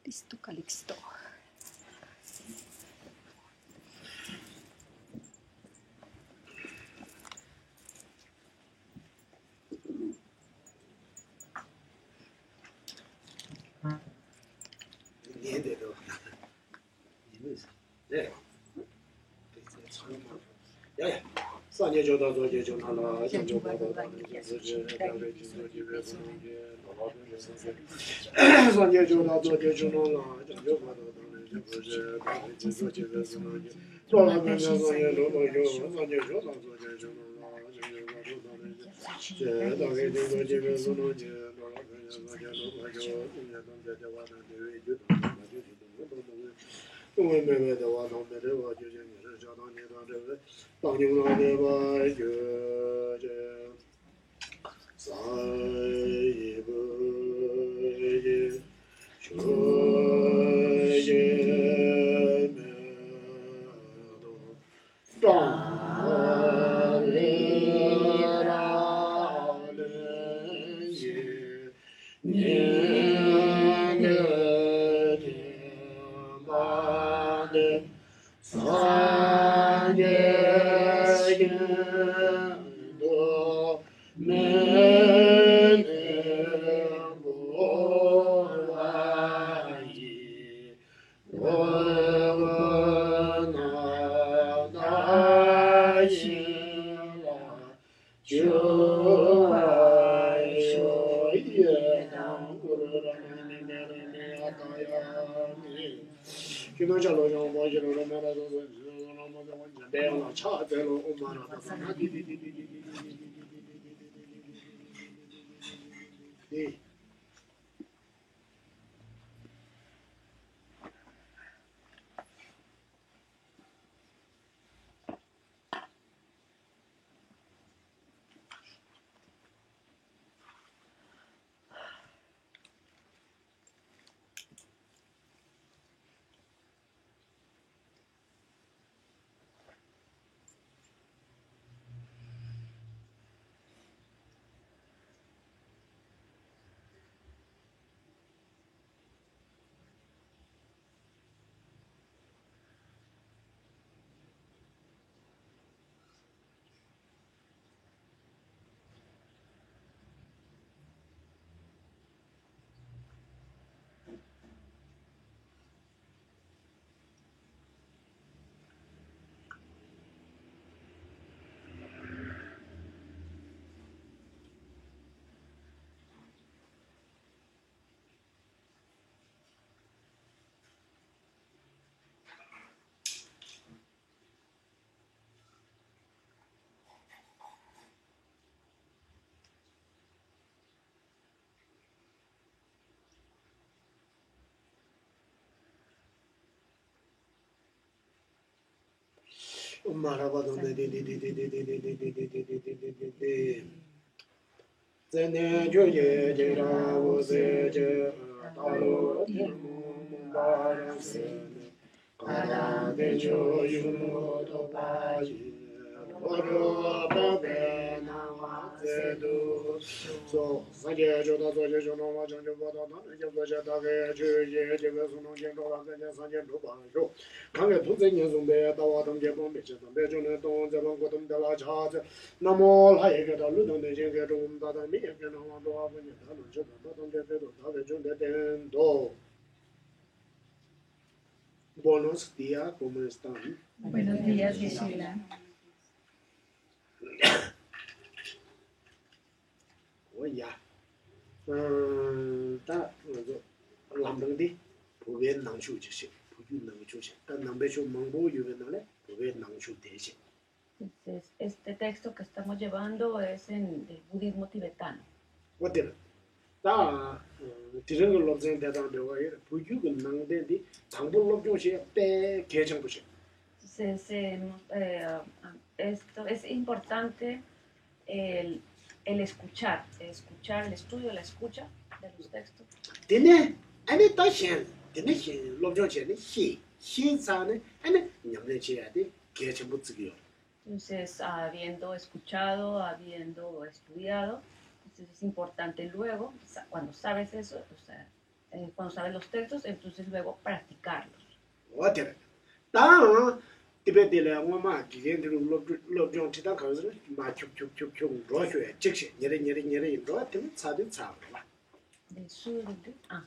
Listo, Calixto. Buenos días, ¿cómo están? Buenos días, Gisela. Oye, ta lamdang di, puwe nangshu jishe, puyu nangshu she, ta nambeshu mangbo yuwe nale, puwe nangshu deshe. Entonces, este texto que estamos llevando es en el budismo tibetano. Wadira, ta tiringa lobzang dedang dewa yere, puyu ga nangden di, tangbo lobzong she, pe kechang bushe. Entonces, esto es importante el escuchar, el estudio, la escucha de los textos. Dine, ane ta shen, dine shen, lobzong she, shen sa ne, ane nyamden she ade, kechang bu tsigyo. Entonces, habiendo escuchado, habiendo estudiado, entonces es importante luego, cuando sabes eso, o sea, cuando sabes los textos, entonces luego practicarlos. 어때? 다 디베딜에 엄마 기겐들로 롭좀 지다 가서 마축축축축 로쇼에 즉시 예레 로한테 사진 잡아. De sur,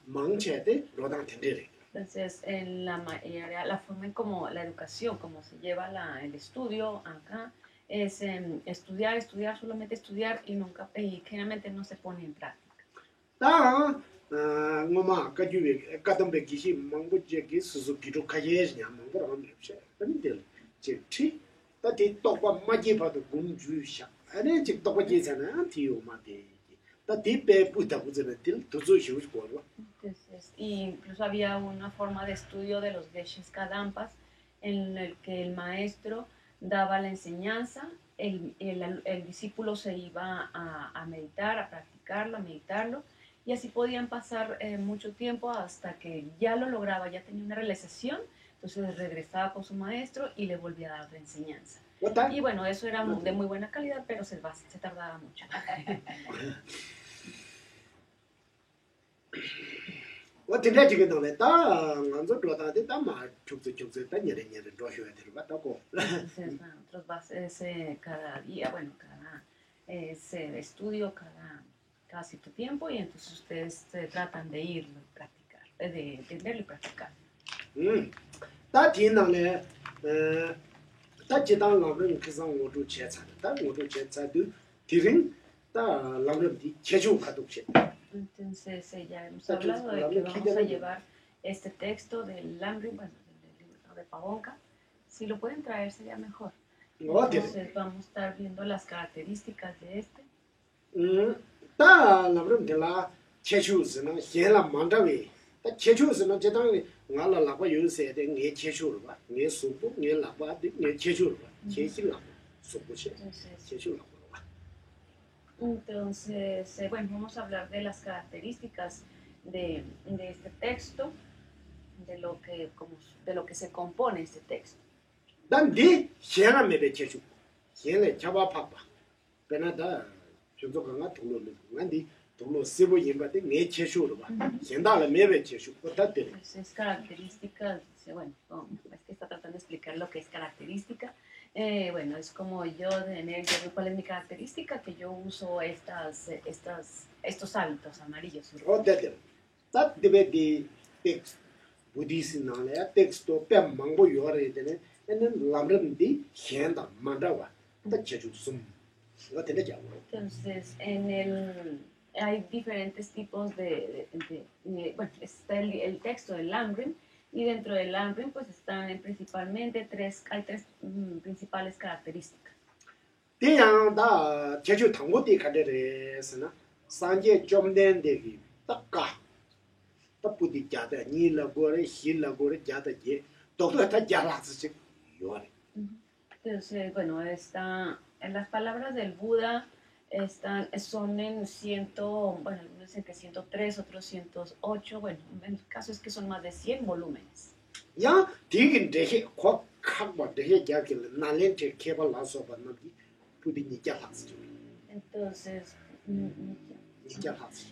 망체데 로당 텐데레. Entonces, en la mayoría, la forma en como la educación, como se lleva el estudio acá, es estudiar, solamente estudiar y generalmente no se pone en práctica. 다 엄마 가주에 가담베 기시 망부제기 수수 기록하예냐 망보라면 없어. 근데 즉시 다디 똑바 마지 봐도 공주샤. 아니 즉 똑바 제잖아. 티오마데. 다디 베부다 부즈는들 도저히 거로. Entonces, incluso había una forma de estudio de los Geshes Kadampas en el que el maestro daba la enseñanza, el discípulo se iba a meditar, a practicarlo, a meditarlo, y así podían pasar mucho tiempo hasta que ya lo lograba, ya tenía una realización, entonces regresaba con su maestro y le volvía a dar la enseñanza. Y bueno, eso era de muy buena calidad, pero se tardaba mucho. 어떻게 지금 너네 다 먼저 돌아다니 다마 죽지 다 예레 로쇼에 들어갔다고. Entonces, nosotros cada día, bueno, cada estudio cada cierto tiempo y entonces ustedes tratan de irlo y practicar, de verlo y practicar. 다 뒤나네 다 지당 라면 그상 모두 제차다. 다 모두 제차도 뒤는 다 라면이 제주 가독시. Entonces, ya hemos hablado de que vamos a llevar este texto del Lamrim, bueno, del libro de Pavonka. Si lo pueden traer sería mejor. Entonces, vamos a estar viendo las características de este. 다 Lamrim de la Chechusna, Hiela Mandawi. 다 Chechusna, 제당 나라 라바 요새에 내 Chechu를 봐. 내 수부, 내 라바, 내 Chechu를 봐. Chechu를 수부시. Chechu를 Entonces, bueno, vamos a hablar de las características de este texto, de lo que se compone este texto. 난디 희한한 매배 제주. 희한해 잡아 파파. 베나다 저도가 돌로 난디 돌로 세보 임바데 내 제주로 봐. 현다라 매배 제주. 어떻게? Es características, bueno, es que está tratando de explicar lo que es característica. Bueno, es como yo ¿cuál es mi característica? Que yo uso estos hábitos amarillos. 어때? 딱 데베디 텍스트 부디스나래 텍스트 뺨 망보 요래 되네. 에는 람름디 현다 만다와. 딱 제주 숨. 어때 되죠? Entonces, hay diferentes tipos bueno, está el texto del Lamrim. Y dentro del Lamrim pues están principalmente hay tres principales características. 대양다 제주 당고디 가데레스나 산제 좀된데기 딱가 딱부디 자다 니라고레 힐라고레 자다je todo 자라스지 요래. Entonces, bueno, en las palabras del Buda son bueno, algunos dicen que 103, otros 108, bueno, en el caso es que son más de 100 volúmenes. Ya, digin deje kokakwa deje yakil nalente kebalaso banami pudini jalas. Entonces,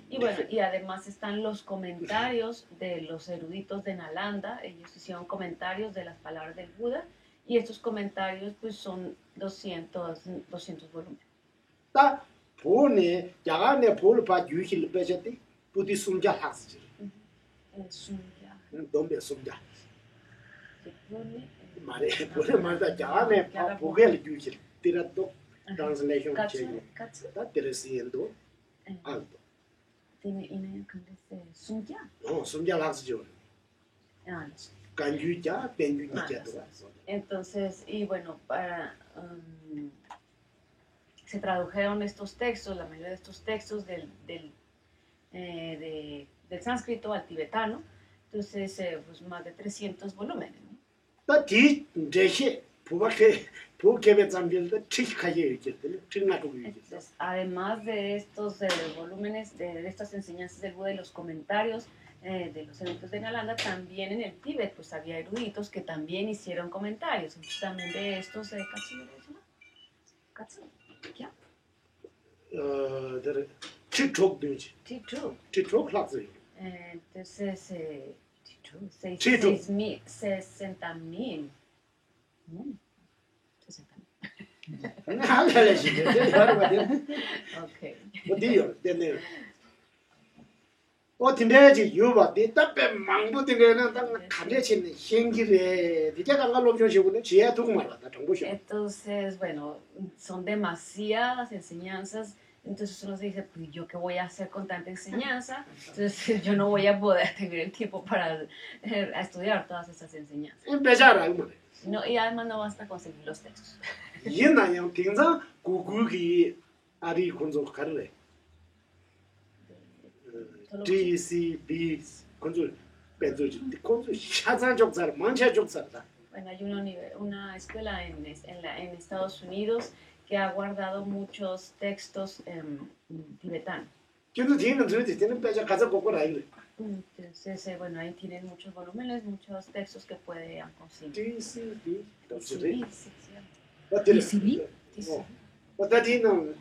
y bueno, y además están los comentarios de los eruditos de Nalanda. Ellos hicieron comentarios de las palabras del Buda y estos comentarios pues son 200 volúmenes. 다 보네 야간에 볼바 유힐 빼졌대 부디 숨자 학스 숨자 돈베 숨자 말에 보내 말다 야간에 보게를 유힐 티라도 translation check 다 들으시엔도 알도 tiene 숨자 숨자 학스죠 간주자 벤주니자도 entonces y bueno se tradujeron estos textos, la mayoría de estos textos del sánscrito al tibetano, entonces pues más de 300 volúmenes. Entonces, además de estos volúmenes, de estas enseñanzas del Buda y los comentarios de los eruditos de Nalanda, también en el Tíbet pues había eruditos que también hicieron comentarios, entonces también de estos Titrok Titrok. Titrok lakse. Entonces, Chitu. 60.000. 60.000. 나갈래지. Ok. 어디요? 되네. 어딘데지 유바디 답에 망부되게는 딱 가려진 현기래. 이제 간갈로 조시고는 지에 두고 말았다. 정보시. Entonces, bueno, son demasiadas enseñanzas. Entonces uno se dice, pues yo qué voy a hacer con tanta enseñanza. Entonces yo no voy a poder tener el tiempo para a estudiar todas estas enseñanzas. 배자라 이거. No, y además no basta conseguir los textos. 이나양 등자 구구기 아리 군조 가르래. DCB 군조 배조지. 군조 샤잔족살 만샤족살다. Bueno, hay una escuela en Estados Unidos que ha guardado muchos textos tibetanos. 근데 뒤는 저기 되는 배자 가서 보고라 이거. Entonces, bueno, ahí tienen muchos volúmenes, muchos textos que pueden conseguir. DCB. Sí, sí, sí. DCB? DCB. 어디는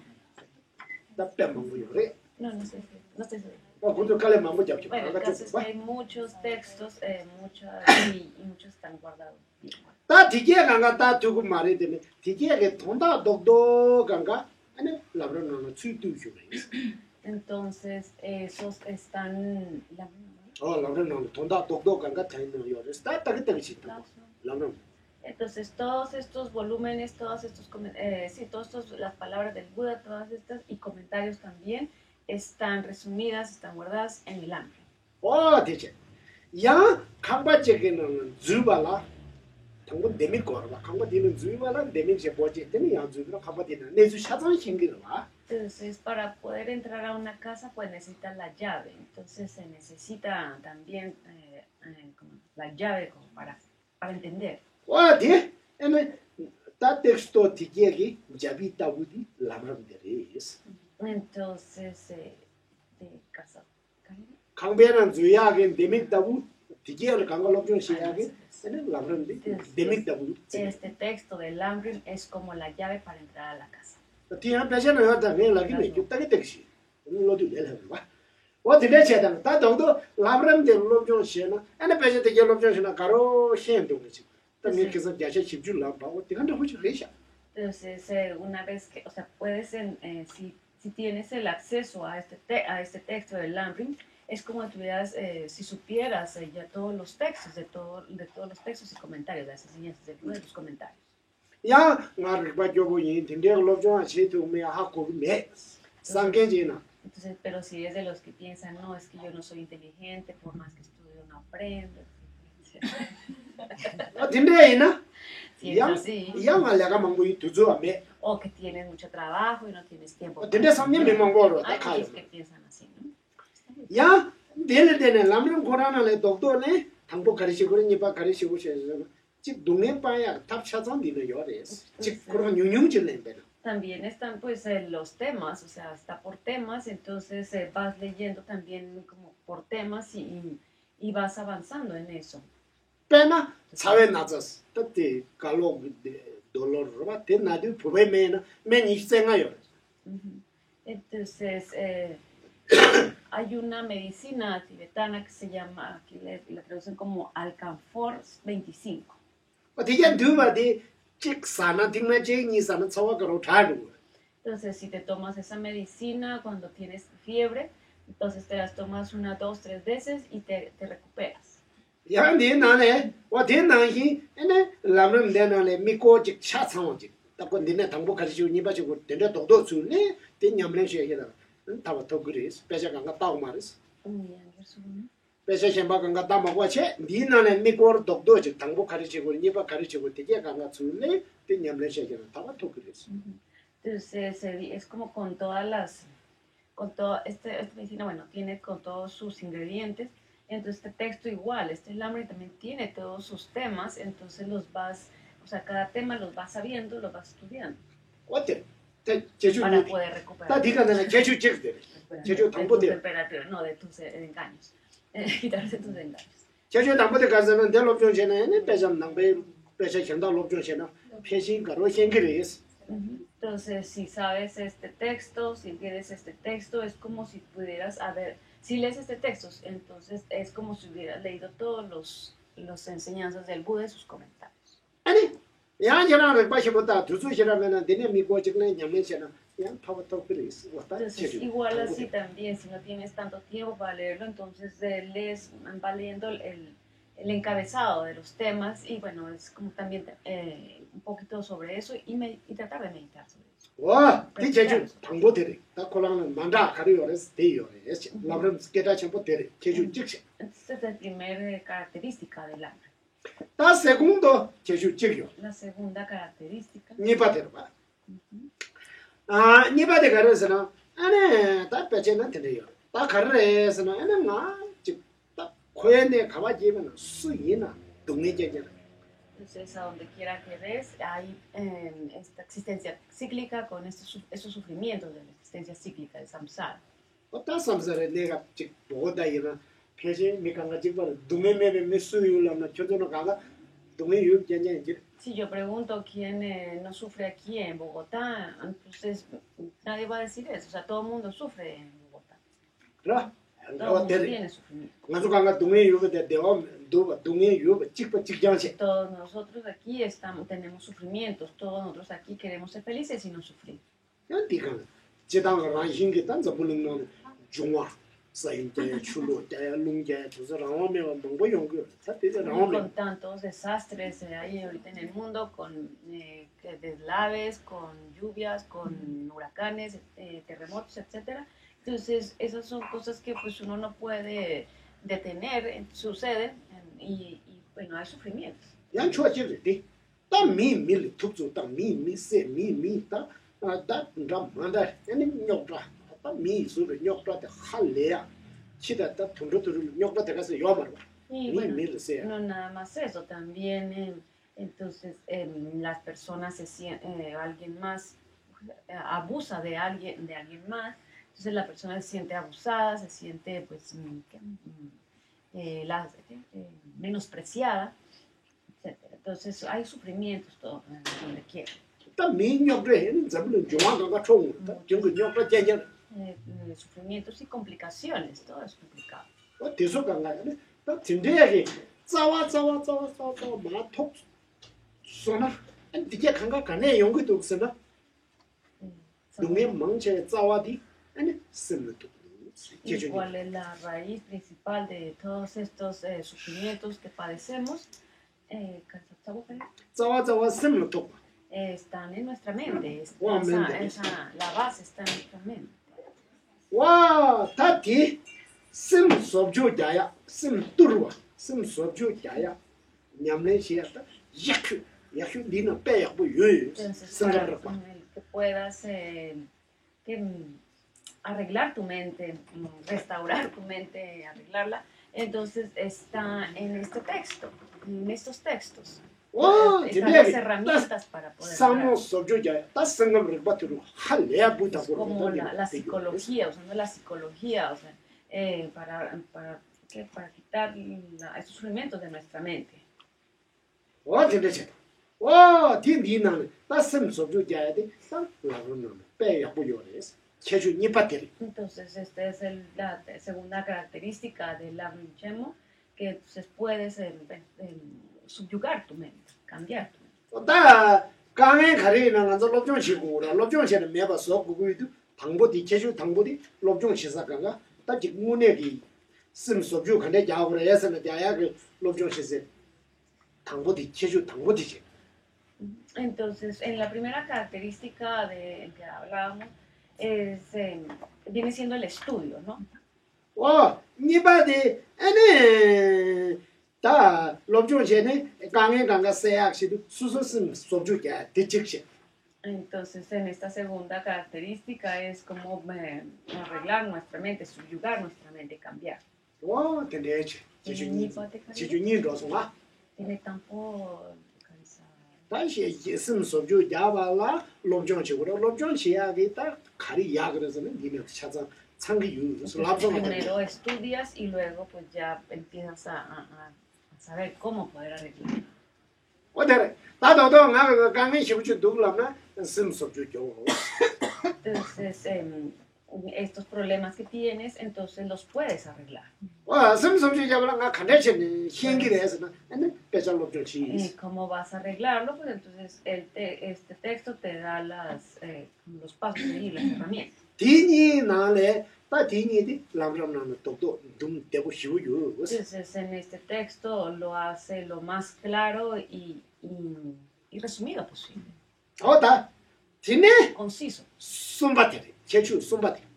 답변 뭐요래? No, no sé, no estoy segura. 군조 칼에 마음 잡지. Bueno, el caso es que hay muchos textos, y muchos están guardados. 다 디게 간가 다 두고 말이 되네. 디게게 돈다 독도 간가 아니 라브라노 추두주네. Entonces, esos están... 라브라노 돈다 독도 간가 타이노 요레스 다 따기따기 시다. 라브라노. Entonces, todos estos volúmenes, todas las palabras del Buda, todas estas y comentarios también están resumidas, están guardadas en el Amri. 대체. 야 강바제게는 주발라. 당분 데미 거라. 강바디는 주발라 데미제 보지 때문에 야 주라 강바디는 내주 샤잔 신기라. Entonces, para poder entrar a una casa, pues necesitas la llave. Entonces, se necesita también como la llave como para entender. 대. 에네 다 텍스토 디게기 자비타 우디 라브람데레스. Entonces, de casa. 강배는 주야게 데믹다부 디게를 강가로 좀 시야게 에네 라브람데 데믹다부. Este texto del Amrim es como la llave para entrar a la casa. 티한 배전을 하다 내 라기네 죽다게 tex이. 로도 내려 봐. 어디래 제단 다 정도 라브람데 로좀 시나 에네 배전데 로좀 시나 가로 현도 그지. también que se ya se chipju la pa o tengan mucho recha. Entonces, una vez que, o sea, puedes, si tienes el acceso a este texto del Amrim, es como si tuvieras, si supieras ya todos los textos, de todos los textos y comentarios, de las enseñanzas de los comentarios. Ya, yo voy a entender lo que hace tu me ha comido. Sanguejina. Entonces, pero si es de los que piensan, no, es que yo no soy inteligente, por más que estudio no aprendo. Sí, así. O que tienes mucho trabajo y no tienes tiempo. Hay muchos que piensan así, ¿no? Ya, dele lamrim Corana le doctore, tambo 가르치고 니바 가르치고 셔서 즉 동네 빠야 탑차선 디는 요레스. 즉 그런 유용질래 배나. También están pues los temas, o sea, está por temas, entonces vas leyendo también como por temas y vas avanzando en eso. Pena, sabe nazas. Tati calor de dolor, ¿verdad? Te nadie puede menos, menos Entonces, hay una medicina tibetana que se llama, aquí la traducen como Alcanfor 25. Entonces, si te tomas esa medicina cuando tienes fiebre, entonces te las tomas 1, 2, 3 veces y te recuperas. Ya ni nane, wa tin nan hi, ene lamrim de nane mi ko jik cha chang jik. Ta ko dine tang bo ka ji ni ba ji ko de de do su ne, tin nyam le she ye da. Ta ba to gris, pe ja ga ta ma ris. Pe se shen ba ga ta ma wa che, ni nane mi ko do jik tang bo ka ji ko ni ba ka ji ko de ye ga su ne, tin nyam le she ye da. Ta ba to gris. Entonces, es como con esta medicina, bueno, tiene con todos sus ingredientes. Entonces este texto igual, este Lamrim también tiene todos sus temas, entonces cada tema los vas sabiendo, los vas estudiando. Para poder recuperar. De tu temperatura, no, de tus engaños. Quitarse tus engaños. Entonces, si sabes este texto, si entiendes este texto, es como si pudieras si lees este texto, entonces es como si hubieras leído todos los enseñanzas del Buda y sus comentarios. 아니 양이랑 빠시보다 두수시라면은 되네 미고 찍는 냠면시나 양 파워터 그리스 왔다 Entonces, igual así también, si no tienes tanto tiempo para leerlo, entonces lees, va leyendo el encabezado de los temas y bueno, es como también un poquito sobre eso y tratar de meditar sobre eso. 와 디제주 당보들이 다 콜라는 만다 가리오레스 데요레스 라브름 스케다 쳔포데리 제주 찍시 Esta es la primera característica del alma. 다 세군도 제주 찍요 La segunda característica. 니바데로 봐 아, 니바데 가르스나 아네 다 빼제는 되네요. 다 가르에서는 아네 딱 코에네 가마지면 수이나 동네제잖아. Entonces, a donde quiera que ves, hay esta existencia cíclica con esos sufrimientos de la existencia cíclica de samsara. 어떤 삼사를 내가 즉 보다이나 표시 미강가 직발 동네매매 미수이울라나 교도는 가가 동네 유역제냐 이제 Si yo pregunto quién no sufre aquí en Bogotá, entonces nadie va a decir eso. O sea, todo el mundo sufre en Bogotá. 그래? Todo el mundo tiene sufrimiento. 가서 가가 동네 유역에 대어 동네 유역 직장시 Todos nosotros aquí tenemos sufrimientos. Todos nosotros aquí queremos ser felices y no sufrir. 연디가 지당을 안신게 단자 불능는 중화 사인대 출로대 룽제 조서랑오면 뭔고 연구 사태들 Y 나오면 con tantos desastres hay ahorita en el mundo, con deslaves, con lluvias, con huracanes, terremotos, etcétera. Entonces, esas son cosas que pues uno no puede detener, suceden y bueno, hay sufrimientos. 양초지르디 따미밀 툭주 따미미세 미미다 다 ramanda 아니 녀다 따미수를 녀다 할래야 치다다 통로들을 녀다 가서 요말 Y bueno, 미밀세 no nada más eso, también entonces las personas alguien más abusa de alguien más, entonces la persona se siente abusada, se siente pues menospreciada, etcétera. Entonces hay sufrimientos todo donde quiera. 따미 녀브레는 잡는 중앙가가 총 정그 녀다 제냐 Sufrimientos y complicaciones, todo es complicado. 대소강가네 딱 진대야기 짜와 마톡 소나 디게 강가 가네 연구도 없으나 동네 망체 짜와디 아니 심르도 ¿Y cuál es la raíz principal de todos estos sufrimientos que padecemos? 짜와 심르도 Están en nuestra mente. La base está en nuestra mente. 와 다디 심 소주자야 심 뚜르와 심 소주자야 냠내시야다 야큐 니나 빼야고 유 생각을 봐 Que puedas arreglar tu mente, restaurar tu mente, arreglarla, entonces está en este texto, en estos textos. Están las herramientas para poder como la psicología, usando la psicología, o sea, para quitar estos sufrimientos de nuestra mente. Entonces, esta es la segunda característica del Lamchemo, que entonces puedes subyugar tu mente, cambiar tu mente. 강에 가리는 안 롭종 시고라 롭종시는 매봐서 그거도 당보디 제주 당보디 롭종 시사가가 딱 지문에기 심소주 근데 야브레에서는 대야 그 롭종 시세 당보디 제주 당보디지. Entonces, en la primera característica de que hablábamos viene siendo el estudio, ¿no? 니바디 아니 다 롭종시네 강에 강가 세약시도 수수심 소주게 대직시. Entonces, en esta segunda característica es como arreglar nuestra mente, subyugar nuestra mente, cambiar. tendeje. Tiene campo 다시 예슴 소주 야발라 롭종치고로 롭종시야기다 가리 야그래서는 니네 찾아 창기 유서 primero estudias y luego pues ya empiezas a saber cómo poder arreglar. 어때? 나도 나가 강의 시부터 누구라나 심 소주 줘. Entonces estos problemas que tienes, entonces los puedes arreglar. ¿Y cómo vas a arreglarlo? Pues entonces este texto te da los pasos y las herramientas. Entonces en este texto lo hace lo más claro y resumido posible. Conciso.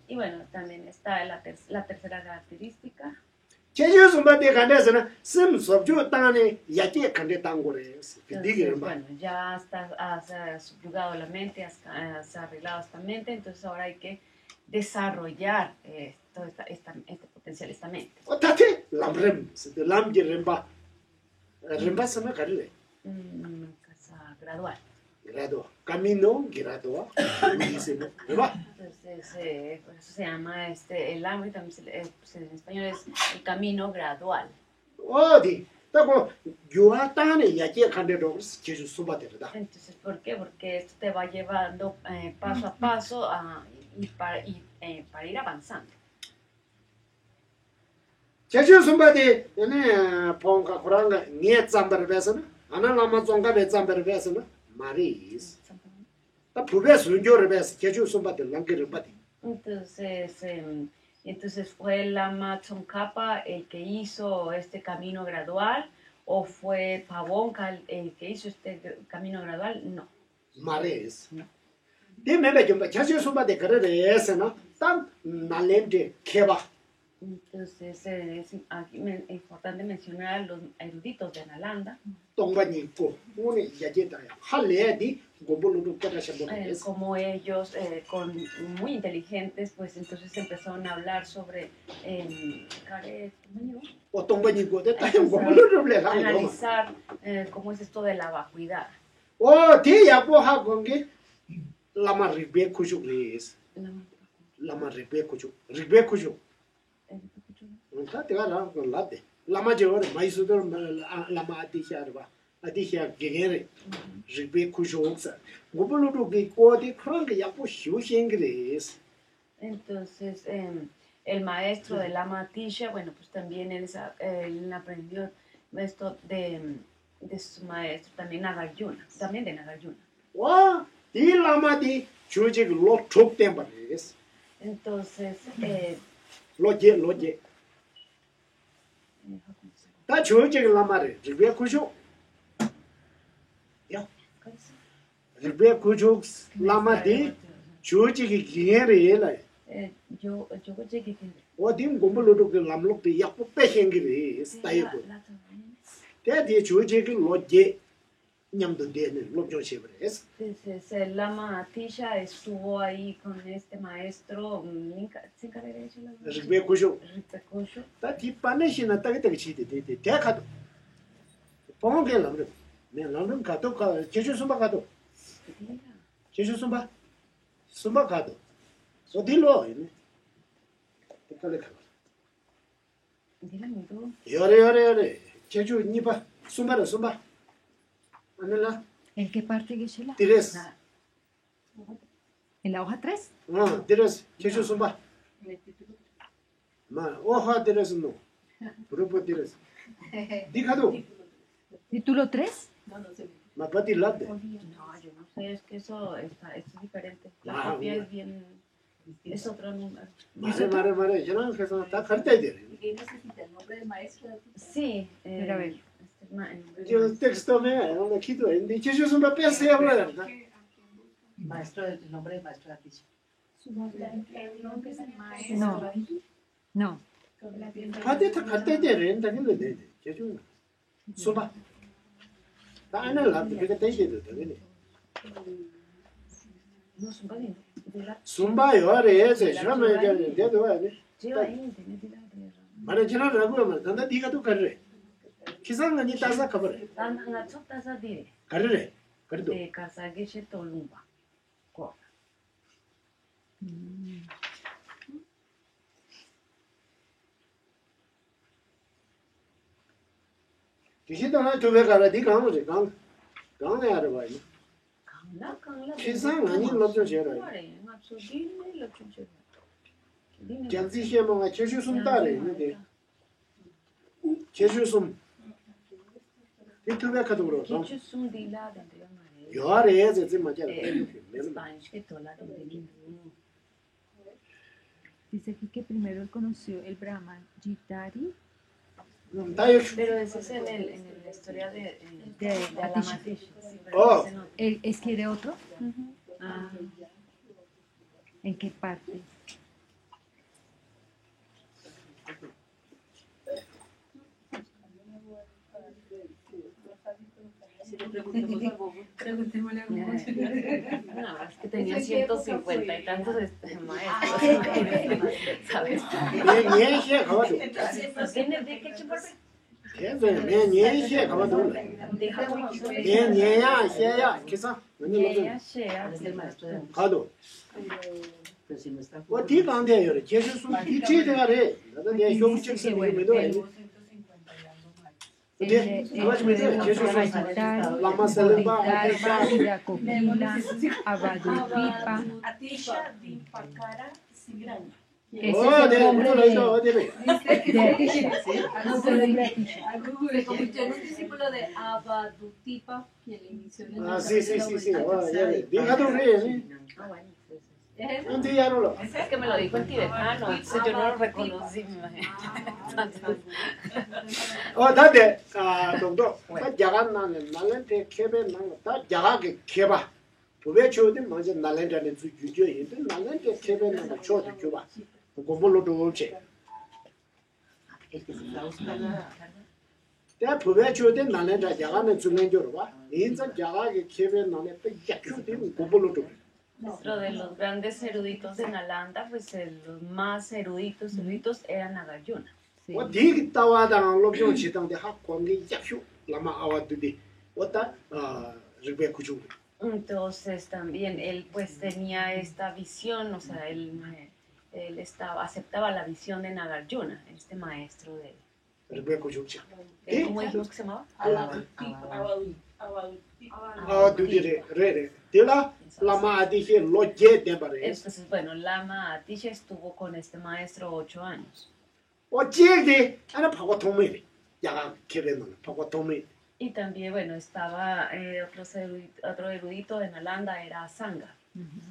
Y bueno, también está la tercera característica. Entonces, bueno, ya has subyugado la mente, has arreglado esta mente, entonces ahora hay que desarrollar todo este potencial, esta mente. Gradual. Camino gradual. Entonces, por eso se llama el hambre, también en español es el camino gradual. Entonces, ¿por qué? Porque esto te va llevando paso a paso para ir avanzando. Entonces fue el Lama Tsongkhapa el que hizo este camino gradual, o fue Pabonka el que hizo este camino gradual. No. Mares. No. Entonces es importante mencionar a los eruditos de Nalanda. Como ellos, muy inteligentes, pues entonces empezaron a hablar sobre analizar cómo es esto de la vacuidad. Lama llevar maízudor lama adija gegere ribe kujoxa gobuludo que code cranga ya po ingres. Entonces el maestro de Lama Atisha, bueno, pues también él aprendió esto de su maestro también Nagarjuna, también de Nagarjuna. Wow, y Lama di chuje lo top tembares. Entonces loje 다 조직을 남아래. 리베 구조. 야. 리베 구조 남아디 조직이 기회래라. yo 조직이 어딘 공부로도 그 남록도 약부 빼행기래. 스타일고. 대디 조직이 로제 ñamdo de Entonces el Lama Atisha estuvo ahí con este maestro Rikbekusho. Tati paneshina tagita chite de tekado. Pongo que la me la kato ka jeju sumba kato. Jeju sumba kato. So dilo ne. Tekale kato. Yore. Jeju nipa sumba. ¿En qué parte, Gisela? Tres. ¿En la hoja 3? Ah, tres. Jeju sumba. Ma, hoja tres no. Grupo tres. Dígalo. ¿Título 3? No sé. Ma pati lade. No, yo no sé, es que esto es diferente. La copia es bien, es otro número. Mare, yo no sé que está carta de. ¿Y necesita el nombre del maestro? Sí, a ver. Yo texto no quito, en dicho yo sumba pensé hablar, ¿verdad? Maestro, el nombre del maestro Atisha. No. Carta de renta que le dé. Yo sumba. Ana la que te dice también. No, Zumba yo haré ese, yo me ya de va, ¿eh? Mara jina ragu ma danda diga tu karre. Kisanga ni tasa kabar. Danda chok tasa dire. Karre. Kardo. De kasage she tolumba. Ko. Kisi to na to be kara di kam re kam. Kam ne ar bai. Kangla. Kisanga ni lobjo she ra. Mare, ngapso din ne lobjo she. Dime. janzi xie ma chechu sum ta re ne chechu sum de tu ve ka do ro Kichu sum dila de mare. yo re ze ma ja Spanish que tola de Dice aquí que primero él conoció el Brahman Gitari ta yo Pero ese es en la historia de Atisha. Alamatisha. Sí, pero Oh. ese no. ¿Él quiere otro? Ah. ¿En qué parte? Preguntémosle a algún No, es que tenía ¿Eso en qué época 150 y fue? tantos maestros. ¿Sabes? ne xie ka ba do ¿Tiene de qué chupar? ke ve ne xie ka ba do Deja ne ya xie ya ke sa ne lo ella shea. Es el maestro de ka do pero si no está wo di gang de yo chechu sum di chi de re da de yo chi se me do Él, Lama Selimba, Atisha, Copila, Abadupipa. Atisha Dimpakara Sigrani. Ese oh es de el nombre no de de Atisha. Ese es el de Atisha. Se convirtió en un discípulo de Abadutipa, quien le inició en el ah sí oh ya de ga do re Ah, bueno. ¿Es ese? no te ya no lo Es que me lo dijo en tibetano, entonces yo no lo reconocí, me imagino. oh da de dong do ta jagan na ne nalen te kebe na ta jaga ke keba 부배 초대 먼저 날랜다는 주 주주에 있는 날랜데 케벤은 초대 줘봐 공부로도 없지 El que se está buscando. 때 부배 초대 날랜다 자가는 주는 줄 봐. 인자 자가게 케벤 안에 또 약초되는 공부로도 Dentro de los grandes eruditos de Nalanda, pues los más eruditos eran Nagarjuna. Sí. 어디 따와당 로병 시당데 학관계 약초 라마 아와드디 왔다 르베 구중 Entonces también él pues tenía esta visión, o sea, él aceptaba la visión de Nagarjuna, este maestro de... 르베 구중자 ¿Cómo dijimos que se llamaba? 아와드디레 레레 데라 라마 아디히 로제 데바레 Entonces, bueno, Lama Atisha estuvo con este maestro 8 años. 어제데 하나 파고 통메 야가 케벤은 파고 통메 Y también, bueno, estaba otro erudito de Nalanda, era Sangha.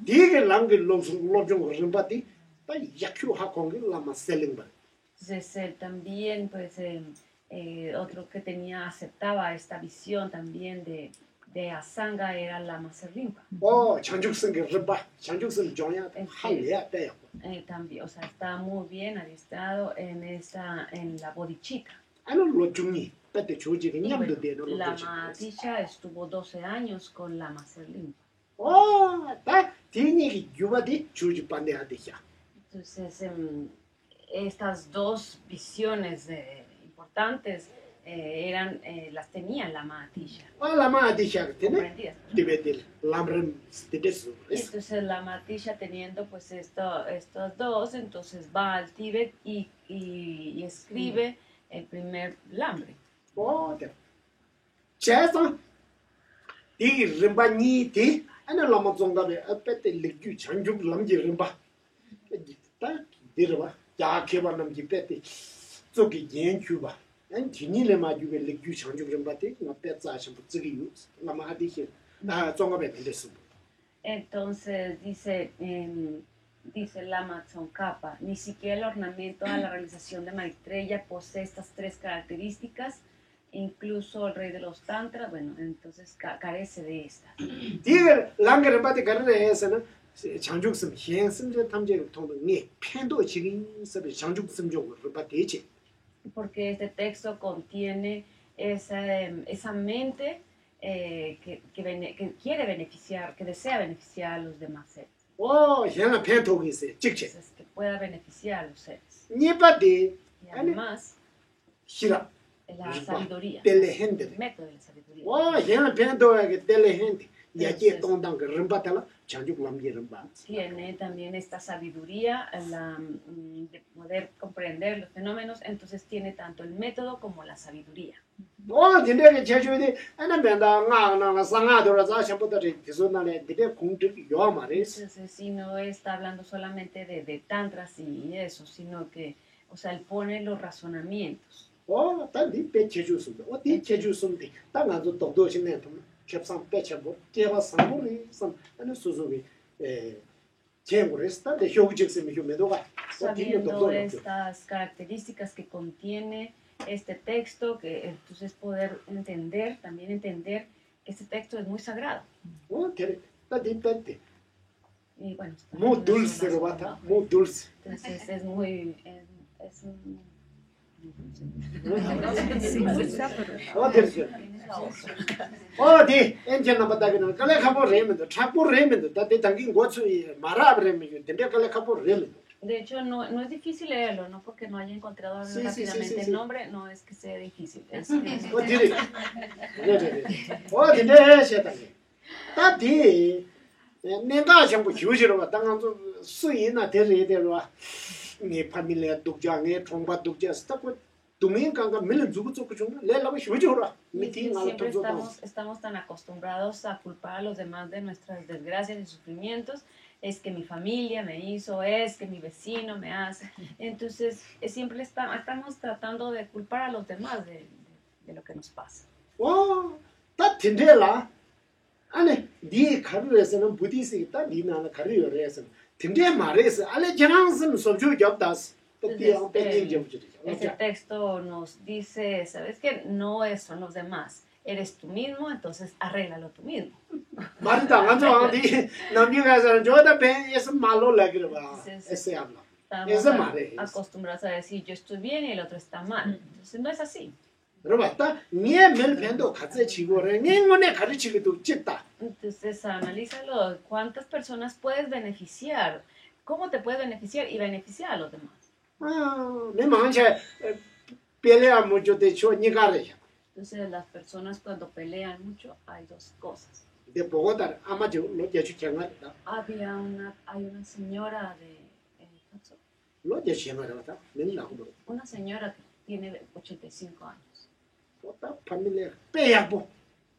디게 랑게 로종 림바디 다 약초 학관계 라마 셀링바 Entonces, él también, pues, otro que aceptaba esta visión también de Asanga era Lama Serlimpa. 장죽성게 림바 장죽성 종야 할래야 돼요 También, o sea, estaba muy bien adiestrado en la bodhicitta. 아니 로중이 그때 조직이 Y 냠도 bueno, 되는 Lama Atisha estuvo 12 años con Lama Serlimpa. 다 디니기 유바디 조직 반대야 되야 Entonces, estas dos visiones importantes las tenía Lama Atisha, 라마 아디샤 되네 comprendidas. 디베딜 람름 스테데스 Y entonces Lama Atisha teniendo pues estos dos, entonces va al Tíbet y escribe el primer lambre. 데 제사 이 림바니 디 아니 라마 종가베 앞에 리규 장죽 람지 림바 다 디르바 야케바 남지 빼티 저기 연큐바 난 디니레 마주베 리규 장죽 림바티 나페 자신 부지기 유 라마 아디히 나 종가베 된데스 Entonces dice Lama Tsongkhapa, ni siquiera el ornamento a la realización de Maitreya posee estas tres características, incluso el rey de los tantras, bueno, entonces carece de estas. 디게 랑게 림바티 가르레 해서는 장죽섬 현승제 탐제 통도 니 편도 지금 서비 장죽섬 좀 림바티지 Porque este texto contiene esa mente que quiere beneficiar, que desea beneficiar a los demás seres. 현아 편도기 있어요 직체 Entonces, que pueda beneficiar a los seres. 니바디 Y además, 싫어 la sabiduría. Telehende. El método de la sabiduría. 와, 얘는 변도하게 telehende. 야지 동당 그 름바탈라 장죽 남기 름바. Tiene también esta sabiduría de poder comprender los fenómenos, entonces tiene tanto el método como la sabiduría. 와, 근데 제주에 하나 변다 나나 상아도라 자셔부터 계속나네 되게 공득 요 말이스. Entonces, si no está hablando solamente de tantras y eso, sino que, o sea, él pone los razonamientos. 와, 단디 배 제주스인데. 어디 제주스인데. 당한도 도도신네 좀 캡상 배쳐보. 제가 상물이 선 하는 수수비 제고레스다. 데 효직심이 효메도가 Sabiendo estas características que contiene este texto, que entonces poder entender, también entender que este texto es muy sagrado. 어, 되게 단디 뺐대. Y bueno, Muy dulce, Robata, muy dulce. entonces es muy, es un... Sí, sápero. 어디서? 어디 엔진나 바다기는 갈래 가보 레면도 차고 레면도 다데 당긴 고추 말아 레면 근데 갈래 가보 레면. De hecho, no es difícil leerlo, no porque no haya encontrado rápidamente el nombre, no es que sea difícil. 어디리? 어디네 세다니. 다디 내가 전부 휴지로 당한 좀 수이나 데리대로 네 파밀리아 독장에 총바 독자 스타고 도민간가 밀은 주고 좀 레라고 휴지로 미팅 알 Siempre todo. estamos tan acostumbrados a culpar a los demás de nuestras desgracias y sufrimientos. Es que mi familia me hizo, es que mi vecino me hace. Entonces, siempre estamos tratando de culpar a los demás de lo que nos pasa. 와, 다 틴데라. 아니, 네 가르에서는 부디스 있다. 니나는 가르에서 틴데 말에서 알레 지랑선 소주 잡다스. Este texto nos dice, ¿sabes qué? No son los demás. Eres tú mismo, entonces arréglalo tú mismo. 말다 안 좋아하는데 남녀가서는 저다 배에서 말로 lägger va. Ese habla. Estamos acostumbrados a decir yo estoy bien y el otro está mal. Entonces no es así. 그러봤다. 니에 멜펜도 같이 치고래. 니문에 가르치기도 찢다. Entonces analízalo. ¿Cuántas personas puedes beneficiar? ¿Cómo te puedes beneficiar y beneficiar a los demás? 아, 내 마음에 pelea mucho de hecho 니가래. Entonces las personas cuando pelean mucho hay dos cosas. 내 보고다 아마 저로 예측장하다. Hay una señora de 로 예측장하다. 맨나고. una señora que tiene 85 años. 보다 familia 빼야고.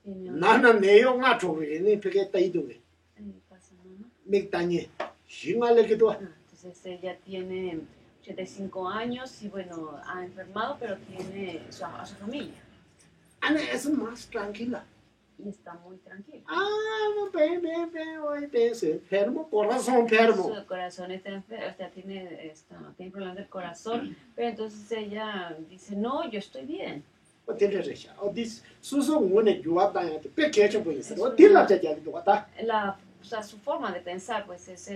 Tiene 나는 내용아 조리니 되게 따이도게. pasa, mamá? 맥다니. 심할래기도. Entonces ella tiene 85 años y bueno, ha enfermado, pero tiene a su familia. 아니, es más tranquila. Y está muy tranquila. Ah, no, hoy enfermo, corazón enfermo. Su corazón está enfermo, o sea, tiene problemas del corazón, pero entonces ella dice, no, yo estoy bien. O sea, su forma de pensar pues es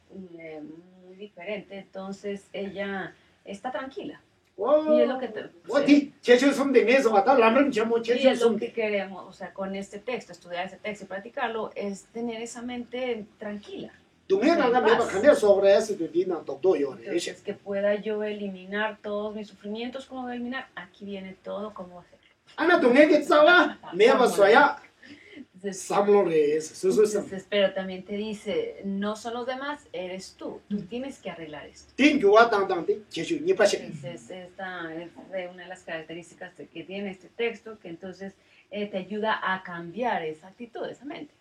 muy diferente, entonces ella está tranquila. Y es lo que y es lo que queremos, o sea, con este texto, estudiar ese texto y practicarlo, es tener esa mente tranquila. Entonces, que pueda yo eliminar todos mis sufrimientos, ¿cómo voy a eliminar? Aquí viene todo, ¿cómo hacerlo? Entonces, pero también te dice, no son los demás, eres tú tienes que arreglar esto. Entonces, esta es una de las características que tiene este texto, que entonces te ayuda a cambiar esa actitud, esa mente.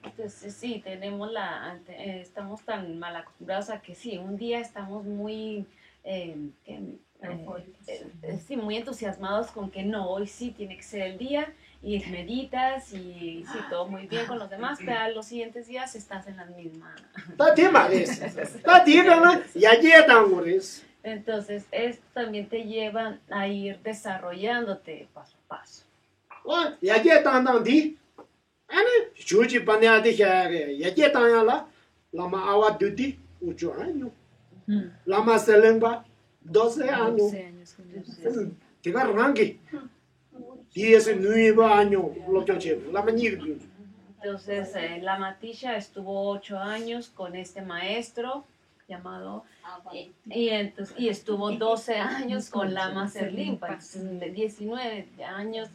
Entonces sí, estamos tan mal acostumbrados a que sí, un día estamos muy, sí, muy entusiasmados con que no, hoy sí tiene que ser el día y meditas y sí, todo muy bien con los demás, pero a los siguientes días estás en la misma. Entonces esto también te lleva a ir desarrollándote paso a paso. 아니 주지 반야데 야게 야게 당야라 라마 아와 두디 우주 아니요 라마 셀랭바 12 años 제가 랑게 디에스 누이바 아니요 로ጆ체 라마 니르 Entonces, la Matisha estuvo 8 años con este maestro llamado, y estuvo 12 años con Lama Serlimpa. Entonces, de 19 años,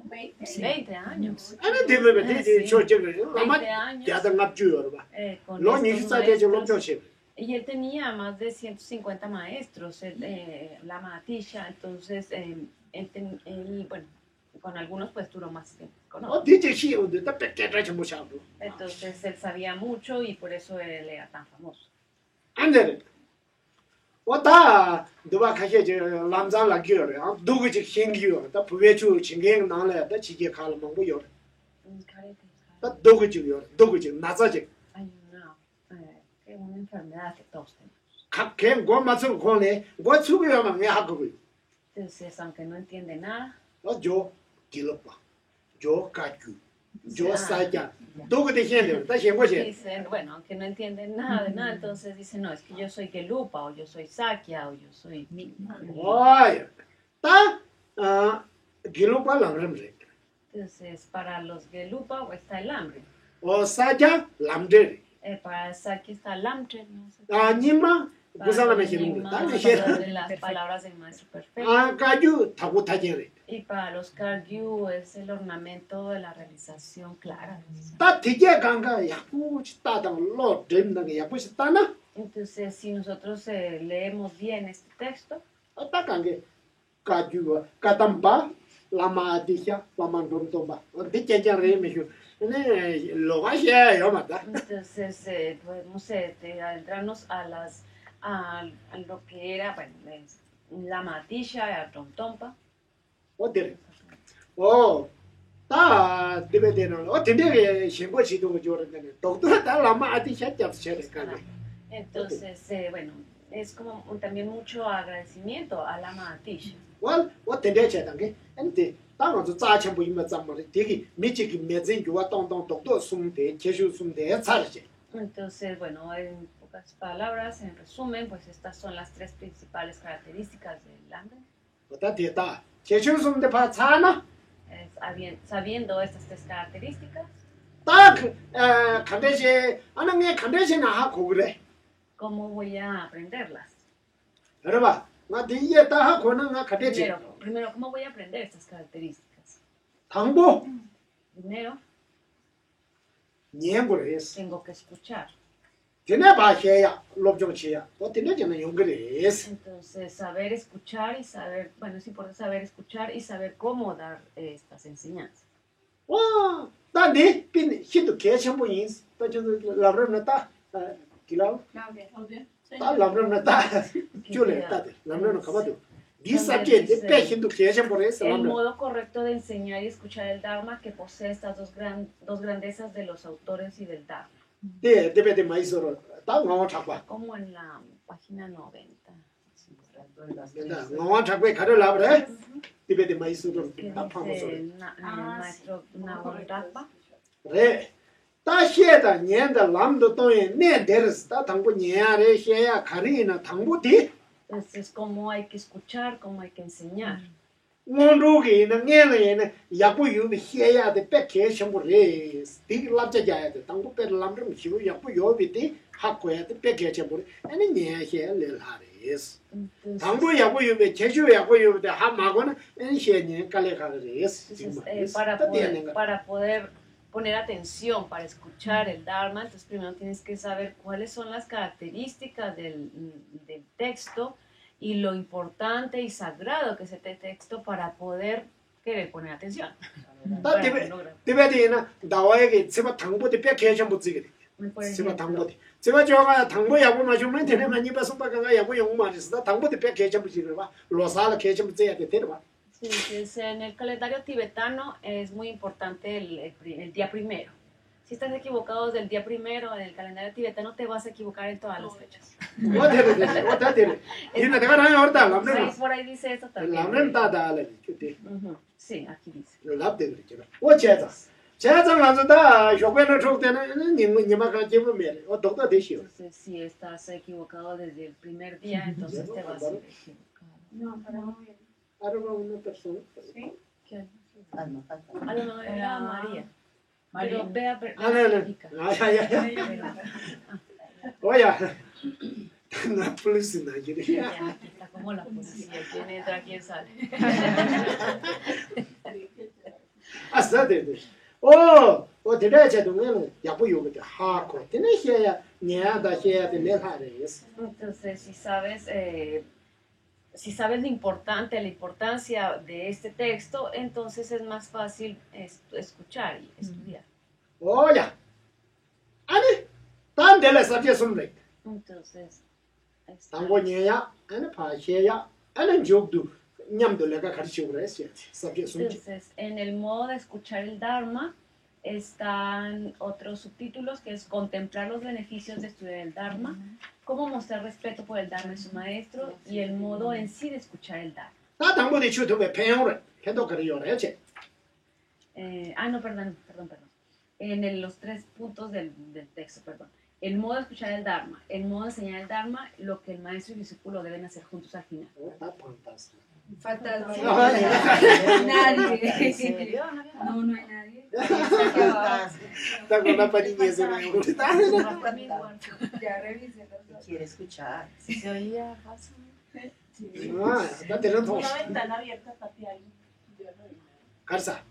20 años. 아니 되면 되지 저 저거 20 años 야당 납주요 봐. con 너 estos 24대 maestros. 좀 Y él tenía más de 150 maestros, la Matisha. Entonces, bueno, con algunos pues duró más tiempo con 어 otros. 되지 쉬운데 딱 뺏겨라 좀 못하고. Entonces él sabía mucho y por eso él era tan famoso. 안 돼. 왔다 누가 가게 저 남자라 겨래. 누구지 생기요. 다 부외주 진행 나래. 다 지게 갈 먹고요. 다 누구지요. 누구지 나자지. Hay una enfermedad que todos tenemos. 각개 고 맞을 거네. 고 추고야만 왜 하고. Entonces, aunque no entiende nada, 저 길어봐. 저 가주. 저 사자. 누구도 현대. 다 현고지. dicen, bueno, aunque no entiende nada de nada, entonces dicen, no, es que yo soy Gelupa, o yo soy Sakya, o yo soy... 어이. 다 길어봐 람람래. Entonces, para los Gelupa está el hambre. 사자 람데. Para Sakya está el hambre, no sé. 니마 Para 부사람의 los 힘은 Nima, 다 de las palabras del maestro perfecto. 가주 타고 타지래. Y para los Kargyu es el ornamento de la realización clara. 다 되게 간가 야구 따당 로 된다게 야구 있다나? Entonces, si nosotros leemos bien este texto, 딱 간게 가주 가담바 라마디샤 라만domtomba. 어디게 잘해미슈. 네 로가시야 요마다. entonces podemos adentrarnos a lo que era, bueno, la Matisha, a Tomtompa. 어디래? 다 디베데는 어디게 신고 지도 조르네. 독도 다 라마디샤 잡셔야 간게. Entonces, bueno, es como también mucho agradecimiento a la Matisha. 월 어디게 제단게. 근데 당어도 자천부 임마 잠말이 되게 미치기 매진 교와 동동 독도 숨대 계속 숨대 살지. Entonces, bueno, en pocas palabras, en resumen, pues estas son las tres principales características del hambre. 어다 됐다. 계속 숨대 봐 차나? Sabiendo estas tres características, 딱 간대시 아는 간대시나 하고 그래. ¿cómo voy a aprenderlas? 여러분, 나 뒤에 다 하고는 나 간대시. Primero, ¿cómo voy a aprender estas características? 당보 Primero, 년부를 했어. tengo que escuchar. 전에 봐셔야 롭종치야. 또 뒤에는 연결이 했어. Entonces, saber escuchar y saber, bueno, es importante saber escuchar y saber cómo dar estas enseñanzas. 와, 나네 빈 힘도 개천부 인스. 또 저도 라브르나 다 길라우. 다 라브르나 다 줄에 다들. 라브르나 가봐도. 이 sabjete pe 힘도 개천부 했어. El 라브르나. modo correcto de enseñar y escuchar el Dharma que posee estas dos grandezas de los autores y del Dharma. 네, 데베데 마이서로 다 나와 잡아. Como en la página 90. 나와 잡고 가려라 그래. 데베데 마이서로 Que 다 dice 파고서. el maestro Navarrapa. 그래. 다 시에다 년다 람도 또에 내 데르스 다 당부 녀야래 시야 가리나 당부디. Entonces, cómo hay que escuchar, cómo hay que enseñar. 원루기는 녀는 야부 유비 시야데 백케 셴부레. 디 랍자야데 당부 베 람름 시부 야부 요비디 학고야데 백케 셴부레. 아니 녀시에 렐하레스. 당부 야부 유비 제주 야부 유비데 하마고는 엔시에 깔레가레스. Entonces, para poder poner atención, para escuchar el Dharma, entonces primero tienes que saber cuáles son las características del texto y lo importante y sagrado que es este texto para poder querer poner atención. 다 데베데나 나와에게 제가 당부데 백케 셴부지게. Por 제가 ejemplo, 당부데. 제가 저가 당부 야부 마주면 되네 많이 봐서 바가가 야부 용마리스다 당부데 백케 셴부지게 봐. 로사라 케 셴부지야 돼 봐. sí, entonces, en el calendario tibetano es muy importante el día primero. Si estás equivocado desde el día primero en el calendario tibetano, te vas a equivocar en todas las fechas. 어때래? 이나 내가 나요 얼다 람는. Sí, por ahí dice eso también. 람는 다다래. 그때 Ujú, sí, aquí dice. 랍데 그랬잖아. 어째자. 제자 가서다 쇼베는 촉되는 님마가 집으면 어떻게 되시오? Entonces, si estás equivocado desde el primer día, entonces te vas a ir equivocado. No, para no ver. 알아봐 una persona. ¿Qué? Alma, Ah, no, era María. Pero vea, Ah, no, no. significa. Oye, la policía no quiere. Ya, aquí está como la policía, quién entra, quién sale. Hasta de. Oh, o te da ya no, ya不有个哈口，的那些呀，年的些的那啥的也是。 Entonces, si sabes la importancia de este texto, entonces es más fácil escuchar y estudiar. 哦呀，安尼，当得了啥些什么嘞？ Entonces, está- 当过年呀，安尼爬些呀，安尼就都，伢都那个开始修了些，啥些什么？ entonces, en el modo de escuchar el Dharma están otros subtítulos que es contemplar los beneficios de estudiar el Dharma, cómo mostrar respeto por el Dharma y su maestro y el modo en sí de escuchar el Dharma. 那当过的去特别偏要了，看到可能要来去。 No, perdón. En los 3 puntos del texto, perdón. El modo de escuchar el Dharma, el modo de enseñar el Dharma, lo que el maestro y el discípulo deben hacer juntos al final. 哦，那fantástico。 Falta Ay. nadie. serio? No, no hay nadie. 但我那把你也是那样的。 Ya revisé los dos. Quiere escuchar. Si se oía fácil. 啊，那得人同事， Una ventana abierta, papi, ahí. Yo no vi nada. 干啥？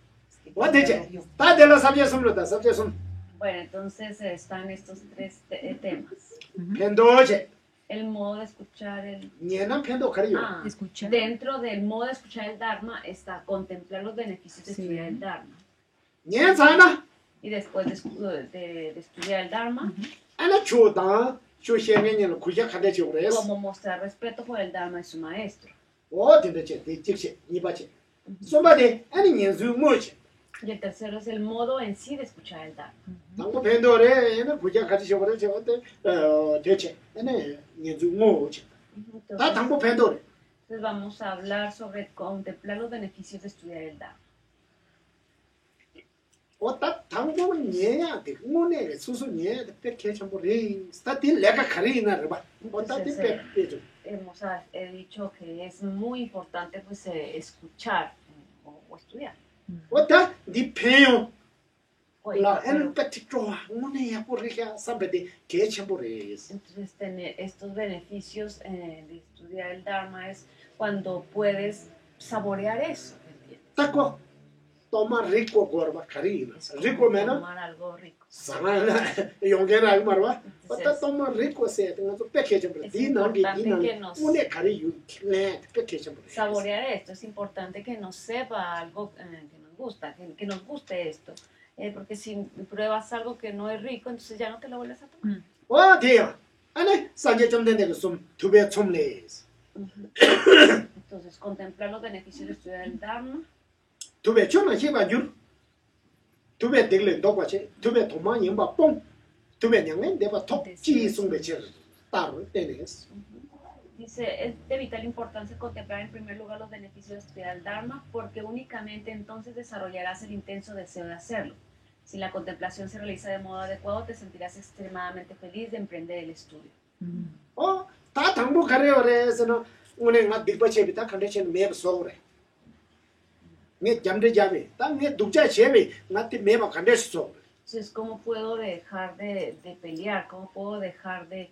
我得去，当得了啥些什么的，啥些什么， Bueno, entonces están estos 3 temas. 偏多去， El modo de escuchar el... 你能偏多可能有。 Escuchar. Dentro del modo de escuchar el Dharma está contemplar los beneficios de Sí. estudiar el Dharma. 年长呢， Y después de estudiar el Dharma, 俺那就当就些年人了，估计看得就来是。 cómo mostrar respeto por el Dharma y su maestro. 我听得去，得这些你把去，说白的，俺的年岁没去， Y el tercero es el modo en sí de escuchar el Dharma. 当我偏多的，俺那估计看得就来去，我得得去，俺那年岁没去，他 Entonces, 当我偏多的， entonces vamos a hablar sobre contemplar los beneficios de estudiar el Dharma. 我当我年呀的，我那个叔叔年的别开全部人，他得那个可能那是吧？我他得别种。 He dicho que es muy importante pues, escuchar o estudiar. 我他你朋友， Oye, 那 pero- 俺别去做，我那也不是下上边的开全部人。 entonces tener estos beneficios de estudiar el Dharma es cuando puedes saborear eso. ¿entiendes? 大哥，到嘛rico过吧，可以了 Es como，rico 没呢？ tomar algo rico. 啥了？用给那个嘛吧？我 Entonces, 他到嘛rico些，等下别开全部，你能给你能，我那可以有，来别开全部。 saborear esto, es importante que nos sepa algo que nos gusta, que nos guste esto. Porque si pruebas algo que no es rico, entonces ya no te lo vuelves a tomar. 我天，俺那上节中的那个松特别聪明。 Entonces, contemplar los beneficios de estudiar el Dharma. 特别叫那些个牛，特别得领导过去，特别他妈人把蹦，特别让人得把头寄送过去，大人得那是。 Dice, es de vital importancia contemplar en primer lugar los beneficios de estudiar el Dharma, porque únicamente entonces desarrollarás el intenso deseo de hacerlo. Si la contemplación se realiza de modo adecuado, te sentirás extremadamente feliz de emprender el estudio. 哦，他当不看了嘞，是喏，我那俺对不起，他看得起没不少嘞。我讲这讲呗，但我独家钱呗，俺的没把看得少。 Entonces, ¿cómo puedo dejar de pelear? ¿Cómo puedo dejar de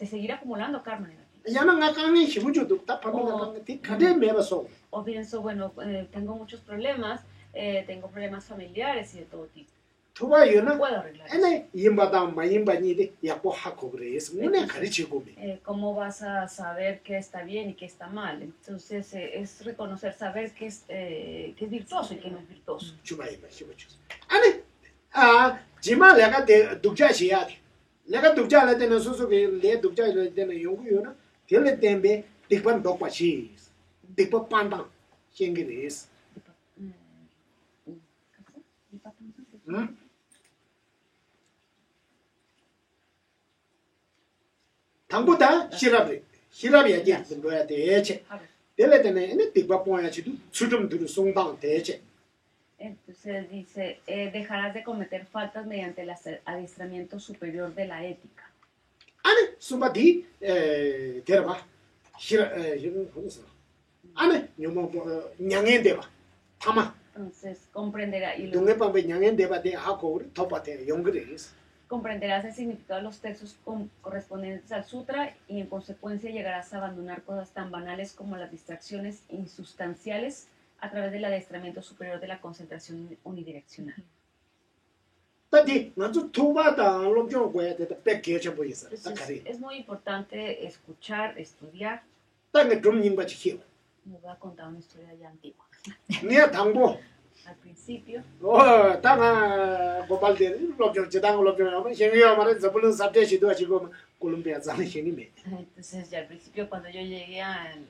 seguir acumulando karma negativa? 伢那俺刚刚媳妇就都，他旁边那个的看得没不少。 O pienso, bueno, tengo muchos problemas, tengo problemas familiares y de todo tipo. 他话有 No 呢， puedo arreglar 俺 eso. 那人把当没人把你的也不哈口嘞，是我那看得起过没？ ¿Cómo vas a saber qué está bien y qué está mal? Entonces, es reconocer, saber qué es virtuoso y qué no es virtuoso. 去买一买，去不去？俺那啊，起码那个得独家钱的，那个独家来的呢，叔叔给来独家来的呢，用不用呢？第二点呗，得办多少钱？得不办当，先给的是，嗯。 당보다 시랍이야 돼. 뭐야 대체. 될래더네 네 띠바 뽀야치도 추좀들을 송당 대체. Entonces dice, dejarás de cometer faltas mediante el adiestramiento superior de la ética. 아니 수바디 데려봐. 시라 이런 거서. 아니 요모 냥엔 데봐. 타마 Entonces comprenderá, y 동네 밤에 양엔 대바대 하고 덮바대 연결해서. comprenderás el significado de los textos correspondientes al sutra y en consecuencia llegarás a abandonar cosas tan banales como las distracciones insustanciales a través del adiestramiento superior de la concentración unidireccional. 따디 나도 투바다 롬정 거야 되다 백개 전부 있어. 딱 Entonces, 가리. es muy importante escuchar, estudiar. 땅에 좀 님같이 키워. Les voy a contar una historia ya antigua. 네 당보. Al principio, 땅아 고발데 롬정 지당 롬정 하면 생겨 말은 저불은 삽대시도 하시고 콜롬비아 장에 신이메. entonces ya al principio cuando yo llegué al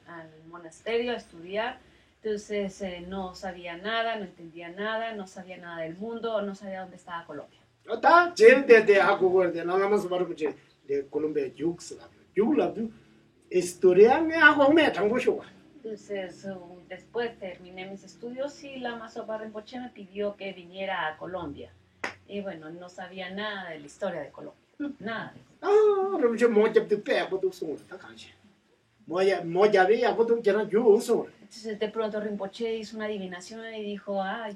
monasterio a estudiar, entonces no sabía nada, no entendía nada, no sabía nada del mundo, no sabía dónde estaba Colombia. 다 제일데 하고 그러데 나가면서 말하면 이제 콜롬비아 육스라. 육라도 historia 하고 매 당보쇼. Entonces, después terminé mis estudios y la Masopa Rinpoche me pidió que viniera a Colombia. Y bueno, no sabía nada de la historia de Colombia, nada. 아, 그럼 저 뭐잡도 빼고도 소리 다 가지. 뭐잡이 하고도 저는 요소. Entonces, de pronto Rinpoche hizo una adivinación y dijo, ah,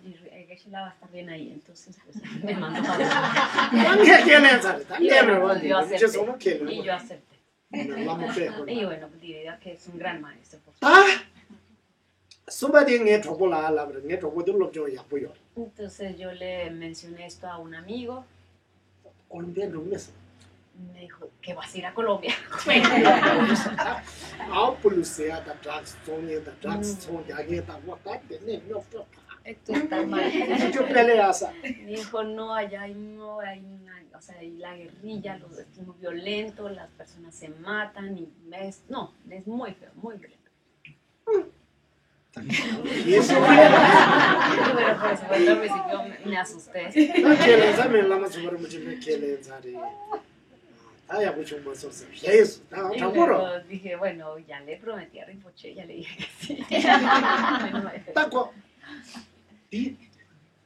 Geshe-la va a estar bien ahí. Entonces, pues, me mandó a ver. 당게 깨는 사람. Y 당게는 bueno, yo 완전 저 손을 acepté. 깨는 Y yo acepté. 라모 빼고. Y bueno, diría que es un gran maestro. Por 아, 수바딩에 줘볼라 하려면 내 줘보들 좀 약보여. Entonces, yo le mencioné esto a un amigo. 콜롬비아 rum에서. Me dijo, que vas a ir a Colombia. 아, 플루스야 다 드락스 종에 다 드락스 종 야게 다 왔다 때네 몇 Esto está mal. 좀 pelea Dijo, no, allá hay, no, hay una, o sea, hay la guerrilla, es muy violento, las personas se matan y no, es muy feo, muy violento. y eso Y bueno, por eso al principio me asusté. quiere saber la más sobre mucho me quiere saber aya mucho más sobre eso Y tampoco luego dije, bueno, ya le prometí a Rinpoche, ya le dije que sí. tako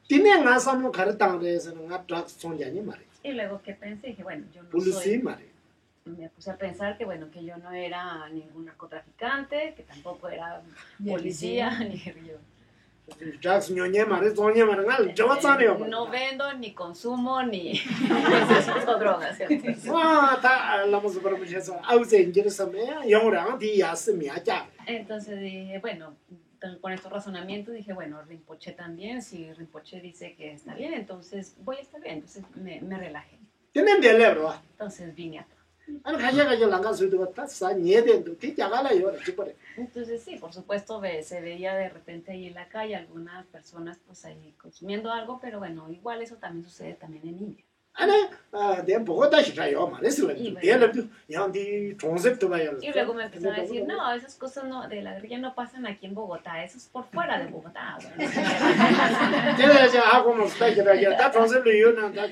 tiene nasa mo 가르당 데서는 나 드락스 종자니 말이야 Y luego que pensé, dije, bueno, yo no 플루스 soy, 말이야 me puse a pensar que bueno, que yo no era ningún narcotraficante, que tampoco era policía, ni guerrillero. 드락스 녀녀 말이야 종녀 말이야 날 좋았잖아요 No vendo, ni consumo, ni necesito drogas, ¿cierto? 와다 라모스 버무셔서 아우세 인지르서메 영어랑 디야스미야자 Entonces dije, bueno, con estos razonamientos dije, bueno, Rinpoche también, si Rinpoche dice que está bien, entonces voy a estar bien, entonces me relajé. tienen de lebro Entonces vine acá. 아니 가져가지 랑가 수도 다사 녀데도 디자가라요 지퍼레 Entonces sí, por supuesto se veía de repente ahí en la calle algunas personas pues ahí consumiendo algo, pero bueno, igual eso también sucede también en India. 아니 내 보고 다시 가요 말했어요 대leb도 양디 종습도 봐요 Y luego me empezaron a decir, no, esas cosas no, de la guerrilla no pasan aquí en Bogotá, eso es por fuera de Bogotá. 제가 하고 뭐 스타일이라 다 종습도 요나 다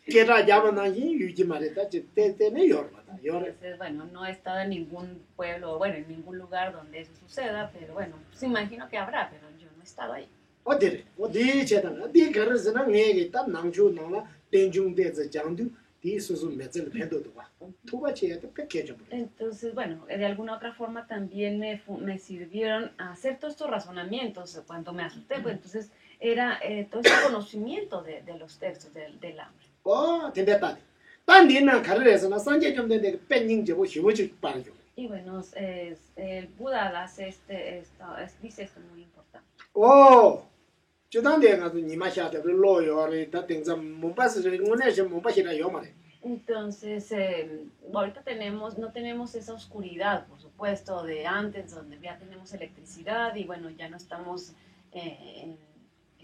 게라 잡아나 이 유지 말했다 때때네 열마다 열 Entonces, bueno, no he estado en ningún pueblo, bueno, en ningún lugar donde eso suceda, pero bueno, pues imagino que habrá, pero yo no he estado ahí. 어디래 어디 제단 어디 가르스나 내게 딱 낭주 나라 땡중대자 장도 디수수 메절 팬도도 봐 투바체도 패키지 Entonces, bueno, de alguna otra forma también me sirvieron a hacer todos estos razonamientos cuando me asusté, pues entonces era todo ese conocimiento de los textos del hambre. 된다 딴 니는 가르에서나 산제 좀 되는데 뺀닝 제보 쉬워지 빠르죠 Y bueno, el Buda hace dice esto muy importante. 오 저단데 가서 니마샤데 로요리 다 땡자 몸바스 응원해서 몸바시라 요 말에 Entonces, ahorita no tenemos esa oscuridad, por supuesto, de antes, donde ya tenemos electricidad y bueno, ya no estamos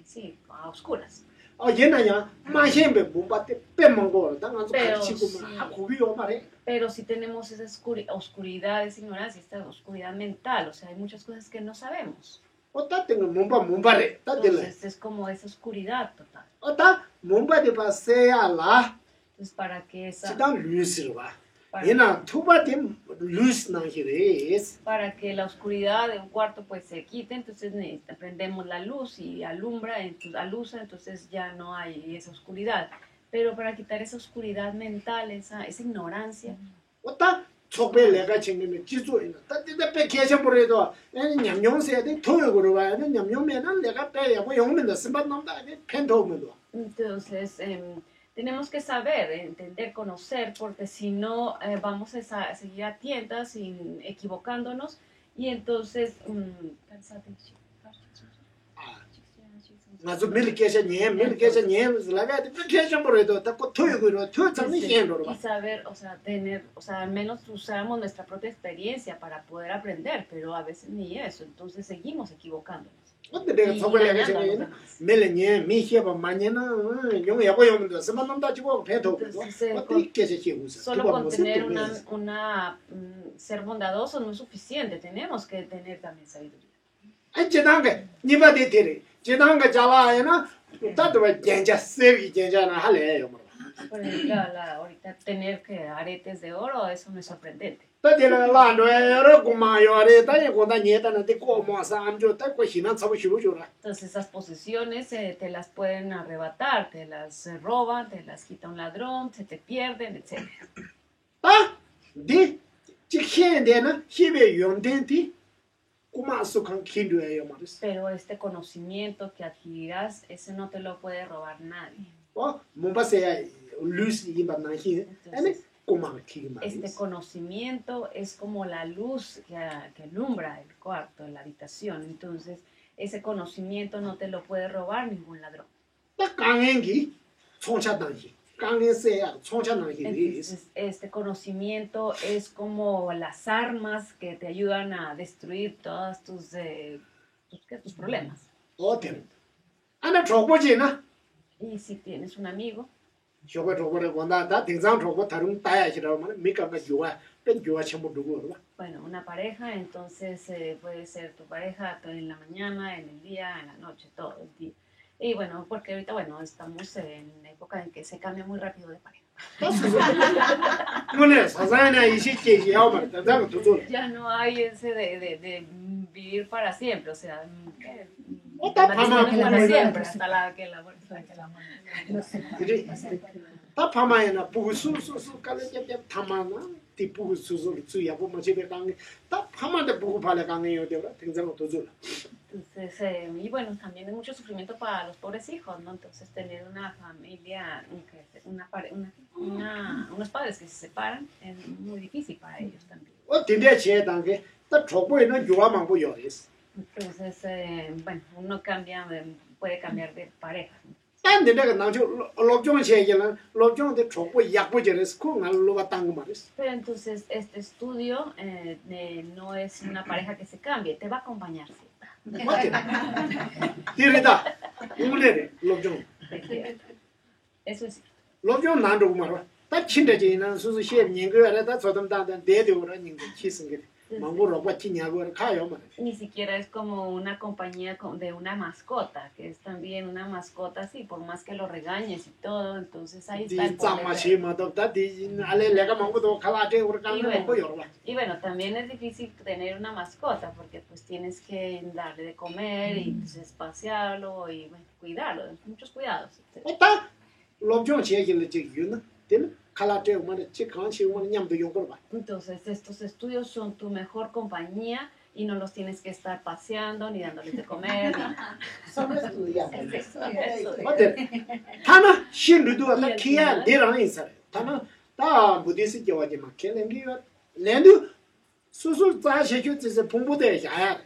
sí, a oscuras. 얘나야 마셴베 몸바테 빼먹은 거 당한 Pero 가르치고 sí. 막 고비요 말에 Pero sí tenemos esa oscuridad, esa ignorancia, esta oscuridad mental, o sea, hay muchas cosas que no sabemos. 어따 땡은 몸바래 따들래 Entonces, es como esa oscuridad total. 어따 몸바데 바세야라 Entonces, para que 지단 루스를 봐 얘나 투바데 루스 나히레스 para que la oscuridad de un cuarto pues se quite, entonces prendemos la luz y alusa, entonces ya no hay esa oscuridad. Pero para quitar esa oscuridad mental, esa ignorancia, 어따 촉배 내가 챙기면 지수이나 따뜻해 배계셔 버려도 냠용세야 돼 토요로 와야 돼 냠용면은 내가 빼야 뭐 용면도 쓴반 남다 펜토면도 Entonces, tenemos que saber, entender, conocer, porque si no vamos a seguir a tientas sin equivocándonos y entonces 나도 밀게셔 라가 배계셔 버려도 딱 토요로 토장이 현로로 y saber, o sea, tener, o sea, al menos usamos nuestra propia experiencia para poder aprender, pero a veces ni eso, entonces seguimos equivocándonos. 근데 내가 Y 촉배 내가 engañando a los 챙기는 demás. 밀레니 미히바 마냐나 용야 보용도 쓴반 남다 지고 펜토 Entonces, 어떻게 계셔 지우서 solo con tener ser bondadoso no es suficiente, tenemos que tener también sabiduría. 지난게 니바데 데리 지난게 자라야나 따도 genja 세기 gen자나 할래요 뭐 Por ejemplo, ahorita tener que aretes de oro, eso no es sorprendente. 따디라 라노에로 구마요레 따이 고다 니에다나데 고모사 암조 따고 희난 사고 쉬루조라 Entonces esas posiciones te las pueden arrebatar, te las roban, te las quita un ladrón, se te pierden, etc. 디 지현데나 히베 용덴티 구마수칸 킨도예요 말이스 Pero este conocimiento que adquirirás, ese no te lo puede robar nadie. 몸바세야 루스 이만나히 아니 구마 키 Este 말이스 conocimiento es como la luz que alumbra el cuarto, la habitación. Entonces, ese conocimiento no te lo puede robar ningún ladrón. 딱 강행기 총차단히 강행세야 총차단히 Entonces, este conocimiento es como las armas que te ayudan a destruir todos tus problemas. 어때 아나 저거지나 Y si tienes un amigo, 저거 저거를 본다 다 등산 저거 다른 따야지라고 말은 미가가 요아 뺀 요아 전부 누구로 bueno, una pareja, entonces puede ser tu pareja en la mañana, en el día, en la noche, todo el día. Y bueno, porque ahorita, bueno, estamos en la época en que se cambia muy rápido de pareja. 오늘 사사나 이시케지 하면 다다가 두줄 Ya no hay ese de vivir para siempre, o sea, Otra matrimonio fama, para siempre, hasta la que la muerte. 다 파마에나 부수수수 깔레게 타마나 디부수수 수야고 뭐지베 강에 다 파마데 부고 발에 강에요 되라 등장 두줄 Entonces, y bueno, también es mucho sufrimiento para los pobres hijos, ¿no? Entonces, tener una familia, unos padres que se separan es muy difícil para ellos también. 어디에 지에 단계 다 저거에는 요아만 보여스 Entonces, bueno, uno puede cambiar de pareja, ¿no? 딴데 내가 나저 롭종 시에는 롭종데 저거 약보제레스 콩알로가 땅고 말이스 Pero entonces, este estudio no es una pareja que se cambie, te va a acompañar siempre. 어때 디르다 우레레 롭종 Eso es cierto. 롭종 난도 말아 다 친데지는 수수 시에 닝거라다 저덤다다 대대오라 닝거 치승게 망고로 버티냐고 가요 말 Ni siquiera es como una compañía de una mascota, que es también una mascota así, por más que lo regañes y todo, entonces ahí está el poder. 디자마시마도 디 알레 내가 망고도 갈아제 우리 강에 보여 Y bueno, también es difícil tener una mascota, porque pues tienes que darle de comer y pues, pasearlo y bueno, cuidarlo, muchos cuidados. etc. 어따 롭종 시에는 지기는 된 갈아제 우마네 지강시 우마네 냠도 용거 봐 Entonces, estos estudios son tu mejor compañía y no los tienes que estar paseando ni dándoles de comer. Solo estudiando. Eso. 어때 하나 신루도 다 키야 내랑 인사 하나 다 부디스 겨와지 막 켈랭기가 렌도 수술 자시주 지세 풍부대 야야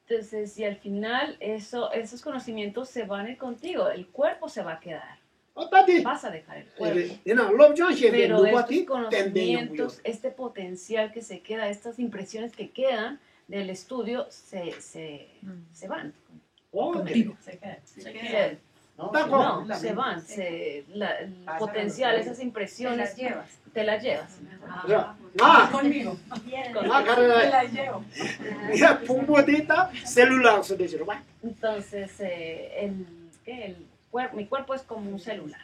Entonces, y al final esos conocimientos se van a ir contigo, el cuerpo se va a quedar, 어따디 vas a dejar el cuerpo. 얘나 롭종 시에 Pero 누구한테 estos 땡땡이 conocimientos, este potencial que se queda, estas impresiones que quedan del estudio, se van. contigo No, se van. El potencial, esas impresiones, te las llevas. 아 Conmigo. 아 가르라 La llevo. 야 풍부대다 셀룰라 소대지로 봐 Entonces, mi cuerpo es como un celular.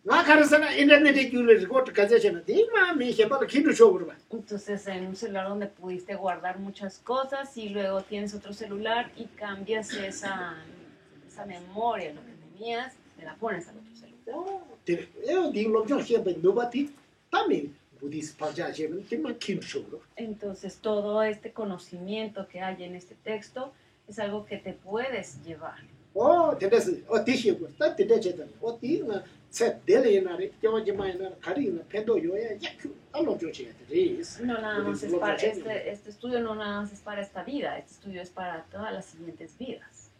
나 가르사나 인터넷에 줄을 곧 가져잖아 디마 미해바도 키도 쇼브로 봐 Entonces, en un celular donde pudiste guardar muchas cosas y luego tienes otro celular y cambias esa memoria, lo que tenías, te la pones al otro celular. 디 롭종 시에 누구한테 담이 부디스 파자시면 정말 김쇼로. Entonces, todo este conocimiento que hay en este texto es algo que te puedes llevar. 대대스 어디시고 딱 대대제다. 어디나 셋 델레나리 저지마이나 가리나 펜도 요야 야쿠 알로 조치야 되리스. No nada más es para este estudio no nada más es para esta vida, este estudio es para todas las siguientes vidas.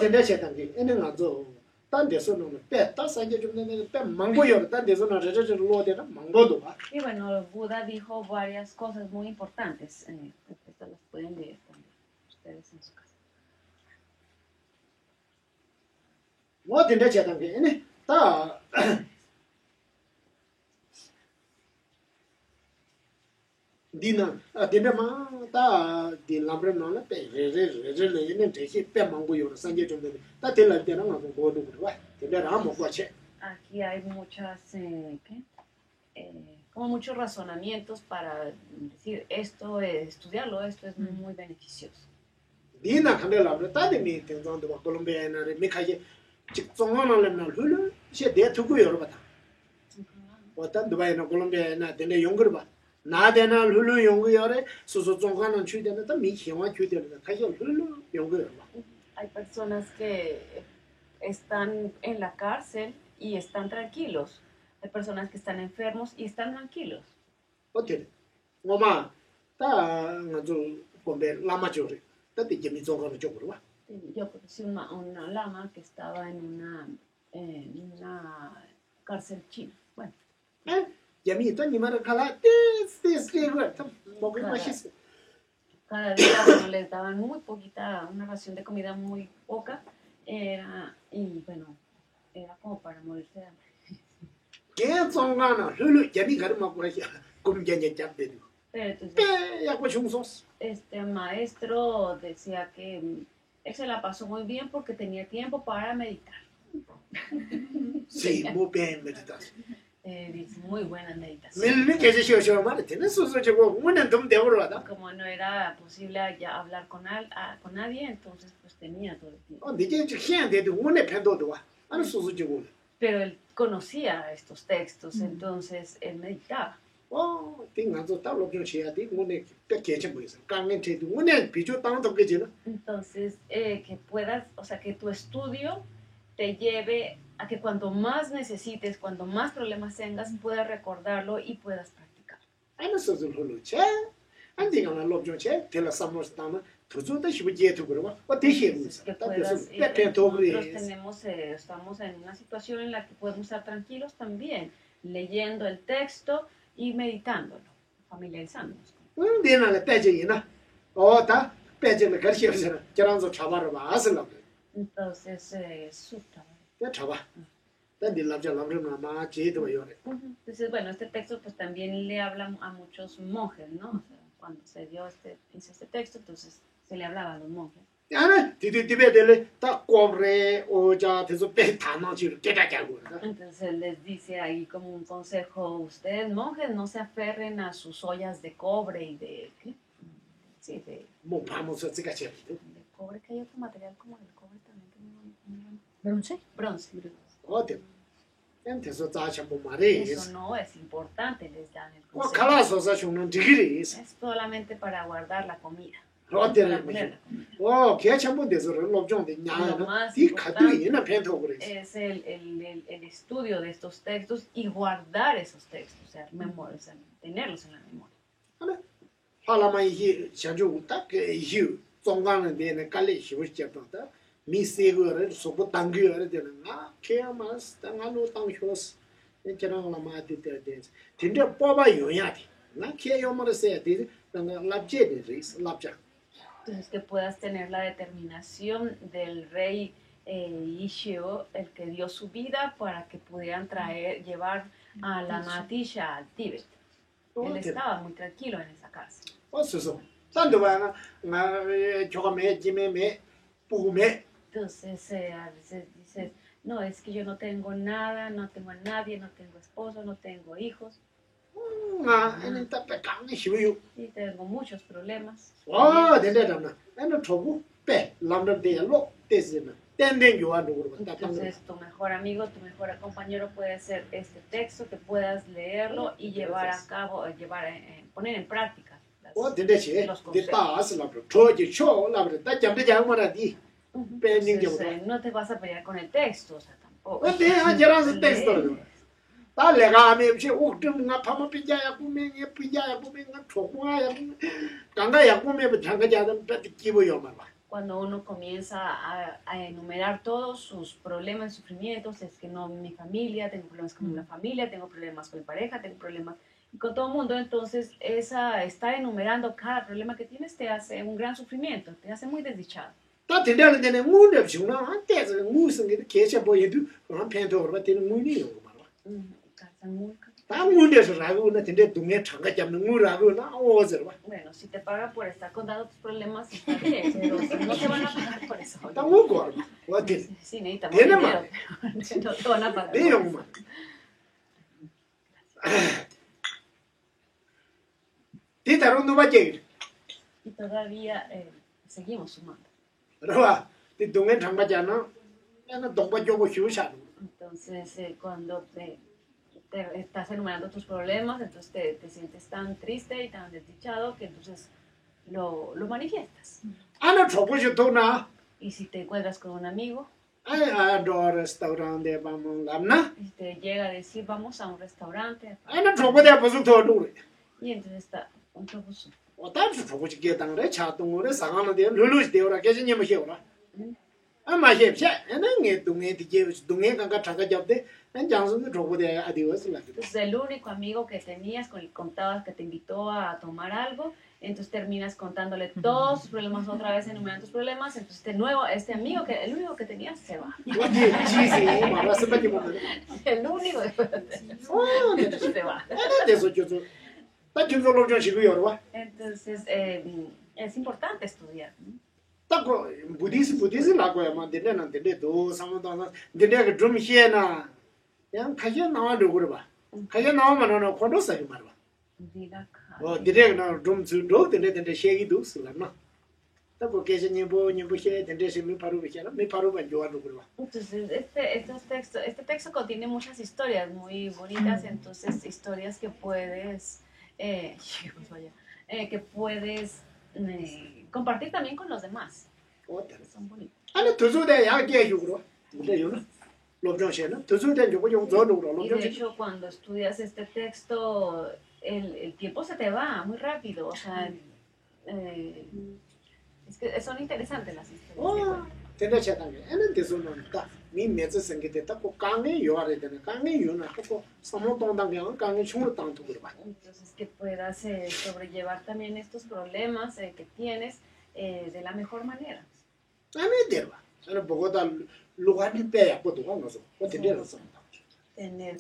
대대제단게 에는 아주 딴 데서는 빼다 산게 좀 되는 빼 망고요. 딴 데서는 저저 로데나 망고도 봐. Y bueno, Buda dijo varias cosas muy importantes. Estas las pueden leer también ustedes en su casa. 대대제단게 에네 다 디나 데데마 다디 람브레나나 레레레레레는 제시 빼망고요. 산게 좀 되는 다 될라 때는 뭐 뭐도 그래. 데데라 뭐 거체. Aquí hay muchas, como muchos razonamientos para decir esto, estudiarlo, esto es muy beneficioso. 디나 칸델라 다데미 텐존도 콜롬비아나레 미카제 직종하나는 흘러 시 대투고 여러분다. 어떤 두바이나 콜롬비아나 데네 용거 봐. 나데나 흘러 용거 여래 소소 종하는 취되는 더 미히와 취되는 가서 흘러 용거 봐. Hay personas que están en la cárcel y están tranquilos. Hay personas que están enfermos y están tranquilos. 어때? 엄마 다 아주 본데 라마조리. 다데 재미 종하는 쪽으로 봐. Yo conocí una lama que estaba en una cárcel china. Bueno, 재미 또 니마를 갈아 스스리고 좀 먹을 맛있어. cada día bueno, les daban muy poquita, una ración de comida muy poca, y bueno, era como para morirse de hambre. 걔 종하나 흘러 재미 가르 먹고 하지. 꿈견이 잡대도. Pero entonces, 야고 중소스. este maestro decía que él se la pasó muy bien porque tenía tiempo para meditar. Sí, muy bien meditación. Dice, muy buena meditación. 밀리 계시 쉬어 말을 되는 소소지고 문은 좀 되어라다. Como no era posible ya hablar con nadie, entonces pues tenía todo el tiempo. 니게 희한데도 문에 편도도 와. 아니 소소지고. Pero él conocía estos textos, entonces él meditaba. 띵가서 따로 교체해야 돼. 문에 뺏게지 뭐있어. 강엔테도 문에 비주 땅도 그지나. Entonces, que puedas, o sea, que tu estudio te lleve a que cuanto más necesites, cuanto más problemas tengas, puedas recordarlo y puedas practicar. 아니 소소로체. 안디가나 롭조체. 텔라 사모스타나 도저도 시부제도 그러고. 대시에 무슨. Que puedas, nosotros estamos en una situación en la que podemos estar tranquilos también, leyendo el texto y meditándolo, familiarizándonos. 내나래 빼지이나. 다 빼지는 가르치어서 저랑서 잡아라 봐. 아슬라. Entonces, sutra. 야 잡아. 단디 람자람르나 마 제도 요래. Entonces, bueno, este texto pues también le habla a muchos monjes, ¿no? O sea, cuando se hizo este texto, entonces se le hablaba a los monjes. 야네 디베델레 딱 꼬브레 오자 돼서 빼다나지로 깨다자고. Entonces él les dice ahí como un consejo, ustedes monjes no se aferren a sus ollas de cobre y de, ¿qué? Sí, 뭐 파면서 찍어지. de cobre, que hay otro material como el cobre también que ¿Bronce? bronce. 어때? 엔테서 자참 뭐 말이. Eso no es importante, les dan el 뭐 consejo. 갈아서서 주는 디그리. Es solamente para guardar la comida. 어때는 Para poner la comida. 개참분 돼서 롭종데 Lo 냐나. más 디 importante 가두이나 펜토 그래. es el estudio de estos textos y guardar esos textos, o sea, tenerlos en la memoria. 할라마 이히 샤주 딱 이히 종간은 데네 깔리 시부시 잡다. 미세거를 소고 당겨야 되는 나 케어마스 당하노 당효스 이처럼 라마티 때데 진짜 뽑아 요야디 나 케어마를 써야 돼 내가 랍제데 리스 랍자 Entonces que puedas tener la determinación del rey Ishio, el que dio su vida para que pudieran llevar a la Matisha al Tíbet. Él estaba muy tranquilo en esa cárcel. 어서서 산도바나 나 조가메 지메메 부메 Entonces a veces dices, no, es que yo no tengo nada, no tengo a nadie, no tengo esposo, no tengo hijos, 나 에는 딱딱하게 쉬워요 y tengo muchos problemas. 와 된다잖아 에는 저거 빼 람르데로 데스나 tenden yo a logro ta ta Entonces, tu mejor amigo, tu mejor compañero puede ser este texto que puedas leerlo y llevar a cabo, poner en práctica o tende che los de consejos. ta as la pro choji cho la pro ta jam de jam mara di Ujú. Pending Entonces, yo. no te vas a pelear con el texto, o sea, tampoco. o de a jara su Lees. texto ta le ga me che o de nga pa ma pi ja ya ku me ye pi ja ya ku me nga cho ku ya ganga ya ku me ba jang ga ja da pa ti ki bo yo ma ba Cuando uno comienza a enumerar todos sus problemas y sufrimientos, es que no, mi familia, tengo problemas con la familia, tengo problemas con mi pareja, tengo problemas con todo el mundo, entonces estar enumerando cada problema que tienes te hace un gran sufrimiento, te hace muy desdichado. ta tende le de ngu de chu na te ze ngu sing de ke che bo ye du ran pen to ba te ngu ni yo ma ba Cansan muy ta ngu de se ra go na tende du nge chang ga jam ngu ra go na o ze ba Bueno, si te pagan por estar contando tus problemas, está bien, pero si no te van a pagar por eso. ta ngu ko wa te Sí, necesitamos Tiene dinero, pero no te van a pagar. de por yo eso. ma ti ta ro no ba je Y todavía seguimos sumando. ro ba ti du nge chang ga ja na na dong ba jo go xiu sha Entonces, cuando te estás enumerando tus problemas, entonces te sientes tan triste y tan desdichado que entonces lo manifiestas. ana cho bo ju to na Y si te encuentras con un amigo ai a do restaurant de ba mo ngam na y te llega a decir, vamos a un restaurante, ana cho bo de ba su to du y entonces está un autobús. o ta chu cho bo ji ge dang re cha dong re sa ga na de lu lu de ora ge ji ni mo xiu la a ma xie xie ana nge du nge ti ge du nge ga ga cha ga jab de an jang su cho bo de adios la Entonces, el único amigo que tenías, con el que contabas que te invitó a tomar algo, entonces terminas contándole todos tus problemas otra vez, enumerando tus problemas, entonces este amigo, el único que tenías, se va. wa ji ji si ma ra se ba ji mo El único o se va. ana de so ju su ta ju zo lo jo shi gu yo wa Entonces, es importante estudiar, ¿no? ta ko buddhist la ko ya ma de na de do sa mo da de ge drum xie na yang ka ye na wa lu gu ba ka ye na ma no ko do sa ju ma ba o de na drum zu do de xie gi du su la na ta ko ke ni bo xie de se mi paru xie na mi paru ba jo wa lu gu ba Entonces, este texto contiene muchas historias muy bonitas, entonces historias que puedes, que puedes compartir también con los demás. o ta Son bonitas. ana tu zu de ya ge yu gu de yu na lo jo xie na tu zu de ju go yo zo lu lo Y jo de xie hecho, cuando estudias este texto, el tiempo se te va muy rápido, o sea, es que son interesantes las historias. que o cuentan. de na che ta ge ana de so no ta mi me ze seng ge de ta ko ka nge yo re de na ka nge yo na ko sa mo dong dang ge ka nge chu tang tu gu ba Entonces, que puedas sobrellevar también estos problemas que tienes de la mejor manera. ana de ba ana bo go da lu ga ni pe ya po tu no so o de de so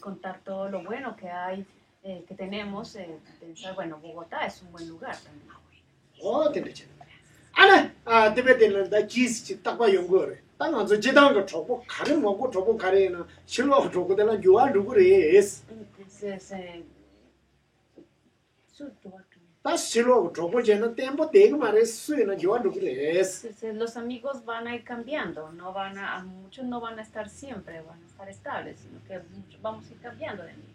Contar todo lo bueno que hay, que tenemos, pensar, bueno, Bogotá es un buen lugar también. o de de che ana a de be de na da ji si ta ba yong go re ta nga zo ji dang ge cho bo ka re mo go cho bo ka re na chi lo cho go de la yo a lu gu re es Entonces, ta chi lo cho bo je na tiempo de ge ma re su na yo a lu gu re es entonces, los amigos van a ir cambiando, muchos no van a estar siempre, van a estar estables, sino que muchos vamos a ir cambiando de amigos.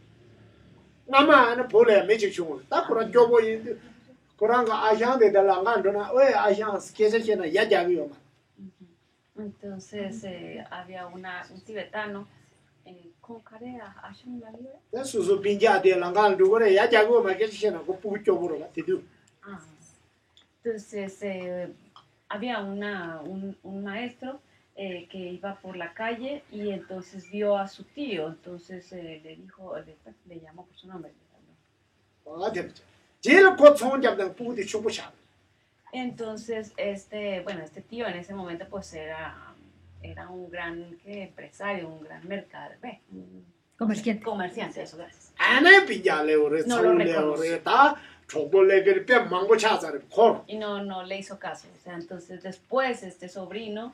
na ma na po le me chi chu ta ko ra jo bo yin ko ra ga a yang de la nga do na we a yang ke se che na ya ja bi yo ma Entonces, había un tibetano, ¿cómo carea? ¿Ashen la libre? da su su bin ja de la nga do go re ya ja go ma ke che na ko pu cho bo ro ba ti du Ah. Entonces, había un maestro que iba por la calle y entonces vio a su tío, entonces le dijo, le llamó por su nombre. le habló. a de je le ko chong ja da pu di chu bu sha Entonces, este tío en ese momento pues era un gran empresario, un gran comerciante, eso, gracias. ana bin ja le o re No chong lo le o reconoce. re ta cho bo le ge pe mang bo cha za re ko Y no le hizo caso. O sea, entonces después este sobrino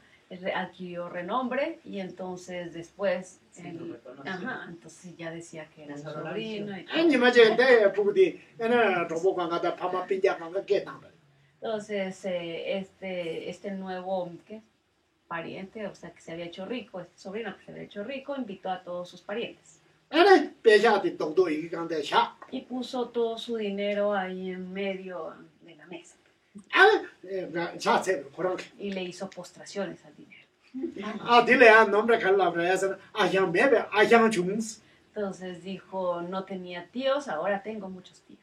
adquirió renombre y entonces después entonces ya decía que era su sobrino. Y todo. ani ma je de pu di ana cho bo ga da pa ma bin ja ga ge dang Entonces este nuevo pariente, o sea, que se había hecho rico, este sobrino que se había hecho rico, invitó a todos sus parientes. 아니 배자디 동도 이 강대 샤 Y puso todo su dinero ahí en medio de la mesa. 아니 자세 그런 Y le hizo postraciones al dinero. 아 딜레야 nombre calabreas 아양 메베 아양 중스 Entonces dijo, no tenía tíos, ahora tengo muchos tíos.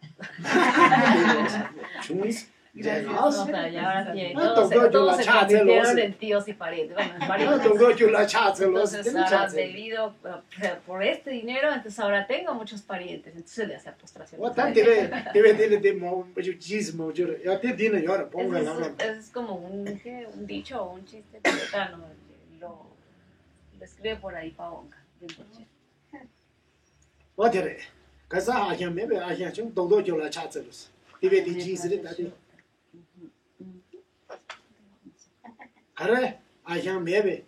중스 O sea, ya ahora tiene, Ah, todos se la convirtieron chate, en tíos y parientes. Bueno, en 아 parientes. 동도 줄라 차츠로스 Entonces ahora debido por este dinero, entonces ahora tengo muchos parientes. Entonces le hace postraciones. 어떤 딜레 뭐 지스 뭐 저러 야 딜레 여러 본가 나면 Es como ¿qué? Un dicho o un chiste tibetano. Lo escribe por ahí Pavonga. 어디래 가서 아양 메베 아양 중 동도 줄라 차츠로스 디베디 지스리 다디 그래 아양 메베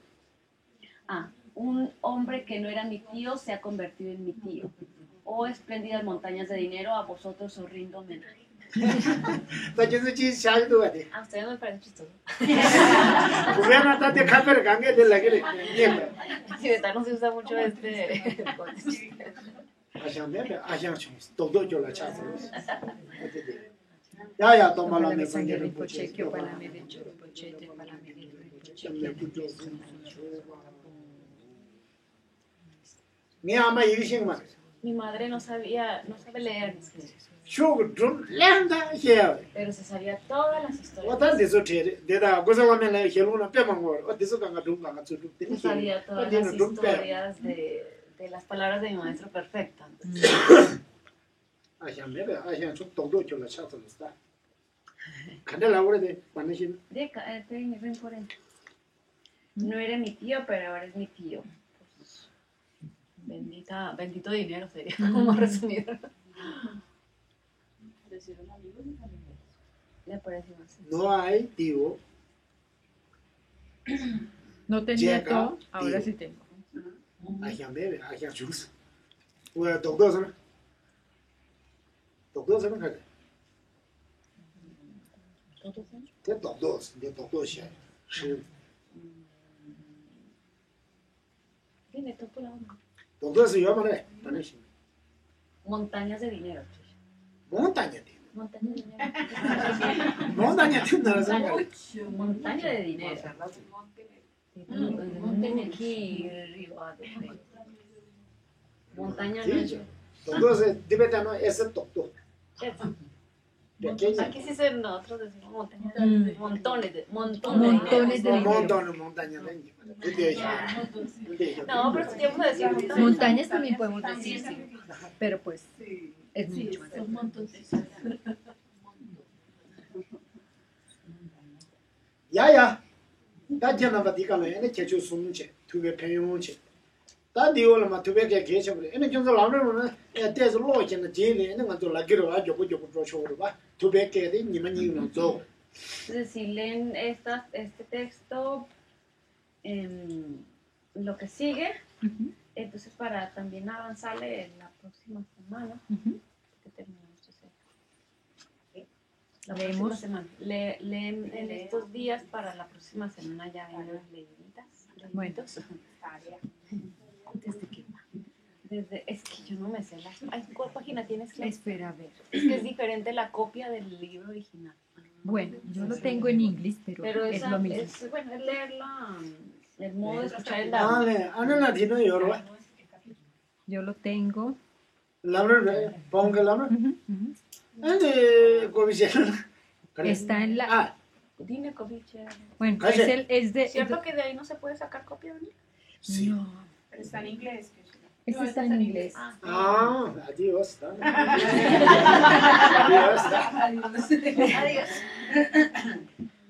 Ah, un hombre que no era mi tío se ha convertido en mi tío. Oh, espléndidas montañas de dinero, a vosotros os rindo homenaje. 나 지스 지스 샤이도 가디 A ustedes me parece chistoso. 부메나 따데 카페를 강게 될라 그래 예 En tibetano se usa mucho este. 아양 메베 아양 중 동도 줄라 차츠로스 야야 또 말하면 상계를 붙여 니 아마 이기신 말 Mi madre no sabe leer ni escribir, 쇼그 좀 랜다 해 pero se sabía todas las historias. 어떤 데서 대다 고생하면 해로나 빼만 거 어디서 간가 좀 간가 좀 Se sabía todas las historias de las palabras de mi maestro perfecto. 아시아 메베 아시아 좀 동도 줄라 차츠로스 간달라 그래 반내신 No era mi tío, pero ahora es mi tío. Pues, bendito dinero sería como resumido. Crecieron amigos y familiares. Le pareció así. no hay tío No tenía Llega, todo, ahora tío. sí tengo. 아시아 메베 아시아 중스 왜 동도서는 가게 ¿Todos son? 그 동도시 시 Tiene todo por la onda. 동도서 요만해 반내신 Montañas de dinero. 몬타냐 Montañas de dinero. 몬타냐 튼나라 생각 Montaña de dinero. Montaña no es. 동도서 디베타노 에스 똑똑 pequeña Aquí sí se nosotros decimos montañas de Mm. montones de Montones de dinero. 몬타는 몬타냐 랭기 근데 No, pero sí vamos a decir montañas. Montañas también podemos decir, sí, pero pues es Sí, mucho más. son montones. 야야 다잖아 바디가네 에네 제주 숨체 두배 평용체 다 디올마 두배게 계셔버려 에네 좀더 라면은 에 때서 로이는 제네 에네 간도 라기로 아주 고고 조쇼로 봐 두배게 돼 니만이는 저 Entonces, si leen este texto, lo que sigue, Ujú, entonces para también avanzarle en la próxima semana, ujú. que terminamos de hacer. La próxima Leemos. semana. Leen en estos días para la próxima semana ya vengan las leíditas. Bueno. ¿Desde qué? Es que yo no me sé las. Ay, ¿cuál página tienes? Clau? Espera, a ver. Es que es diferente la copia del libro original. Bueno, yo lo tengo en inglés, Pero es esa, lo mismo. bueno, es leerla, el modo de escuchar el audio. 아네 아는 디노 요로 Yo lo tengo. 라면 봉가 라면 Ujú, ujú. 근데 고비제 Está en la. 아 Dime, Coviche. Bueno, Calle. es de. ¿Cierto que de ahí no se puede sacar copia? ¿No? sí No, Pero está en inglés. este está en inglés. Ah, 아 아디오스 adiós.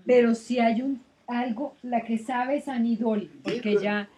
Pero si hay algo, la que sabe es Anidol, porque ella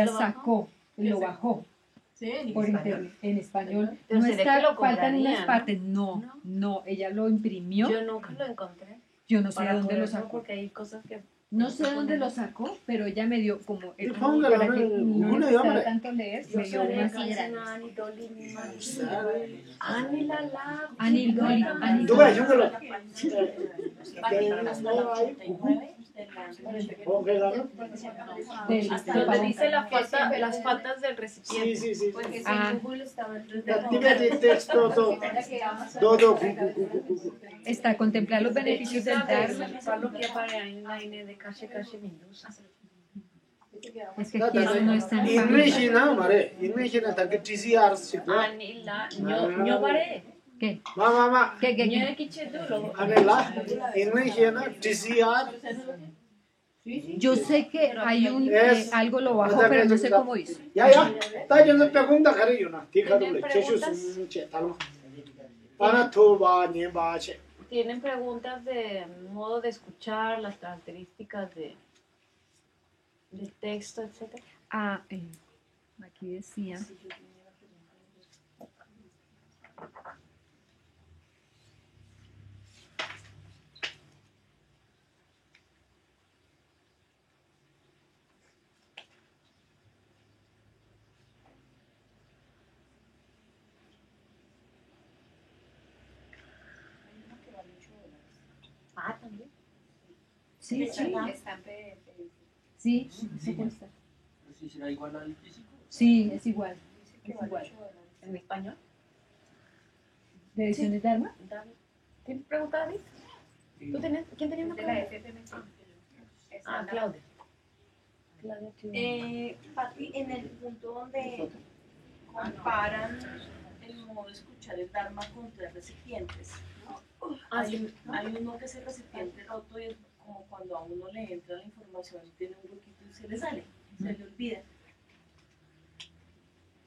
¿Lo sacó, lo bajó Sí, en por español. internet, en español. Pero No se ve está, que lo faltan unas compraría, partes. No, ¿no? no, ella lo imprimió. Yo nunca lo encontré. Yo no sé Para dónde lo poderlo, sacó. porque hay cosas que No sé dónde lo sacó, pero ella me dio como Y como póngalo, para que no una le gustara llama. tanto leer, me dio Yo unas soy grandes. Ani Dolly ni Mari. Sabe. Ani la la. Ani Dolly, Ani 누가 Dolly. 형들로 Hasta el 89 de la póngalo. Donde dice las faltas del Sí, recipiente. sí, sí. Porque si Ah. en Google estaba el 다 티베트 텍스트도 도도 구구구구구. Está contemplar los beneficios del Dharma. Parlo que para en la N de Cache Cache Mendoza. Es que aquí eso no es tan fácil. 잉글리시나 말해. 잉글리시는 다 TCR 쓰고. Ani la ño paré. ¿Qué? 마마마 ¿Qué? Ño de Quichedulo. 아메라 잉글리시나 TCR Yo sé que hay algo lo bajó, pero no sé cómo hizo. 야야 따지는 빼공다 가려요나 디카도래 제슈스 제 달로 아나토바 니바체 Tienen preguntas de modo de escuchar, las características del texto, etc. Ah, aquí decía. Ah, también. Sí, sí, Está en PDF. sí, eso cuesta. ¿Sí será igual al físico? Sí, es igual. Es igual. En español. ¿De edición de Dharma? David. ¿Tienes pregunta, David? ¿Tú tenías, ¿Quién tenía una De la pregunta? FP. Ah, Claudia. Claudia, tú. Pati, en el punto donde comparan el modo de escuchar el Dharma con tres recipientes, Ah, sí. hay uno que es el recipiente roto y es como cuando a uno le entra la información y tiene un huequito y se le sale, se le olvida.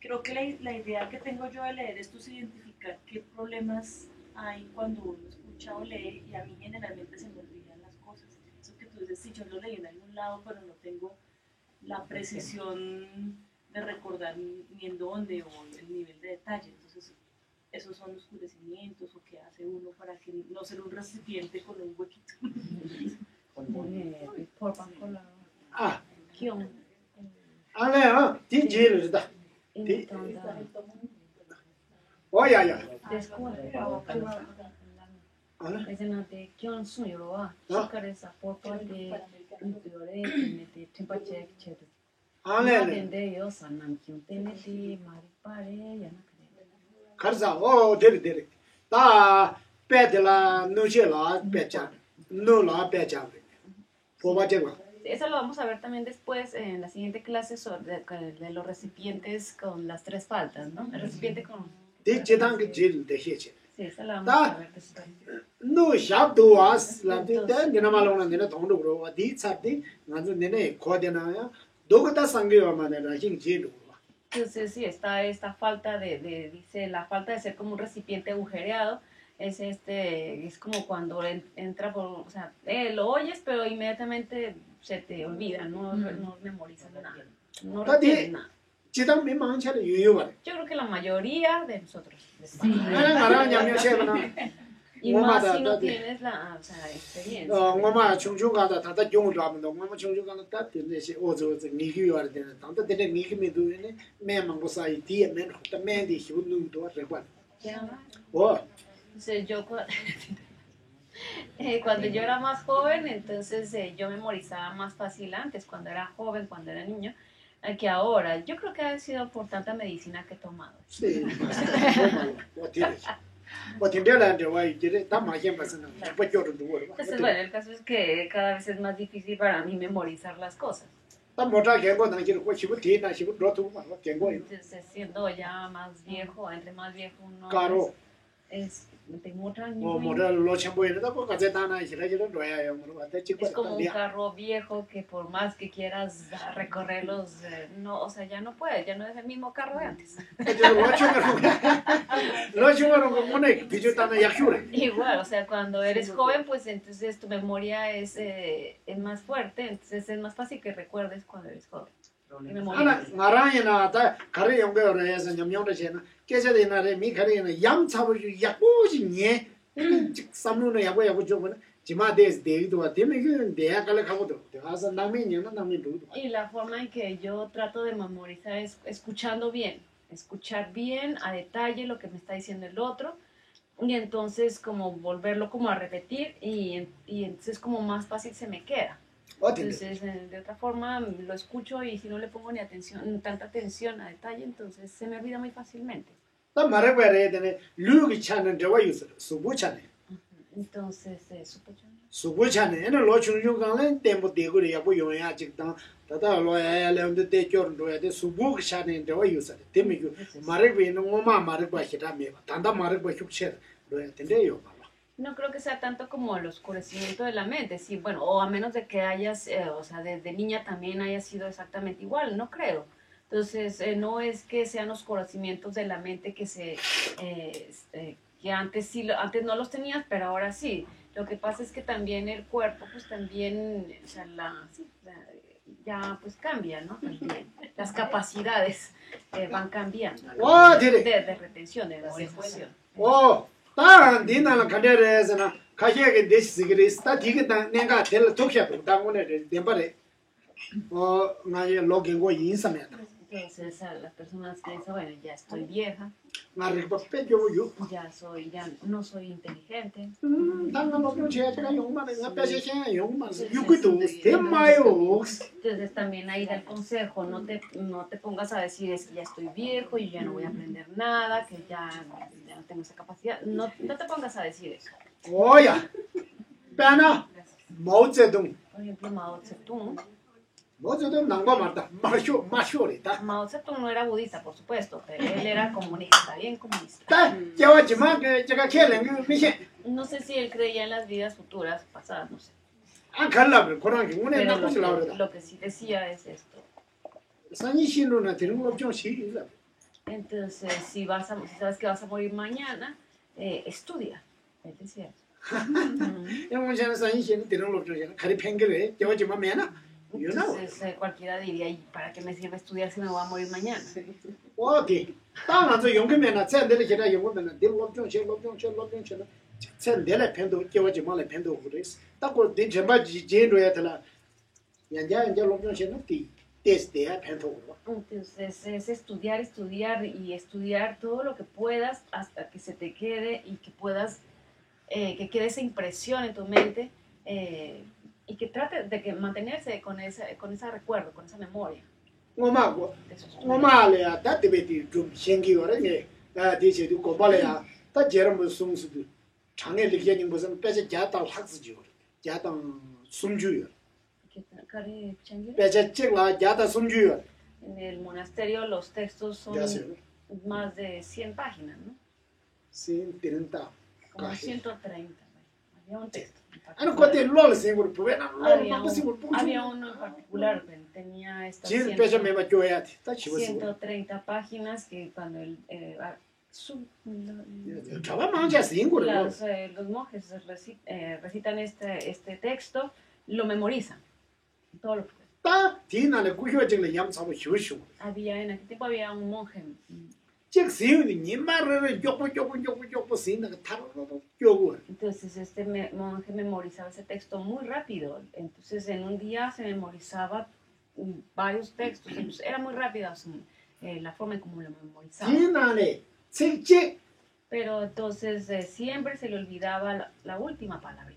Creo que la idea que tengo yo de leer esto es identificar qué problemas hay cuando uno escucha o lee, y a mí generalmente se me olvidan las cosas. Eso que tú dices, sí, yo lo leí en algún lado, pero no tengo la precisión de recordar ni en dónde o el nivel de detalle. Entonces, esos son oscurecimientos o qué hace uno para que no ser un recipiente con un huequito. Por Bancola. 아 Kion. 알레요 디지르다 오야야 알레 Presenante Kion Sunyoroa. Ah. Chicaresa Porto de Untiore, Tenete, Tempache, Chet. 알레네 Tende yo Sanam Kion, Tenete, Maripare, Yanakre. 가르사 오 데리 다 빼들라 누실라 빼자 누라 빼자 보바제가 Eso lo vamos a ver también después en la siguiente clase sobre de los recipientes con las tres faltas, ¿no? El recipiente con... 디지당 그 질 대시체 Sí, esa la vamos a ver después. 노 샵도와스 라디데 니나말로나 니나 동도로 디 차디 나도 니네 코데나야 도가다 상게와마네라 징지로 Entonces, sí, está esta falta dice, la falta de ser como un recipiente agujereado, es como cuando entra por, o sea, lo oyes, pero inmediatamente se te olvida, no memorizas nada, no retienes nada. 지당 미망차를 유유바래 Yo creo que la mayoría de nosotros. Sí. 나랑 냠냠셰나 Y más Ngomada, si no dati. tienes la experiencia. ngoma 충충가다 다다 용을 하면 ngoma 충충가다 다 되는데 오저 니기요할 때는 단다 되는 니기미도네 매망고 사이 뒤에 맨 호다 맨디 히운누도 레관 오 Entonces, cuando yo era más joven, entonces yo memorizaba más fácil antes, cuando era joven, cuando era niño, que ahora. Yo creo que ha sido por tanta medicina que he tomado. 네 어딘데라한테 와 이제 다 마신 봤으나 뭐 저런 거 Entonces, bueno, el caso es que cada vez es más difícil para mí memorizar las cosas. 다 못하 개고 당신 거 시부 뒤나 시부 로도 막 개고 Entonces, siendo ya más viejo, entre más viejo uno 가로 tengo otra 뭐 모델 로션 보이는다 뭐 가제 다나 이런 로야 뭐 왔다 찍고 es como un carro viejo que por más que quieras recorrerlos, no, o sea, ya no puedes, ya no es el mismo carro de antes. 로션으로 뭐네 비주다나 약효래 Igual, o sea, cuando eres joven, pues entonces tu memoria es más fuerte, entonces es más fácil que recuerdes cuando eres joven. 하나 나라에나 다 가리 연결을 해서 냠냠을 깨져되나래 미 가리에는 양 잡을 약보지 예 삼루는 야고 주면 Chima de tu a tiene que de acá le acabo de hacer la miña, no la miña. Y la forma en que yo trato de memorizar es escuchando bien, escuchar bien a detalle lo que me está diciendo el otro y entonces como volverlo como a repetir y entonces como más fácil se me queda. Entonces de otra forma lo escucho y si no le pongo ni atención, tanta atención a detalle, entonces se me olvida muy fácilmente. 나 말해 봐야 되네. 루기 차는 저와 유스. 수부 차네. Entonces, 수부 차네. 얘는 로춘 요강은 템포 되고리 야고 요야 직당. 다다 로야 레온데 대교로야 돼. 수부 차네 저와 유스. 때미고 말해 봐는 엄마 말해 봐 히라메. 단다 말해 봐 흉체. 로야 된대요. no creo que sea tanto como el oscurecimiento de la mente, sí, bueno, o a menos de que hayas, o sea, desde niña también haya sido exactamente igual, no creo. Entonces, no es que sean oscurecimientos de la mente que antes sí, antes no los tenías, pero ahora sí. Lo que pasa es que también el cuerpo, pues también, o sea, ya pues cambia, ¿no? También. Las capacidades van cambiando de retención, de memorización. 오, 다 니나는 간데레스나 가시게 되시기리 스타디게 내가 될 도키야 당원에 덴바레 나의 로긴고 인사면 Entonces, a las personas que dicen, bueno, ya estoy vieja, 나를 빼줘요. ya no soy inteligente. 당근 로긴 제가 용만에 빼세요. 용만 유기도 대마요. Entonces también ahí da el consejo, no te pongas a decir es que ya estoy viejo y ya no voy a aprender nada, que ya no tengo esa capacidad. No te pongas a decir eso. 오야. 빼나. 마오쩌둥. Por ejemplo, Mao Zedong. 마오쩌둥 낭바 말다. 마쇼리다. Mao Zedong no era budista, por supuesto, pero él era comunista, bien comunista. 다 저와지만 그 제가 kell는 미신 No sé si él creía en las vidas futuras, pasadas, no sé. 안 갈라면 그런 게 운에 Pero 나쁘지 나오다. lo que sí decía es esto. 산이 신로나 되는 거 좀 시기라. Entonces, si sabes que vas a morir mañana, estudia. Él decía eso. 영원찮은 산이 신 되는 거 좀 가리 팽그래. 저와지만 매나. You know. Entonces, cualquiera diría, ¿y para qué me sirve estudiar si me voy a morir mañana? 어디? 땅안서 용금에나 쟤들이 제가 용금에나 딜롭좀 쟤들의 펜도 저와지만의 펜도 그랬어. 딱고 네 제마지 제로야 되라. 양자 롭좀 띠. Desde Entonces es estudiar y estudiar todo lo que puedas hasta que se te quede y que puedas, que quede esa impresión en tu mente y que trate de mantenerse con ese recuerdo, con esa memoria. 엄마래야 다 데베디 좀 생기거든요. 나 대체도 고발해야 다 제름 숨수도 장애 리견이 무슨 빼서 자다 학습지요. 자다 숨주요. 빼서 찍라 자다 숨주요. En el monasterio los textos son más de 100 páginas, ¿no? 130. Como 130. Había un texto. Había uno en particular que tenía estas 130 páginas que cuando los monjes recitan este texto, lo memorizan. Todo lo que había en aquel tiempo había un monje. Entonces este monje memorizaba ese texto muy rápido. Entonces en un día se memorizaba varios textos. Entonces, era muy rápida la forma en cómo lo memorizaba. Pero entonces siempre se le olvidaba la última palabra.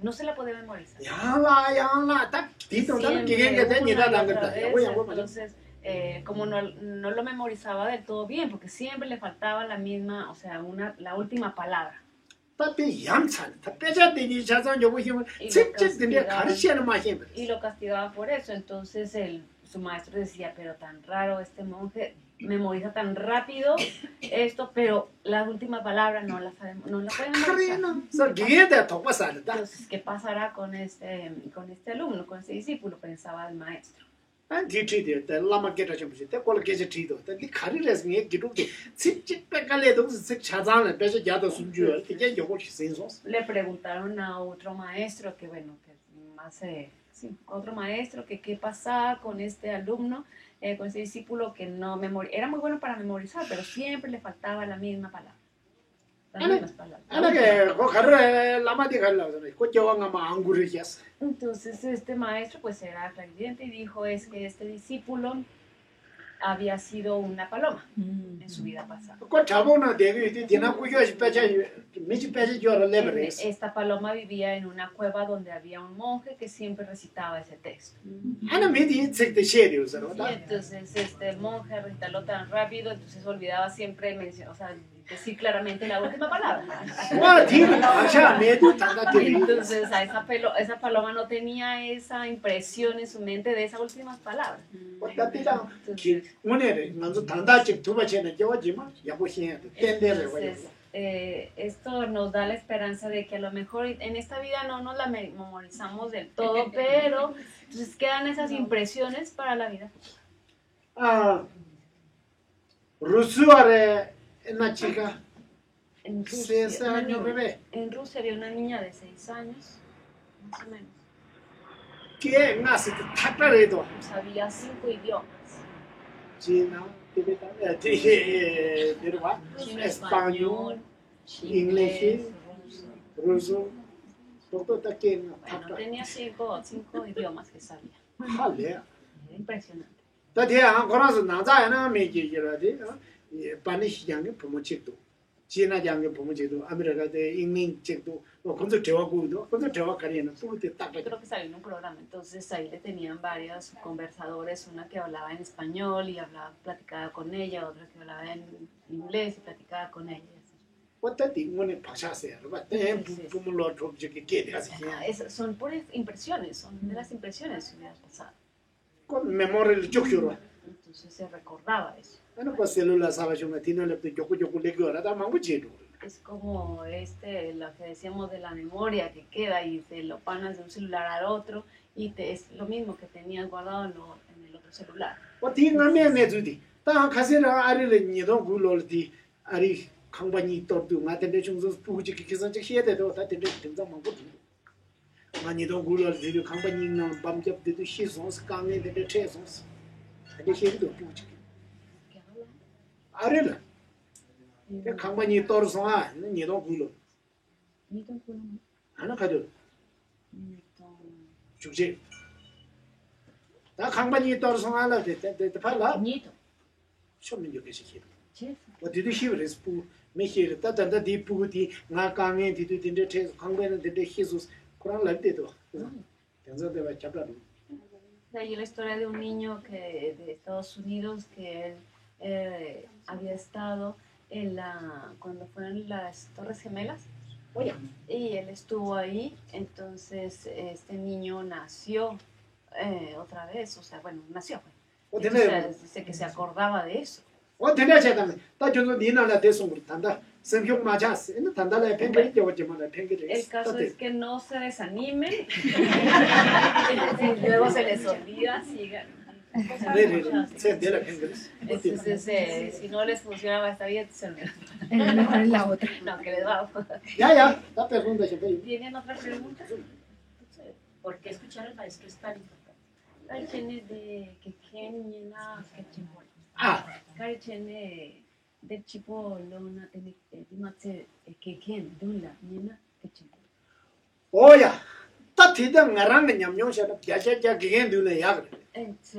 No se la podía memorizar. Entonces, como no lo memorizaba del todo bien, porque siempre le faltaba la misma, o sea, la última palabra. Y lo castigaba por eso. Entonces su maestro decía, pero tan raro este monje memoriza tan rápido esto, pero la última palabra no la puede memorizar. Entonces, ¿qué pasará con este alumno, con este discípulo? Pensaba el maestro. Le preguntaron a otro maestro que otro maestro que qué pasaba con este alumno, con este discípulo que no era muy bueno para memorizar, pero siempre le faltaba la misma palabra. las mismas palabras. ana que ko khar lama di khar la ko jawa nga ma angur yes Entonces este maestro pues era clarividente y dijo es que este discípulo había sido una paloma en su vida pasada. ko chabona de gi dina ku yo pecha mi chi pecha yo la lebres Esta paloma vivía en una cueva donde había un monje que siempre recitaba ese texto. ana me di tsek de sherio zaro Y da entonces el monje recitarlo tan rápido, entonces olvidaba siempre mencionar, o sea, decir claramente la última palabra. wa di acha me du tanda de Entonces esa paloma no tenía esa impresión en su mente de esas últimas palabras. ko ta ti da ki one re nganzo tanda chik tu ba chena jawa jima ya bo hin ten de re wa Entonces, esto nos da la esperanza de que a lo mejor en esta vida no nos la memorizamos del todo, pero entonces quedan esas impresiones para la vida. rusuare na chica En Seis una años, niña- bebé. En Rusia había una niña de 6 años, más o menos. que nga se ta re do Sabía 5 idiomas. china tibeta de wa Chino, español inglés, ruso. ruso todo ta que Bueno, tenía 5 idiomas que sabía. hale Era impresionante. ta de an koran se na za na me ji ji la de pa ni xiang ge pomo che do china yang ge pomo che do america de ingling che do con su tewa gu do con su tewa kari na su de ta Yo creo que salió en un programa, entonces ahí le tenían varios conversadores, una que hablaba en español y platicaba con ella, otra que hablaba en inglés y platicaba con ella. wata ti ngone pasha se ba te pomo lo tro je que de así Son puras impresiones, son de las impresiones de su vida pasada. con memoria el chokyo Entonces se recordaba eso. ana ko celula sa ba shuma tino le te joku joku le go ra da mangu che do Es como lo que decíamos de la memoria que queda y te lo panas de un celular al otro y es lo mismo que tenías guardado en el otro celular. o ti nga me zu di ta ka se ra ari le ni do gu lo di ari khang ba ni to du nga te de chung zo pu ji ki san che xie de do ta te de ting za mangu du ma ni do gu lo di khang ba ni na bam jap de xi son s ka ne de che son s de xie do pu ji ¿Qué habla? ari la de khang ba ni to so a ni do gu lo Nito, ana ka do nito. chu je ta khang ba ni to so a la de pa la Nito. sho min yo ke xie Chef. 뭐 뒤도 히브리스 부 메히르 따단다 디푸디 나강에 뒤도 딘데 체 강베는 딘데 히수스 쿠란 라이데도 entonces debe chablar De ahí la historia de un niño de Estados Unidos que él había estado cuando fueron las Torres Gemelas. oye Y él estuvo ahí, entonces este niño nació otra vez, o sea, bueno, nació. o Entonces, tiene dice que se acordaba de eso. o tiene chedan ta jono nina la de son tanda semhyong majas en tanda la pengri de oje mala pengri El caso es que no se desanimen, y luego se les olvida, sigan. se de la pengri Entonces, si no les funciona esta vida, se olvidan. Es mejor en la otra. No, que les va. ya la pregunta se ve ¿Tienen otra pregunta? ¿Por qué escuchar al maestro es tan importante? Karichene de que Kenya, que chimbo. ah Karichene de chipo lona dimatse que Ken dula nina que chimbo. oya ta tida ngarang nyamnyong sha ya ya gen du le ya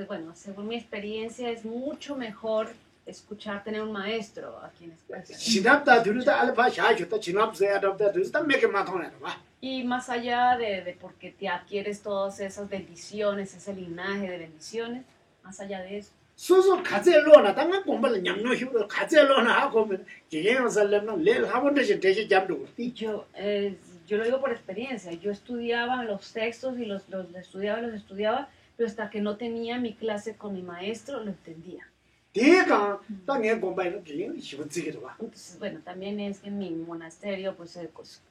Bueno, según mi experiencia es mucho mejor escuchar tener un maestro aquí en España. sinapta duruda alfa sha jota chinap se adapta du sta me que matona ba Y más allá de porque te adquieres todas esas bendiciones, ese linaje de bendiciones, más allá de eso. 소소 가젤로나 당한 공부를 냠노 히로 가젤로나 하고 기행을 살려면 내일 학원에서 대시 잡도 Y yo lo digo por experiencia, yo estudiaba los textos y los estudiaba, pero hasta que no tenía mi clase con mi maestro, lo entendía. 대가 당에 공부를 기행 쉬워지기도 봐. Entonces, bueno, también es que en mi monasterio pues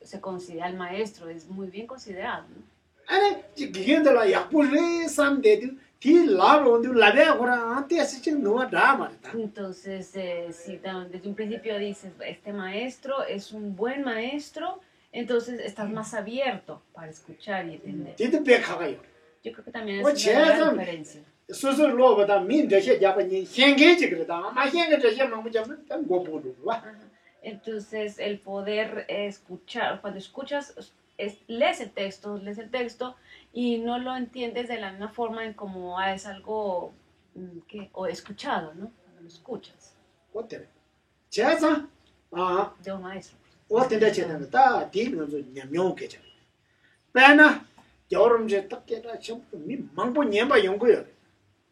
se considera el maestro, es muy bien considerado, ¿no? 아니 기행들아 약불이 삼대도 디 라로도 라베고라 안테스 좀 노아 다마다. Entonces, si desde un principio dices, este maestro es un buen maestro, entonces estás más abierto para escuchar y entender. 디도 백하가요. Yo creo que también Oh, es una gran chévere. diferencia. 소소 로보다 민저시 잡아니 현계지 그러다. 아마 현계 저시 먹으면 좀 고보도 봐. Ajá. Entonces, el poder escuchar, cuando escuchas, lees el texto y no lo entiendes de la misma forma en como es algo o escuchado, ¿no? Cuando lo escuchas 어때? 제사 아 de un maestro. 어떤데 제는 다 뒤면서 냠용게 잖아. 배나 여름제 딱 깨라 전부 망보 냠바 연구요.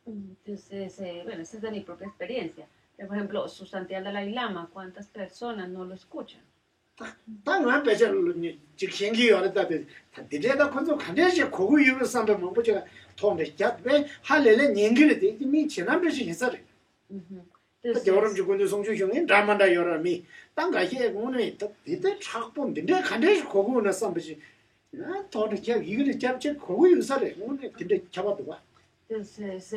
Entonces, bueno, esa es de mi propia experiencia. Por ejemplo, su santidad Dalai Lama, ¿cuántas personas no lo escuchan? 당연 배절 직행기 열었다데 디제다 컨소 간데시 고고 유로 삼배 뭐 보자 통데 잡왜 할래래 년기를 돼 이미 지난번에 있어요. 여름 주군도 송주 형님 라만다 여름이 땅가시에 오늘 이때 착본 근데 간데시 고고는 삼배지 나 더도 제 이거를 잡지 고고 유서래 오늘 근데 잡아도 봐. Entonces,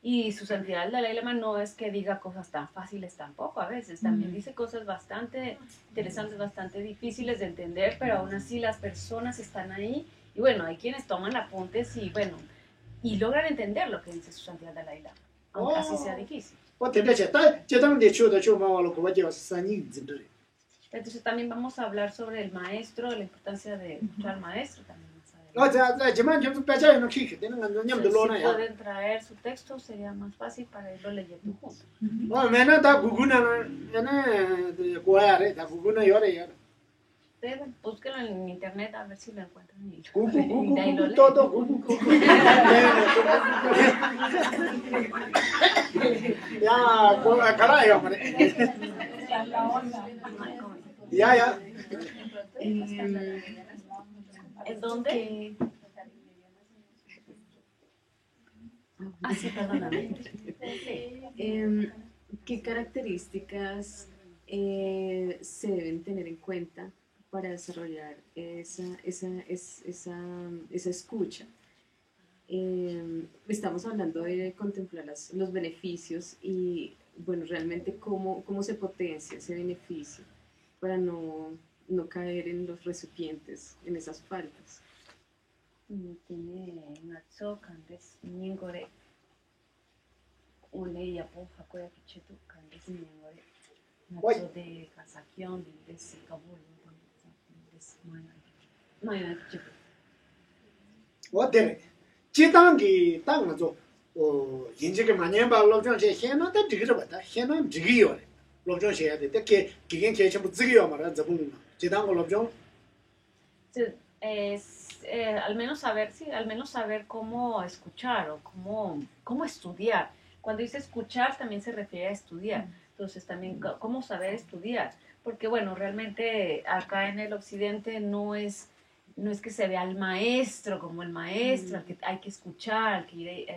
y su santidad Dalai Lama no es que diga cosas tan fáciles tampoco, a veces también dice cosas bastante interesantes, bastante difíciles de entender, pero aún así las personas están ahí y bueno, hay quienes toman apuntes y bueno, y logran entender lo que dice su santidad Dalai Lama, aunque así sea difícil. Entonces también vamos a hablar sobre el maestro, la importancia de escuchar al maestro también. Si pueden traer su texto, sería más fácil para irlo leyendo juntos. Búsquenlo en internet a ver si lo encuentran. Y de ahí lo ¿En dónde? Sí, perdóname. ¿Qué características se deben tener en cuenta para desarrollar esa escucha? Estamos hablando de contemplar los beneficios y, bueno, realmente cómo se potencia ese beneficio para no caer en los recipientes, en esas faltas. Tiene una candes ningore une yapo hakoya kichetu candes ningore nacho de casación de sikabul de maina kichetu 어때? 지당기 땅아서 인지게 많이 발로정 제 해나다 지기를 봤다. 해나 지기요. 로정 해야 돼. 되게 기겐 개 전부 지기요 말아 잡으면. 지당 로정 es al menos saber cómo escuchar o cómo estudiar. Cuando dice escuchar también se refiere a estudiar. Entonces también cómo saber estudiar. Porque bueno, realmente acá en el occidente no es que se vea al maestro como el maestro, al que hay que escuchar, al que ir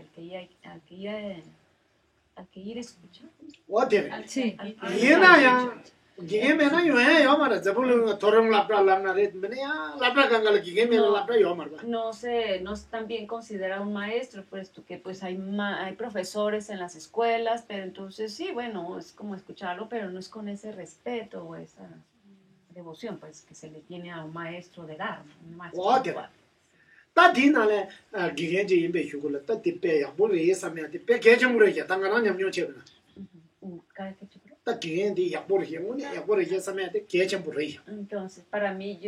a escuchar. Sí. No se también considera un maestro, puesto que pues hay profesores en las escuelas, pero entonces sí, bueno, es como escucharlo, pero no es con ese respeto o esa devoción pues que se le tiene a un maestro de Dharma, un maestro espiritual. Entonces, para mí,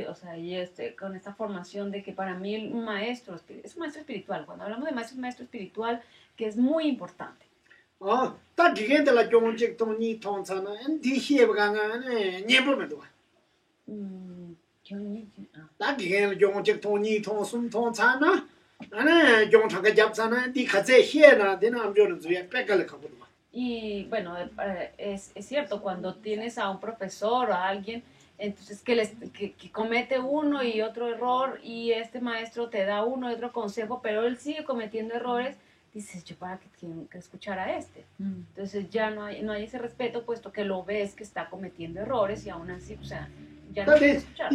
con esta formación de que para mí un maestro es un maestro espiritual. Cuando hablamos de maestro espiritual, que es muy importante. Y bueno, es cierto, cuando tienes a un profesor o a alguien, entonces que comete uno y otro error y este maestro te da uno y otro consejo, pero él sigue cometiendo errores, dices, yo para que tengo que escuchar a este. Entonces ya no hay ese respeto, puesto que lo ves que está cometiendo errores y aún así, o sea, ya no puedes escuchar.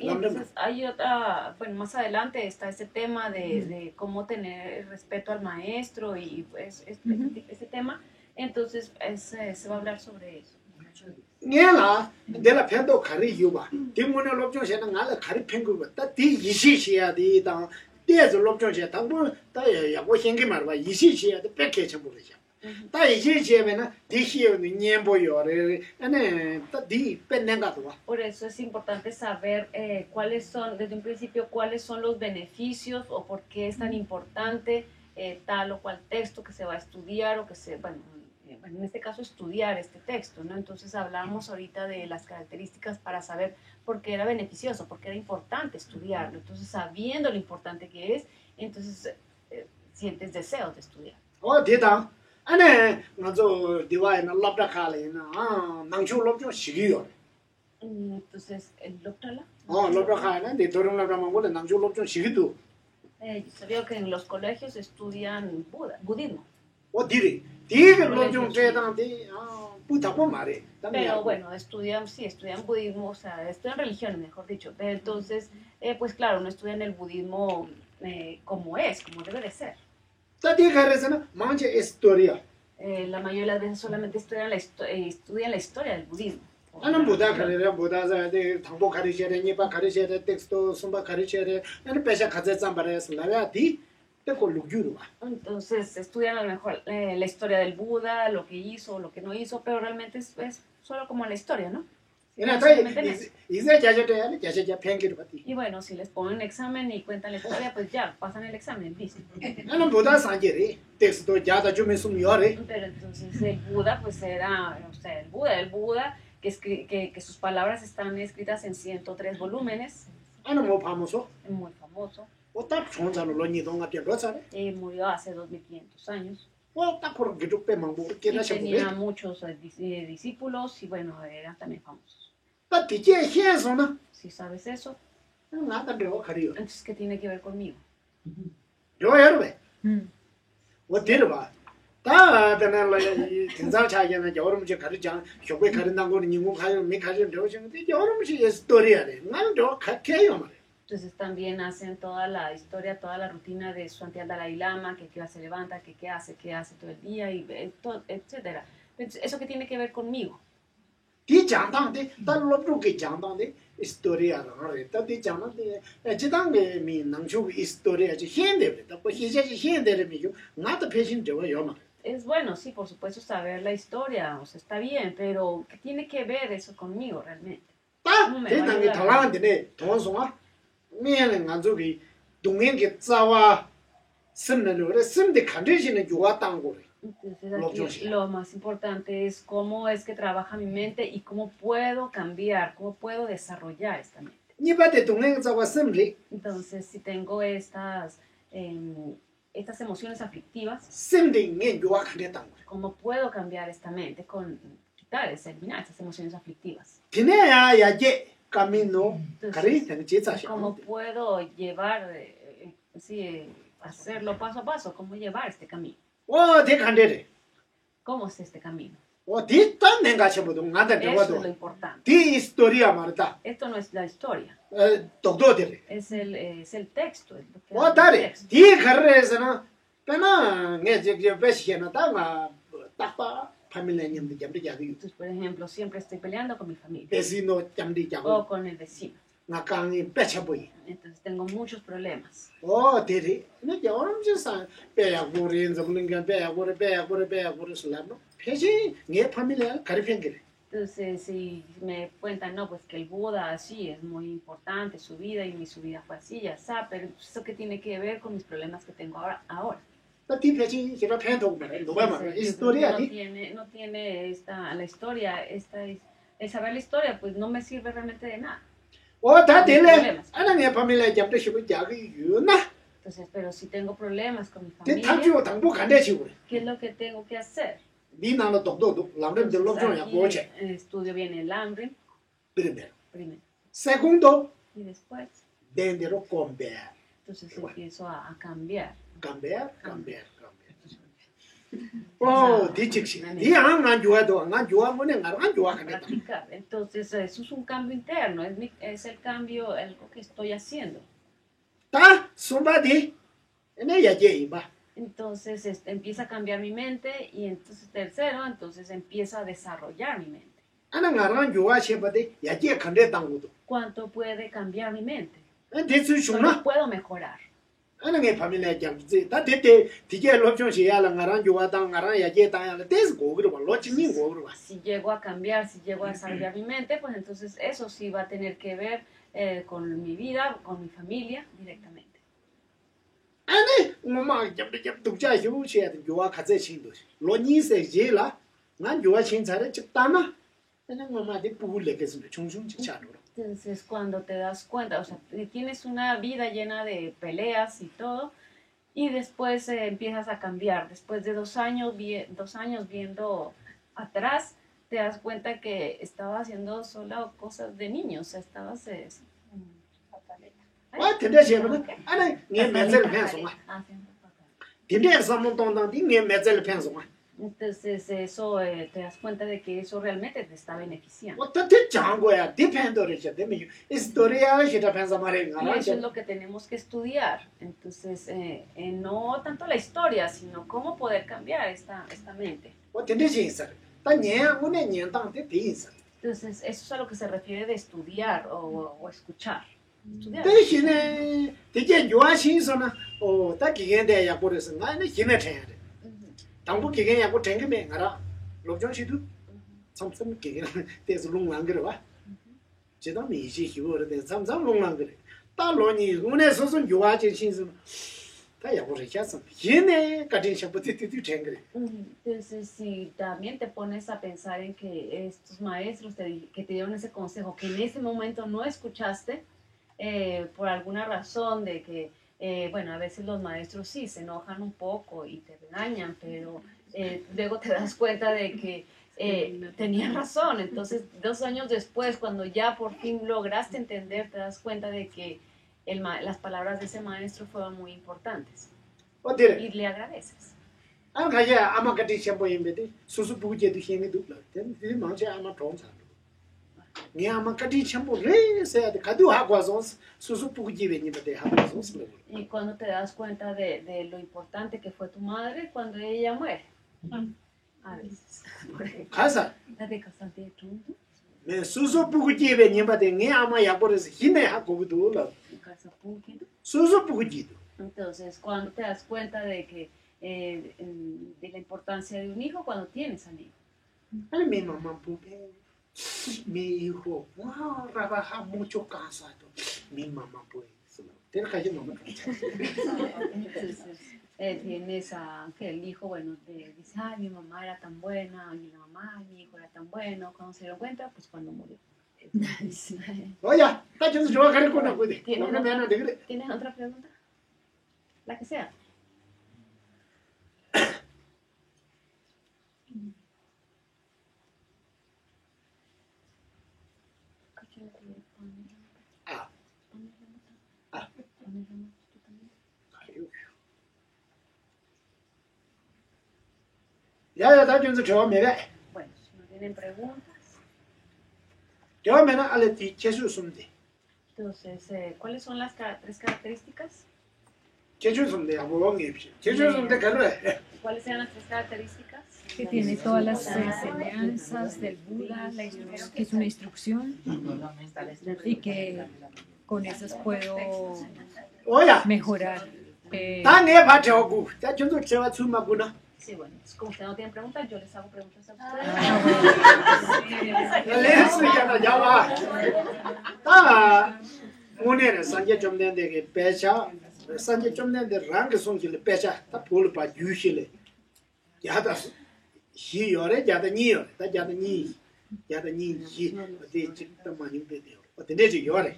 Entonces hay otra, bueno, más adelante está ese tema de cómo tener respeto al maestro y pues ese tema, entonces se va a hablar sobre eso. Nela dela pendo khari yuba dimone lobjong she na ngala khari pengu ba ta di yishi she ya di da de zo lobjong she ta bo ta ya bo hingi mar ba yishi she ya de peke che bo le 다 이제 제면은 디히는 녀보요래 아니 디 뺀nen가도 Por eso es importante saber cuáles son, desde un principio, cuáles son los beneficios o por qué es tan importante tal o cual texto que se va a estudiar o que se, bueno, en este caso estudiar este texto, ¿no? Entonces hablamos ahorita de las características para saber por qué era beneficioso, por qué era importante estudiarlo. Entonces, sabiendo lo importante que es, entonces sientes deseos de estudiar. 대당 아니 먼저 디와이나 랍다칼이나 낭초 랍좀 시기요 Entonces, el Loptala. 랍다칼은 데 도롱 랍다만 원래 낭초 랍좀 시기도 Yo sabía que en los colegios estudian budismo. 디리 디게 랍좀 대당데 부탁고 말해 Pero bueno, estudian budismo, o sea, estudian religiones, mejor dicho. Pero entonces, pues claro, no estudian el budismo como es, como debe de ser. 따디가르스는 망제 historia La mayoría de las veces solamente estudian la historia del budismo. 아는 보다 가르려 보다자 데 당보 가르셔래 니바 가르셔래 텍스트 숨바 가르셔래 아니 배샤 가자 잠바레스 나야디 때고 루규르와 Entonces estudian a lo mejor la historia del Buda, lo que hizo, lo que no hizo, pero realmente es solo como la historia, ¿no? 이나 다 이제 자저대 자저자 팽기를 받디 Y bueno, si les ponen examen y cuentan la historia, pues ya, pasan el examen, dicen. 아는 보다 산제리 텍스트 자다 좀 있으면 요래 Pero entonces el Buda, pues era, o sea, el Buda que sus palabras están escritas en 103 volúmenes, 아는 뭐 파모소 muy famoso, 어딱 존자로 로니동아 뼈거잖아 murió hace 2500 años. 어딱 그런 게 좀빼만 뭐 Y 깨나 tenía 싶어 muchos discípulos y bueno, eran también famosos. 딱 뒤에 현소나 Si sabes eso, 나다 배워 가리요 entonces ¿qué tiene que ver conmigo? 요 여러분 어디로 봐 다다나라 등산 차이는 여름에 가르자 쇼에 가른다는 거는 인공 가요 미 가요 되는데 여름에 스토리야래 난도 각해요 말이야 Entonces también hacen toda la historia, toda la rutina de su antiguo Dalai Lama, que se levanta, que qué hace todo el día, y etc. Entonces, ¿eso qué tiene que ver conmigo? 디 장당데 달로브게 장당데 스토리야라 그래 디 장당데 지당게 미 남주 스토리야지 현대래 또 희재지 현대래 미요 나도 패신 되어요 말 Es bueno, sí, por supuesto, saber la historia, o sea, está bien, pero ¿qué tiene que ver eso conmigo realmente? 딱 대당게 달라는데 동송아 미는 안주기 동행게 짜와 심는 그래 심데 컨디션은 요가 땅 거래 Entonces aquí lo más importante es cómo es que trabaja mi mente y cómo puedo cambiar, cómo puedo desarrollar esta mente. 니바데 동행 짜와 심리 Entonces, si tengo estas emociones aflictivas, 심데 게 요가 컨데 땅 거래 ¿cómo puedo cambiar esta mente con eliminar estas emociones aflictivas? tine야 야제 camino 가리 되는 제자시 ¿Cómo puedo llevar, hacerlo paso a paso? ¿Cómo llevar este camino? 와 대간데래 ¿Cómo es este camino? 와 디딴 내가 쳐보도 나한테 Eso es lo 배워도 importante. 디 스토리야 말다 Esto no es la historia, 독도들이 es el texto. Es lo que 와 habla 다리 el texto. 디 가르에서는 배나 내저 배시에나 다가 딱바 파밀레님도 잠들 자기 Entonces, por ejemplo, siempre estoy peleando con mi familia 배시노 잠들 자고 o con el vecino. 나강이 배쳐보이 Entonces tengo muchos problemas. 오 데리 내 여름지사 배야고리 저분가 배야고리 슬라노 배시 내 파밀레 가르팽게 Entonces, si me cuentan, no, pues que el Buda sí es muy importante, su vida y su vida fue así, ya está, pero eso qué tiene que ver con mis problemas que tengo ahora. 디 배시 제가 팬도 말해 누가 말해 Entonces, 스토리야 no 디 tiene la historia, el saber la historia, pues no me sirve realmente de nada. 다 될래 아나 내 파밀레 잠들 쉬고 자기 유나 Entonces, pero si tengo problemas con mi 대 familia, 탐지고 당보 간대 지고 ¿qué es lo que tengo que hacer? 니 나는 독도도 남름들 롭종이야 Aquí 보체 estudio bien el Lamrim primero primero segundo y después, dendero comber entonces empiezo a cambiar. camber 디직시 니 안만 좋아도 안 좋아 뭐네 안 좋아 그래 Practicar. Entonces, eso es un cambio interno, es el cambio, algo que estoy haciendo. 다 숨바디 내 야제 봐 Entonces, empieza a cambiar mi mente y entonces, tercero, entonces empiezo a desarrollar mi mente. 아나 나랑 좋아 셔바디 야제 간대 당고도 ¿Cuánto puede cambiar mi mente? 대수 ¿Cómo 슈나 puedo mejorar? Ana nge familia jam zi ta de tije lopchon shi ya la ngaran yuwa ta ngaran ya ye ta ya la des go gro ba lo chini go gro ba. Si llego a cambiar, si llego a desarrollar mi mente, pues entonces eso sí va a tener que ver con mi vida, con mi familia directamente. Ana mama jam du ja yu shi ya yuwa ka ze chin do. Lo ni se je la ngan yuwa chin cha re chip ta na. Ana mama de pu le ke sin chung chung chi cha do. Entonces, cuando te das cuenta, o sea, tienes una vida llena de peleas y todo, y después empiezas a cambiar. Después de 2 años, 2 años viendo atrás, te das cuenta que estabas haciendo solo cosas de niños, o sea, estabas... Wa tende she ba. Ana nge me zel pen so ma. Tende sa mon ton dan di nge me zel pen so ma. Entonces, eso te das cuenta de que eso realmente te está beneficiando. Wa ta te chang go ya de pen do re che de me historia she ta pen sa ma re Y ngara. eso es lo que tenemos que estudiar. Entonces, no tanto la historia, sino cómo poder cambiar esta mente. Wa tende she sa. Ta nyen wo ne nyen tang de de sa. Entonces, eso es a lo que se refiere de estudiar o escuchar. Estudiar. De shi ne de je yuwa shin so na o ta ki gen de ya ko re sa na ne shi ne chen de. Tang bu ki gen ya ko chen ge me ngara. Lo jong shi du. Sam sam ki gen de su long lang ge ba. Je da mi shi hi wo de sam sam long lang ge. Ta lo ni wo ne so so yuwa ji shin so. Ta ya ko re cha sa. Yi ne ka tin sha bu ti ti chen ge. Entonces, si también te pones a pensar en que estos maestros que te dieron ese consejo, que en ese momento no escuchaste, por alguna razón de que, bueno, a veces los maestros sí se enojan un poco y te regañan, pero luego te das cuenta de que tenían razón. Entonces, 2 años después, cuando ya por fin lograste entender, te das cuenta de que las palabras de ese maestro fueron muy importantes. O dire. Y le agradeces. An ka ya ama ka ti sha bo yin be de. Su su bu je du hin ge du la. Den di ma che ama tong sa. Ni ama ka ti chen bo re se de ka du ha gwa zon su su bu je be ni be de ha gwa zon. Y cuando te das cuenta de lo importante que fue tu madre cuando ella muere. A veces. Ka sa. La de Casante Trunto, Me su su bu je be ni be de ni ama ya bo re se hin ne ha go du la. en Casa Punkido. Su su bu je du. Entonces, cuando te das cuenta de que de la importancia de un hijo cuando tienes al hijo. Ay, mi mamá pupe. Mi hijo, wow, trabaja mucho cansado. Mi mamá pues. Tiene que ir mamá. Entonces, tienes a que el hijo, bueno, te dice, ay, mi mamá era tan buena, y la mamá, mi hijo era tan bueno. Cuando se dio cuenta, pues cuando murió. Oye, está yo se va a caer con la cuide. No me van a decir. ¿Tienes otra pregunta? La que sea. Ah. Ah. Ya, está yo se va a mirar. Bueno, si no tienen preguntas. Yo me na ale ti chesu sumde. Entonces, ¿cuáles son las 3 características? Chesu sumde, abo ngi. Chesu sumde karre. ¿Cuáles sean las 3 características? Que tiene todas las enseñanzas del Buda, que es una instrucción y que con esas puedo Oye, mejorar. tan e ba chao gu. Ya yo se va su maguna. Sí, bueno, entonces, como ustedes no tienen preguntas, yo les hago preguntas a Le su ya na ya ba. Ta mune sanje chomden de ke pecha. Sanje chomden de rang song ki le pecha. Ta pul pa yu shi le. Ya da shi yore ya da ni yore. Ta ya da ni. Ya da ni ji. De chi ta ma ni de de. O de ji yore.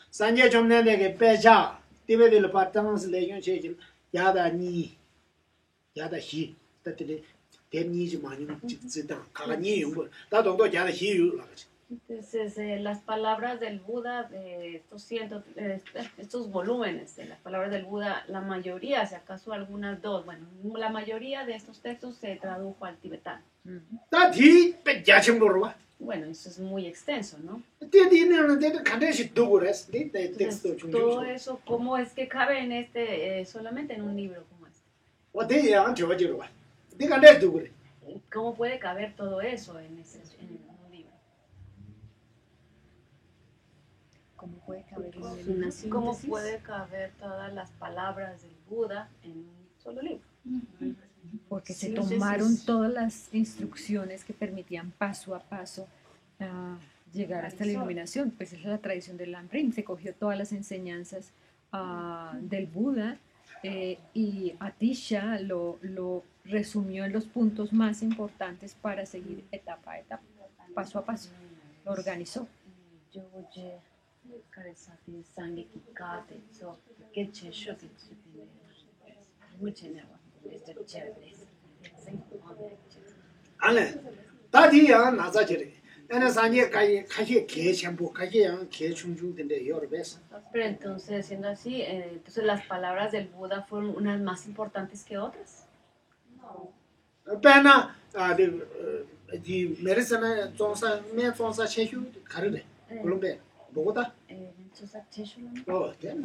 Sanje chomden de ke pecha. Tibe de le pa tang se le yun che ji. Ya da ni. Ya da shi. Ta de de ni ji ma ni ji da. Ka ga ni yung bo. Ta dong do ya da shi yu la. Entonces, las palabras del Buda, estos volúmenes de las palabras del Buda, la mayoría, si acaso algunas 2, bueno, la mayoría de estos textos se tradujo al tibetano. Ta di pe ja chim bo wa. Bueno, eso es muy extenso, ¿no? Te di ne na de ka de shi du go res. De Entonces, texto chung todo chung. eso, ¿cómo es que cabe en solamente en un libro como este? O de ya an jo ji ro wa. De ka de du go re. ¿Cómo puede caber todo eso en un libro? ¿Cómo puede caber en el Una libro? ¿Cómo síntesis. puede caber todas las palabras del Buda en un solo libro? Porque se Síntesis. tomaron todas las instrucciones que permitían paso a paso llegar hasta la iluminación. Pues esa es la tradición del Lamrim. Se cogió todas las enseñanzas del Buda y Atisha lo resumió en los puntos más importantes para seguir etapa a etapa, paso a paso. Lo organizó. Yo oye, caresati, sangue, kikate, so, que checho, que chipine, mucho negua, este chévere. 안에 다디야 나자지리 에나 산에 가게 개첨부 가게야 개충중된데 여러베스 Pero entonces, siendo así, entonces las palabras del Buda fueron unas más importantes que otras. 빼나 디 메르스나 종사 매 종사 체휴 가르네 그런데 뭐고다 Entonces, checho,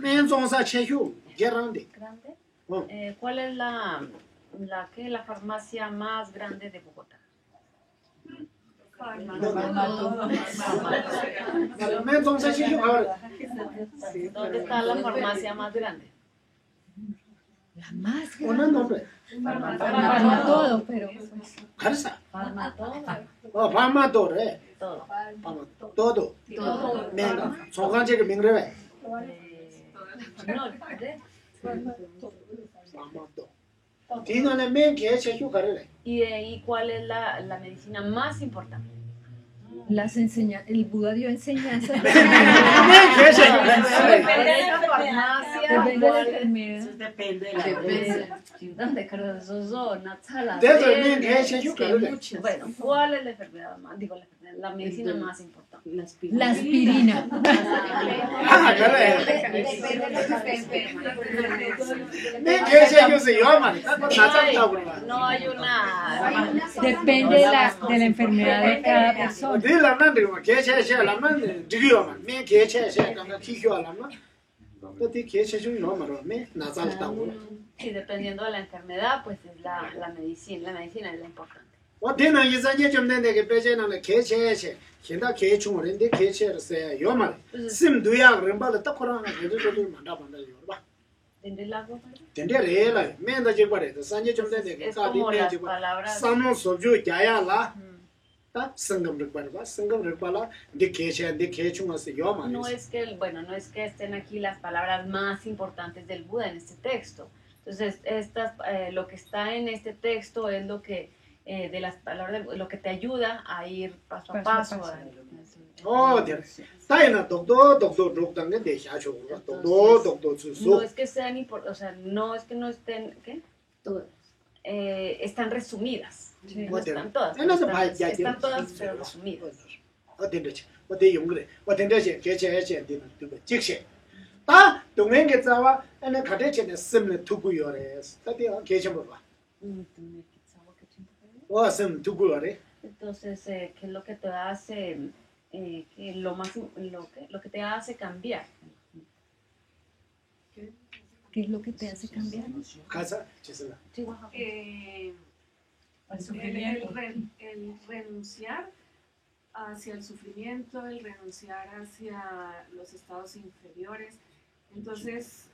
매 종사 체휴 게란데 grande. 어 ¿Cuál es la farmacia más grande de Bogotá? 매 종사 체휴 가르 ¿Dónde está la farmacia más grande? La más 오는 grande. 놈에 No todo, pero pues, 가르사 Farmatodo. 바마도래 Todo. 바마도도 내가 소관제가 명레베 No, ¿de? 바마도 디노네 매 개체휴 가르래 ¿Y cuál es la medicina más importante? el Buda dio enseñanzas 매 개체휴 Depende de la farmacia. depende de la ¿cuál es? enfermedad. Depende de la ¿Dónde creo eso? Natsala. Desde el bien que ese yo Que creo que- muchas. Bueno, ¿cuál es la enfermedad más? Digo, la medicina más importante. La La aspirina. 아 그래 매 개체휴스 요만 나자다 그러나 No hay una. Depende de la enfermedad de cada persona. 어디라면 되고 개체셔라면 지기요만 매 개체셔 간가 키효라면 어디 개체휴 요만로 매 나자다고 Sí, dependiendo de la enfermedad, pues es la medicina. La medicina es la importante. 어디는 이산제 좀 내게 빼제는 개체셔 현다 개충을인데 개체르세 요만 심두야 그런바도 딱 그러나 그들도 만나본다 요봐 ¿Tendré el agua? 된대래라 맨다 제거래 산제 좀 내게 Es 가디 como las 내지 palabras. 산노 소주 야야라 다 성금을 받아 성금을 받아 네 개충어서 요만 No es que, bueno, no es que estén aquí las palabras más importantes del Buda en este texto. Entonces, lo que está en este texto es lo que de las palabras, lo que te ayuda a ir paso a Paso a paso. 어, 네. 다이나 독도 독당게 대샤초. 독도 No 수수. es que sean o sea, no es que no estén, ¿qué? Todas. Están resumidas. Sí. No están todas. En eso Están todas, pero resumidas. 어딘지. 어디 용그래. 어딘지 개체해체 되는 두 직시. 아, 동행게 자와 에네 가데체네 심네 두고요래. 다디가 개체 뭐 봐. 와, 심 두고요래. Entonces, ¿qué es lo que te hace, que lo que te hace cambiar? ¿Qué es lo que te hace cambiar? 가서 지슬라. Sí, Oaxaca. El renunciar hacia el sufrimiento, el renunciar hacia los estados inferiores. Entonces,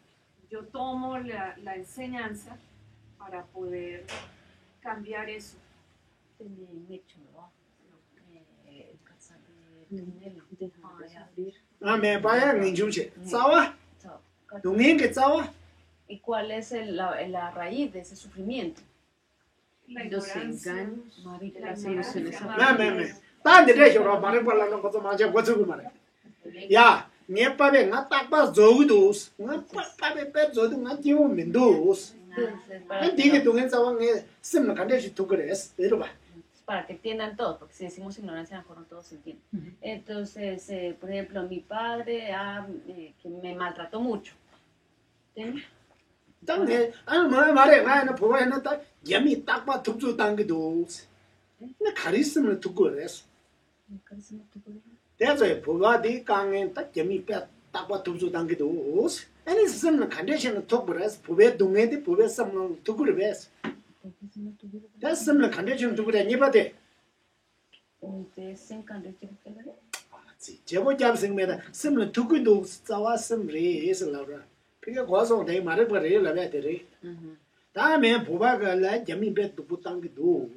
yo tomo la enseñanza para poder cambiar eso. 아, 매 봐야 민중시. 싸워. 동행게 싸워. ¿Y cuál es la raíz de ese sufrimiento? La Los ignorancia. engaños, La las ilusiones ignorancia. 매매매. 다들 저러 말을 발라는 것도 맞아. 고치고 말해. 야, 네 밥에 나 딱봐 저기도. 나 밥에 빼 저도 나 지워 민도. Entonces, 난 되게 동행 상황에 쓰면 간대시 두 그랬어. 이러 봐. para que entiendan todos, porque si decimos ignorancia, a lo mejor no todos entienden. Entonces, por ejemplo, mi padre que me maltrató mucho. ¿Entiendes? 당내 아니 뭐 말해. 나는 보고는 딱 예미 딱봐 툭툭 당기도. 나 가리스면 두 그랬어. 대저에 보고디 강에 딱 예미 빼 딱봐 툭툭 당기도. 아니 쓰면 간대시는 두 그랬어. 보배 동네데 보배 쓰면 두 그랬어. 됐으면 간대시는 두 그래. 니바데. Entonces, en cambio, ¿qué es lo que le 제보 잡생매다 심을 두고도 싸와 심리 있으려라 그게 과서 내 말을 버려야 되리 다음에 보바가 라 재미배 두고 땅기도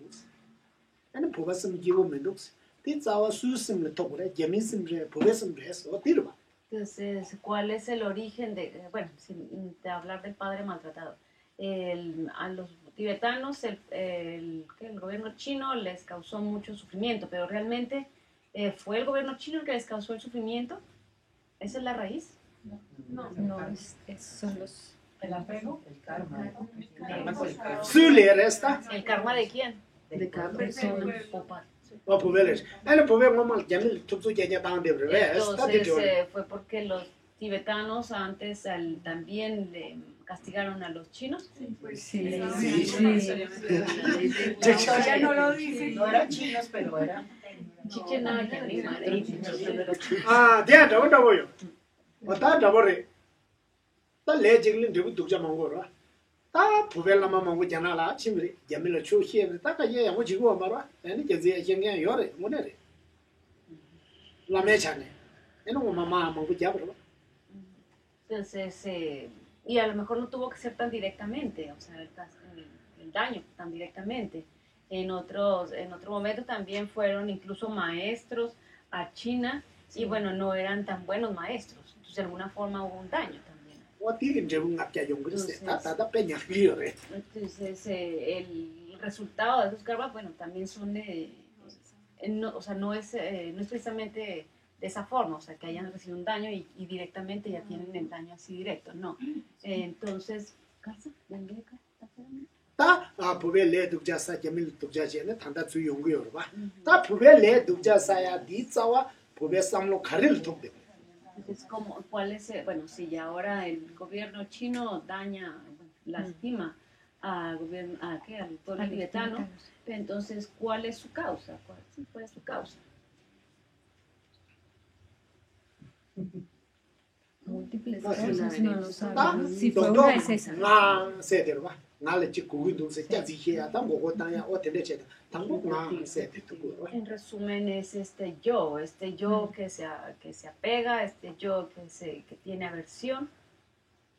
아니 보바 심 기고면도 뒤자와 수심을 토고래 재미심을 보배심을 해서 뒤로 봐 Entonces, ¿cuál es el origen de, bueno, sin de hablar del padre maltratado? A los tibetanos que el gobierno chino les causó mucho sufrimiento, pero realmente ¿fue el gobierno chino el que les causó el sufrimiento? ¿Esa es la raíz? No, son los... El apego, el karma. 수리를 했다 ¿El karma de quién? De cada Son persona. Popar. 뭐 보배를 아니 보배 뭐만 재미 툭툭 제냐 당데 그래 Entonces fue porque los tibetanos antes también le castigaron a los chinos. Sí. Todavía no lo dice. No eran chinos, pero eran. Chichen 아 대야 저거요 왔다 잡으래 다 레직린 되고 독자 먹어라 다 부벨라마 먹고 자나라 침리 재미를 추시에 다가 얘 양고 지고 말아 아니 제제 생겨 요래 뭐래 라메차네 얘는 뭐 mamá 먹고 잡으러 Entonces, y a lo mejor no tuvo que ser tan directamente, o sea, el daño tan directamente. En otro momento también fueron incluso maestros a China y bueno, no eran tan buenos maestros. Entonces, de alguna forma hubo un daño también. 어떻게 이제 응압자 용그랬어 다다 빼냐 그래 Entonces, el resultado de esos karmas, bueno, también son, no, o sea, no es precisamente de esa forma, o sea, que hayan recibido un daño y directamente ya tienen el daño así directo, no. Entonces, ¿casa? 다 부벨레 독자사 재미를 독자제네 단다 주 용거요 봐. 다 부벨레 독자사야 디자와 부벨 삼로 가를 통데. Entonces, ¿cuál es? Bueno, si ahora el gobierno chino daña, lastima al gobierno, al pueblo tibetano, entonces, ¿cuál es su causa? ¿Cuál es su causa? Múltiples Pues, causas, no lo 다 sabemos. Si fue una es esa. 나 세대로 봐. 나를 찍고 위도서 짜지해야 다 먹고 다야 어떻게 돼? 당국 나 세대 두고. En resumen, es este yo que se apega, este yo que tiene aversión.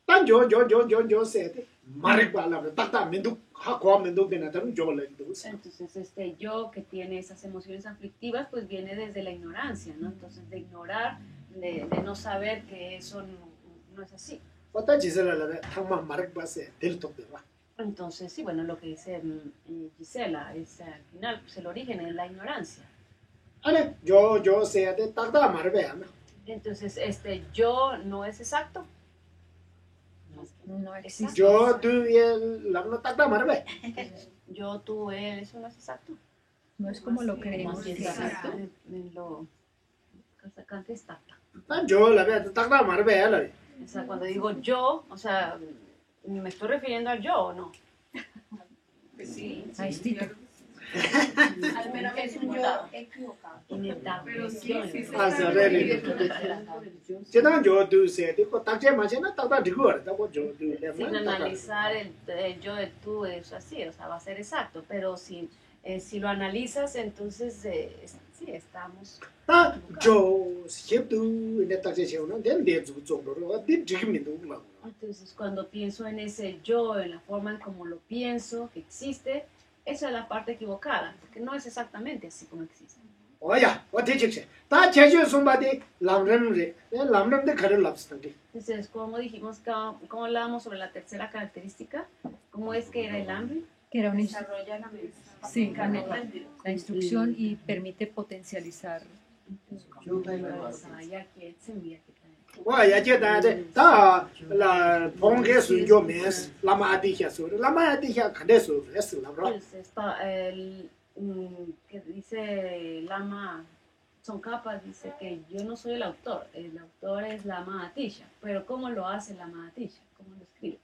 단조조조조조 세대. 말이 발라. 딱딱 면도 하고 면도 되나다는 조를 두서. Entonces, este yo que tiene esas emociones aflictivas, pues viene desde la ignorancia, ¿no? Entonces, de ignorar, de no saber que eso no es así. 어떤 짓을 하려면 당만 말을 봐세 될 통데 봐. Entonces, sí, bueno, lo que dice Gisela, es al final, pues el origen es la ignorancia. 아니 저 세대 딱딱 말을 봐. Entonces, este yo no es exacto. No existe. 저 두에 남로 딱딱 말을 봐. Yo, tú, él, eso no es exacto. No es como lo creemos. Más bien que es. exacto. Lo cante es exacto. 단조 라베 딱딱 말을 봐. O sea, cuando digo yo, o sea, ¿me estoy refiriendo al yo o no? Sí. Ahí está. Al menos es un yo equivocado. Pero sí, 지난 저도 세대 그 딱제 마찬가지 딱딱 들고 다고 저도 sin analizar el yo, el tú, es así, o sea, va a ser exacto, pero si lo analizas, entonces sí, estamos... 저 셰프도 내 딱제 세우는 내 정도로 내 지금도 막 Entonces, cuando pienso en ese yo, en la forma en como lo pienso, que existe, esa es la parte equivocada, porque no es exactamente así como existe. 어야 어떻게 직세 다 제주 손바디 람렘데 가를 랍스던데 Entonces, como dijimos, como hablábamos sobre la tercera característica, ¿cómo es que era el hambre? Que era una Desarrolla la mente. sí, la instrucción y permite potencializar. 와야 제다데 다라 봉게 순조 메스 라마디샤 소르 라마디샤 칸데소 에스 라브라 Pues está que dice Lama Tsongkhapa, dice que yo no soy el autor es Lama Atisha, pero ¿cómo lo hace Lama Atisha? ¿Cómo lo escribe?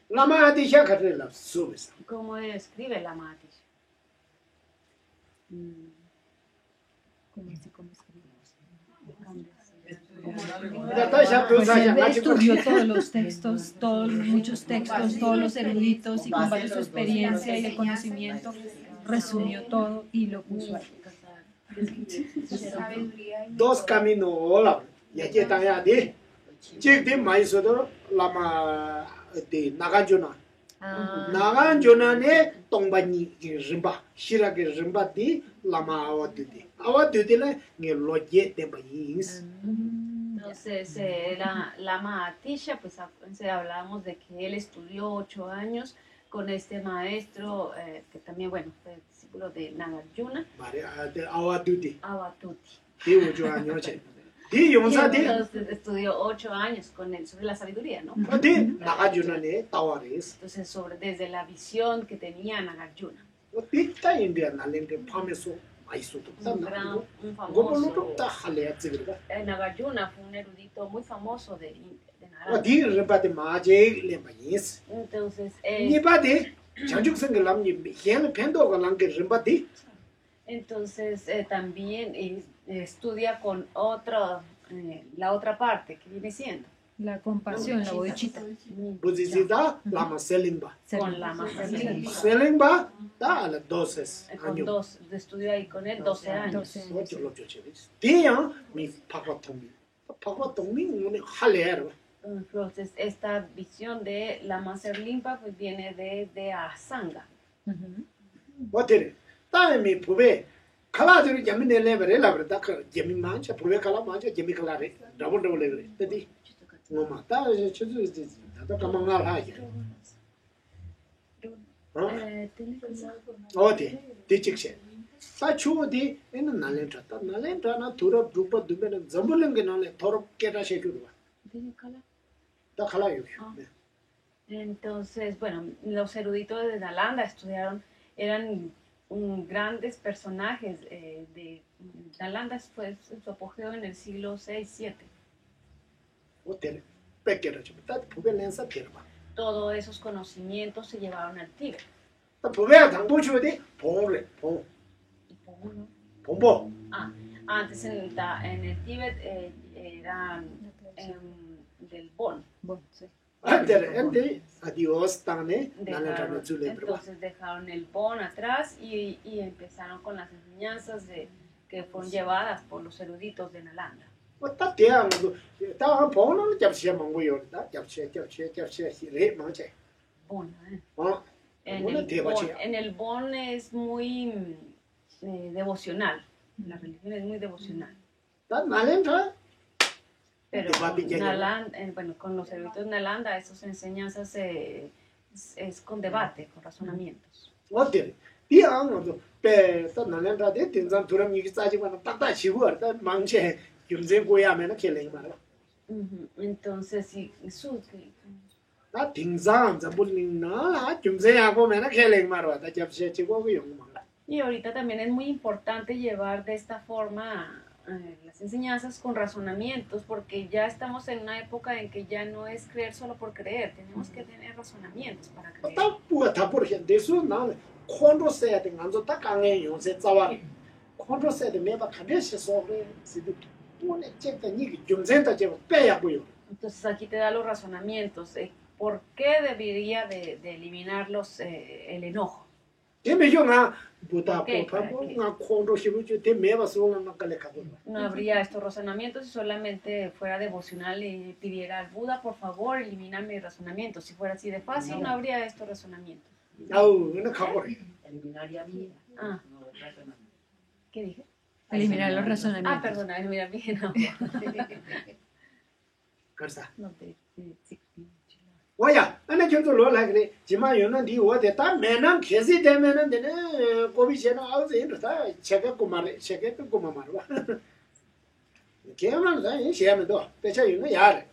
라마디샤 가를 랍스오스 ¿Cómo escribe Lama Atisha? ¿Cómo escribimos? Pues él estudió todos los textos, muchos textos, todos los eruditos y con base en su experiencia y el conocimiento resumió todo y lo puso ahí. Sabiduría y dos caminos la ya que está ya de de maíz lama de naganjuna naganjuna ne tongbani rimba shira que rimba di lama awatuti la ni loye de maíz. Entonces, Lama Atisha, pues hablábamos de que él estudió 8 años con este maestro, que también, bueno, fue discípulo de Nagarjuna, Awatuti. Avatuti. Di 8 años. Di yonsa di. Entonces, estudió 8 años con él sobre la sabiduría, ¿no? Di naganjuna ne tawares. Entonces, desde la visión que tenía Nagarjuna. Di ta india nalenge pameso maíz Un Gomolo famoso, ta halea tsigra. Nagarjuna fue un erudito muy famoso de Narada. Di rimba de maje le maíz. Entonces, Ni ba de chanjuk seng lam ni hian pendo ga lang ke rimba di. Entonces también estudia con la otra parte que viene siendo La compasión, la bodhicitta. Budisida lama selingba. con la masterclass. Selingba da la 12 Con años. estudió ahí con él 12 años. 12 años. Ocho lo chevis. Dia mi pakwa tongi un halea. Entonces esta visión de la Master Limpa pues viene de Asanga. Ujú. Botere. Ta mi pube kala de jamine level la verdad que jami mancha pube kala mancha jami kala re. Double level. Tadi ngoma ta chuzu da kamanga la ya. 어디 뒤직시 다 추어디 에는 날렌트다 날렌트나 두럽 두버 두면은 점불는 게 나래 더럽 깨다 쉐주로 다 칼라요. Entonces, bueno, los eruditos de Nalanda eran grandes personajes de Nalanda, fue su apogeo en el siglo VI-VII. 호텔 뺏겨라 좀. 다 부배 렌사 피르마. Todos esos conocimientos se llevaron al Tíbet. 다 부배 당보 주어디 봉래 봉 봉보. Antes en el Tíbet eran del Bon. Bueno, sí. 안데 아디오스 땅에 날렌트나 줄래 브라. Entonces dejaron el Bon atrás y empezaron con las enseñanzas que fueron llevadas por los eruditos de Nalanda. 다 대하는도 다 봉은 잡시야 먹고요. 다 잡시야 래 망체. Bon, 어. En el Bon es muy devocional. La religión es muy devocional. 다 날렌트나 Pero Papi, ya Nalanda, bueno, con los eruditos de Nalanda, esas enseñanzas es con debate, con razonamientos. 어때? 비앙도 배다 날렌다데 딘잔 두람 이기 싸지고는 딱딱 치고 다 망체 김제 고야면은 켈랭 말아. Entonces, sí, 나 딘잔 잡불링나 김제하고 면은 켈랭 말아. 다 잡세 치고 그 용 말아. y ahorita también es muy importante llevar de esta forma las enseñanzas con razonamientos, porque ya estamos en una época en que ya no es creer solo por creer, tenemos que tener razonamientos para creer. 다 부가 다 버려. 대수 나 콘로세야 된 안조 딱 강해 용세 자와. 콘로세야 된 매바 카데시 소그레 시드 돈에 쨌다 니 김제다 제 빼야 보여. Entonces aquí te da los razonamientos. ¿Por qué debería de eliminar el enojo? 데메요나 부다 ¿Por qué? 포파고 나 콘로 시부주 데 매바 소나 나깔레 카도. No habría estos razonamientos si solamente fuera devocional y pidiera al Buda, por favor, elimina mis razonamientos. Si fuera así de fácil, no habría estos razonamientos. 아우 나 가버려. Eliminaría vida. Ah, No, razonamiento. ¿qué dije? Eliminar los razonamientos. Perdona, eliminar mi enojo. 그래서 No, 와야 안에 저도 놀라그래 지만 요는 디 어디 다 매난 계시 되면은 되네 고비제나 아우제는 다 제가 고마래 제가 고마 말아 걔만 다 시험도 대체 이거 야래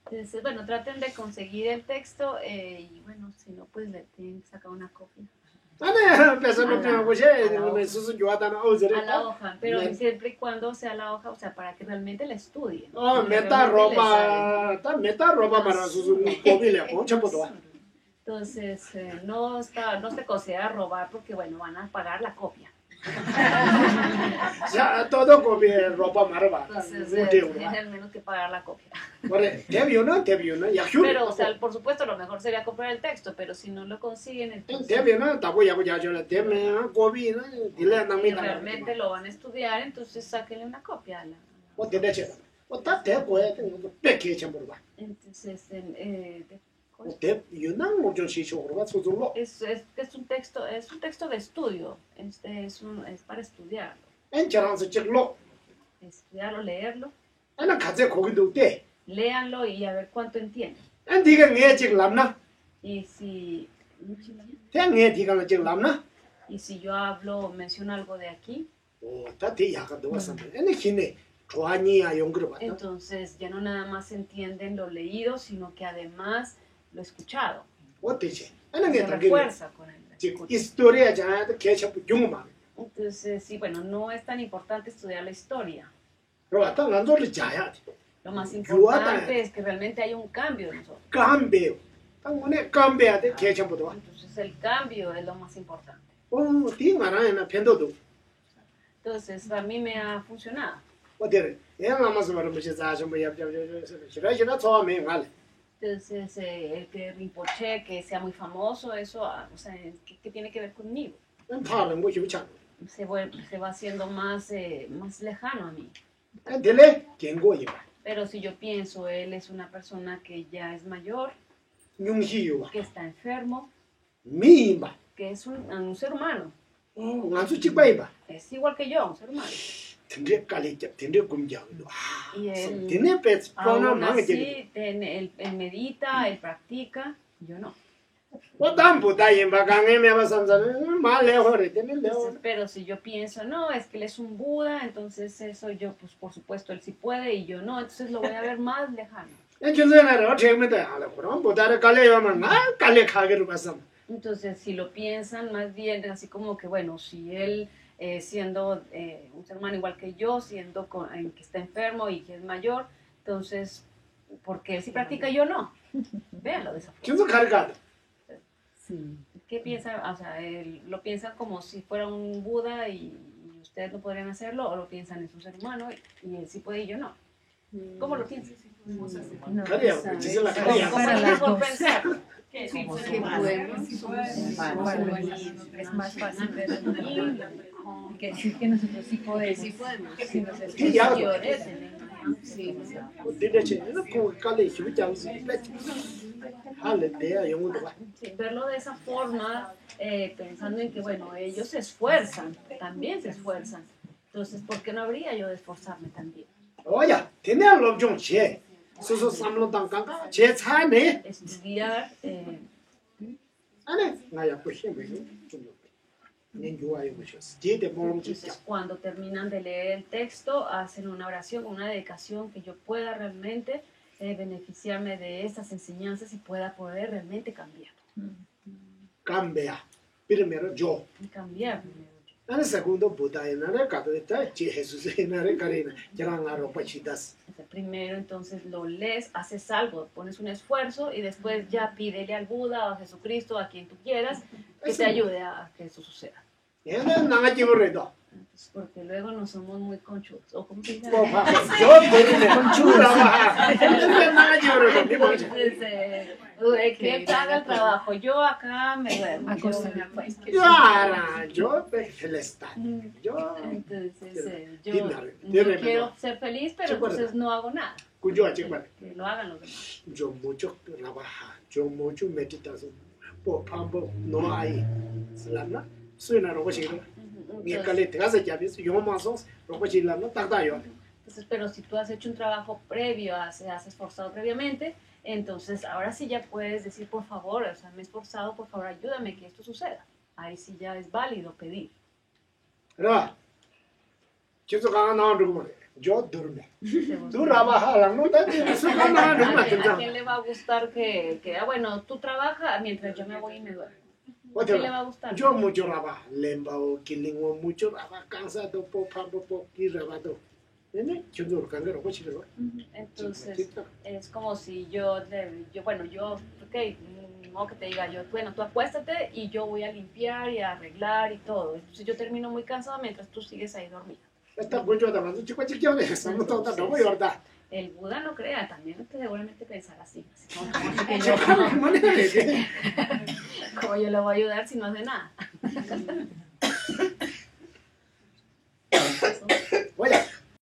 Entonces, bueno, traten de conseguir el texto y bueno, si no, pues le tienen que sacar una copia. 안에 배서는 그냥 보셔 이거는 수수 좋아하다는 아우제를 A la hoja, pero siempre y cuando sea la hoja, o sea, para que realmente la estudien. 메타 로바 다 메타 로바 말아 수수 고비래 전부 다 Entonces, no se considera robar porque, bueno, van a pagar la copia. Ya todo copia ropa marva. Entonces, Muteo. tienen menos que pagar la copia. Vale, debió, ya juro. Pero, o sea, por supuesto, lo mejor sería comprar el texto, pero si no lo consiguen, entonces debió, tapo ya yo la teme, gobi, dile a si mí la. realmente lo van a estudiar, entonces sáquenle una copia. O te leche. O ta te puede, peque chamburba. Entonces, O te, mucho si chorba, su zulo. es un texto de estudio, es para estudiarlo, En charanza chirlo. estudiarlo, leerlo, Ana kaze kogido te. léanlo y a ver cuánto entienden. En diga nge chiglamna. Y si, Te nge diga la chiglamna. y si yo hablo, menciono algo de aquí, O ta te ya ka do wasan. En hine, chuani a yongro ba. entonces ya no nada más entienden lo leído, sino que además lo escuchado. O te che. Ana nge Se ta ge. refuerza con él. Historia ya que cha yungma. Entonces, sí, bueno, no es tan importante estudiar la historia. Ro ta nganzo le jaya. Lo más Yuata. importante es que realmente haya un cambio en nosotros. Cambio. Tangone cambia de que cha puto. Entonces, el cambio es lo más importante. O ti ngara na pendo do. Entonces, a mí me ha funcionado. O te. Ya ngama so ro mche za so ya shira so me ngal. Entonces, el que Rinpoche, que sea muy famoso, eso, o sea, ¿qué tiene que ver conmigo? En pa le mo yu cha. Se va haciendo más lejano a mí. En tele kengo yi ba. Pero si yo pienso, él es una persona que ya es mayor, Nyung hi yu ba. que está enfermo, Mi ba. que es un ser humano, Nganzo chi ba ba. es igual que yo, un ser humano. Tende kali ja, tende kum ja. Y él, Tende pe prana aún ma ge. así, él medita, él practica, yo no. O tam bu da yin ba gang me ba sam sam ma le ho re tende le ho. Entonces, pero si yo pienso, no, es que él es un Buda, entonces eso yo, pues por supuesto, él sí puede y yo no, entonces lo voy a ver más lejano. En chunze na ro che me da ala ko bu da kale yo ma na kale kha ge ru ba sam. Entonces, si lo piensan más bien así como que, bueno, si él siendo un ser humano igual que yo, siendo que está enfermo y que es mayor, entonces, porque él sí practica y yo no. Véanlo de esa forma. Chunze kar ga. Sí. ¿Qué piensan? O sea, ¿lo piensan como si fuera un Buda y ustedes no podrían hacerlo? ¿O lo piensan es un ser humano y él sí puede y yo no? ¿Cómo lo piensan? No, Kare ya, ¿sabes? chise la ¿Cómo kare ya. Para es las por dos. pensarlo? Que Como sí, Que podemos. Es más fácil ver que decir que nosotros sí podemos. Sí podemos. Si nos Sí, ya. Superiores. Sí. Dile che, no ko kale shu jang. Ale de ya yong do ba. Sí, verlo de esa forma, pensando en que, bueno, ellos se esfuerzan, también se esfuerzan. Entonces, ¿por qué no habría yo de esforzarme también? Oya, tene lo jong che. So so sam lo dang kang che cha ne. Estudiar, Ane, na ya pues me. Nen yo ayo pues. Je de mo chi entonces cuando terminan de leer el texto, hacen una oración, una dedicación que yo pueda realmente beneficiarme de estas enseñanzas y pueda poder realmente cambiar. cambia. Primero yo. Y cambiar primero yo. Ane segundo Buda en la ka de ta che Jesús en la karina. Ya la ropa chitas. Primero entonces lo lees, haces algo, pones un esfuerzo y después ya pídele al Buda o a Jesucristo, a quien tú quieras, que te ayude a que eso suceda. Ya na nga ji re do. Entonces, porque luego no somos muy conchudos. ¿O cómo se dice? Ko pa. Yo de conchura ba. Ya na nga ji re do. Ni mo che. Entonces, que haga el trabajo. Yo acá me duermo. Acostar. Yo me acuesto. Yo ara, yo de celesta. Yo Entonces, yo Dime, no dime, quiero no. ser feliz, pero Sí, bueno. entonces no hago nada. cuyo che ba. Que lo hagan los demás. Yo mucho trabaja, yo mucho meditación. Po pambo no hay. Slana. Suena ro chi ro. Ni Entonces, kale te hace ya ves yo más sos ro chi la no ta yo. entonces, pero si tú has hecho un trabajo previo, has esforzado previamente, entonces ahora sí ya puedes decir, por favor, o sea, me he esforzado, por favor, ayúdame que esto suceda. Ahí sí ya es válido pedir. Ra. Chiso ka na ro yo duerme. ¿Te gusta? Tú trabajas la no te su ka na ro ¿A ma quién le va a gustar que bueno, tú trabajas mientras yo me voy y me duermo? ¿A Oye, quién le va a gustar? yo mucho trabajo, lembao, kilingo mucho trabajo, cansado, po pambo, po y rabato. ¿Entiendes? Yo no lo cambio, lo voy a decir. Entonces, es como si yo, bueno, yo, ok, modo que te diga yo, bueno, tú acuéstate y yo voy a limpiar y a arreglar y todo. Entonces yo termino muy cansada mientras tú sigues ahí dormida. Está muy chulo, además, chico, chiquillo, estamos todos no voy a verdad. El Buda no crea, también seguramente pensará así. Como yo le voy a ayudar si no hace nada. Oye,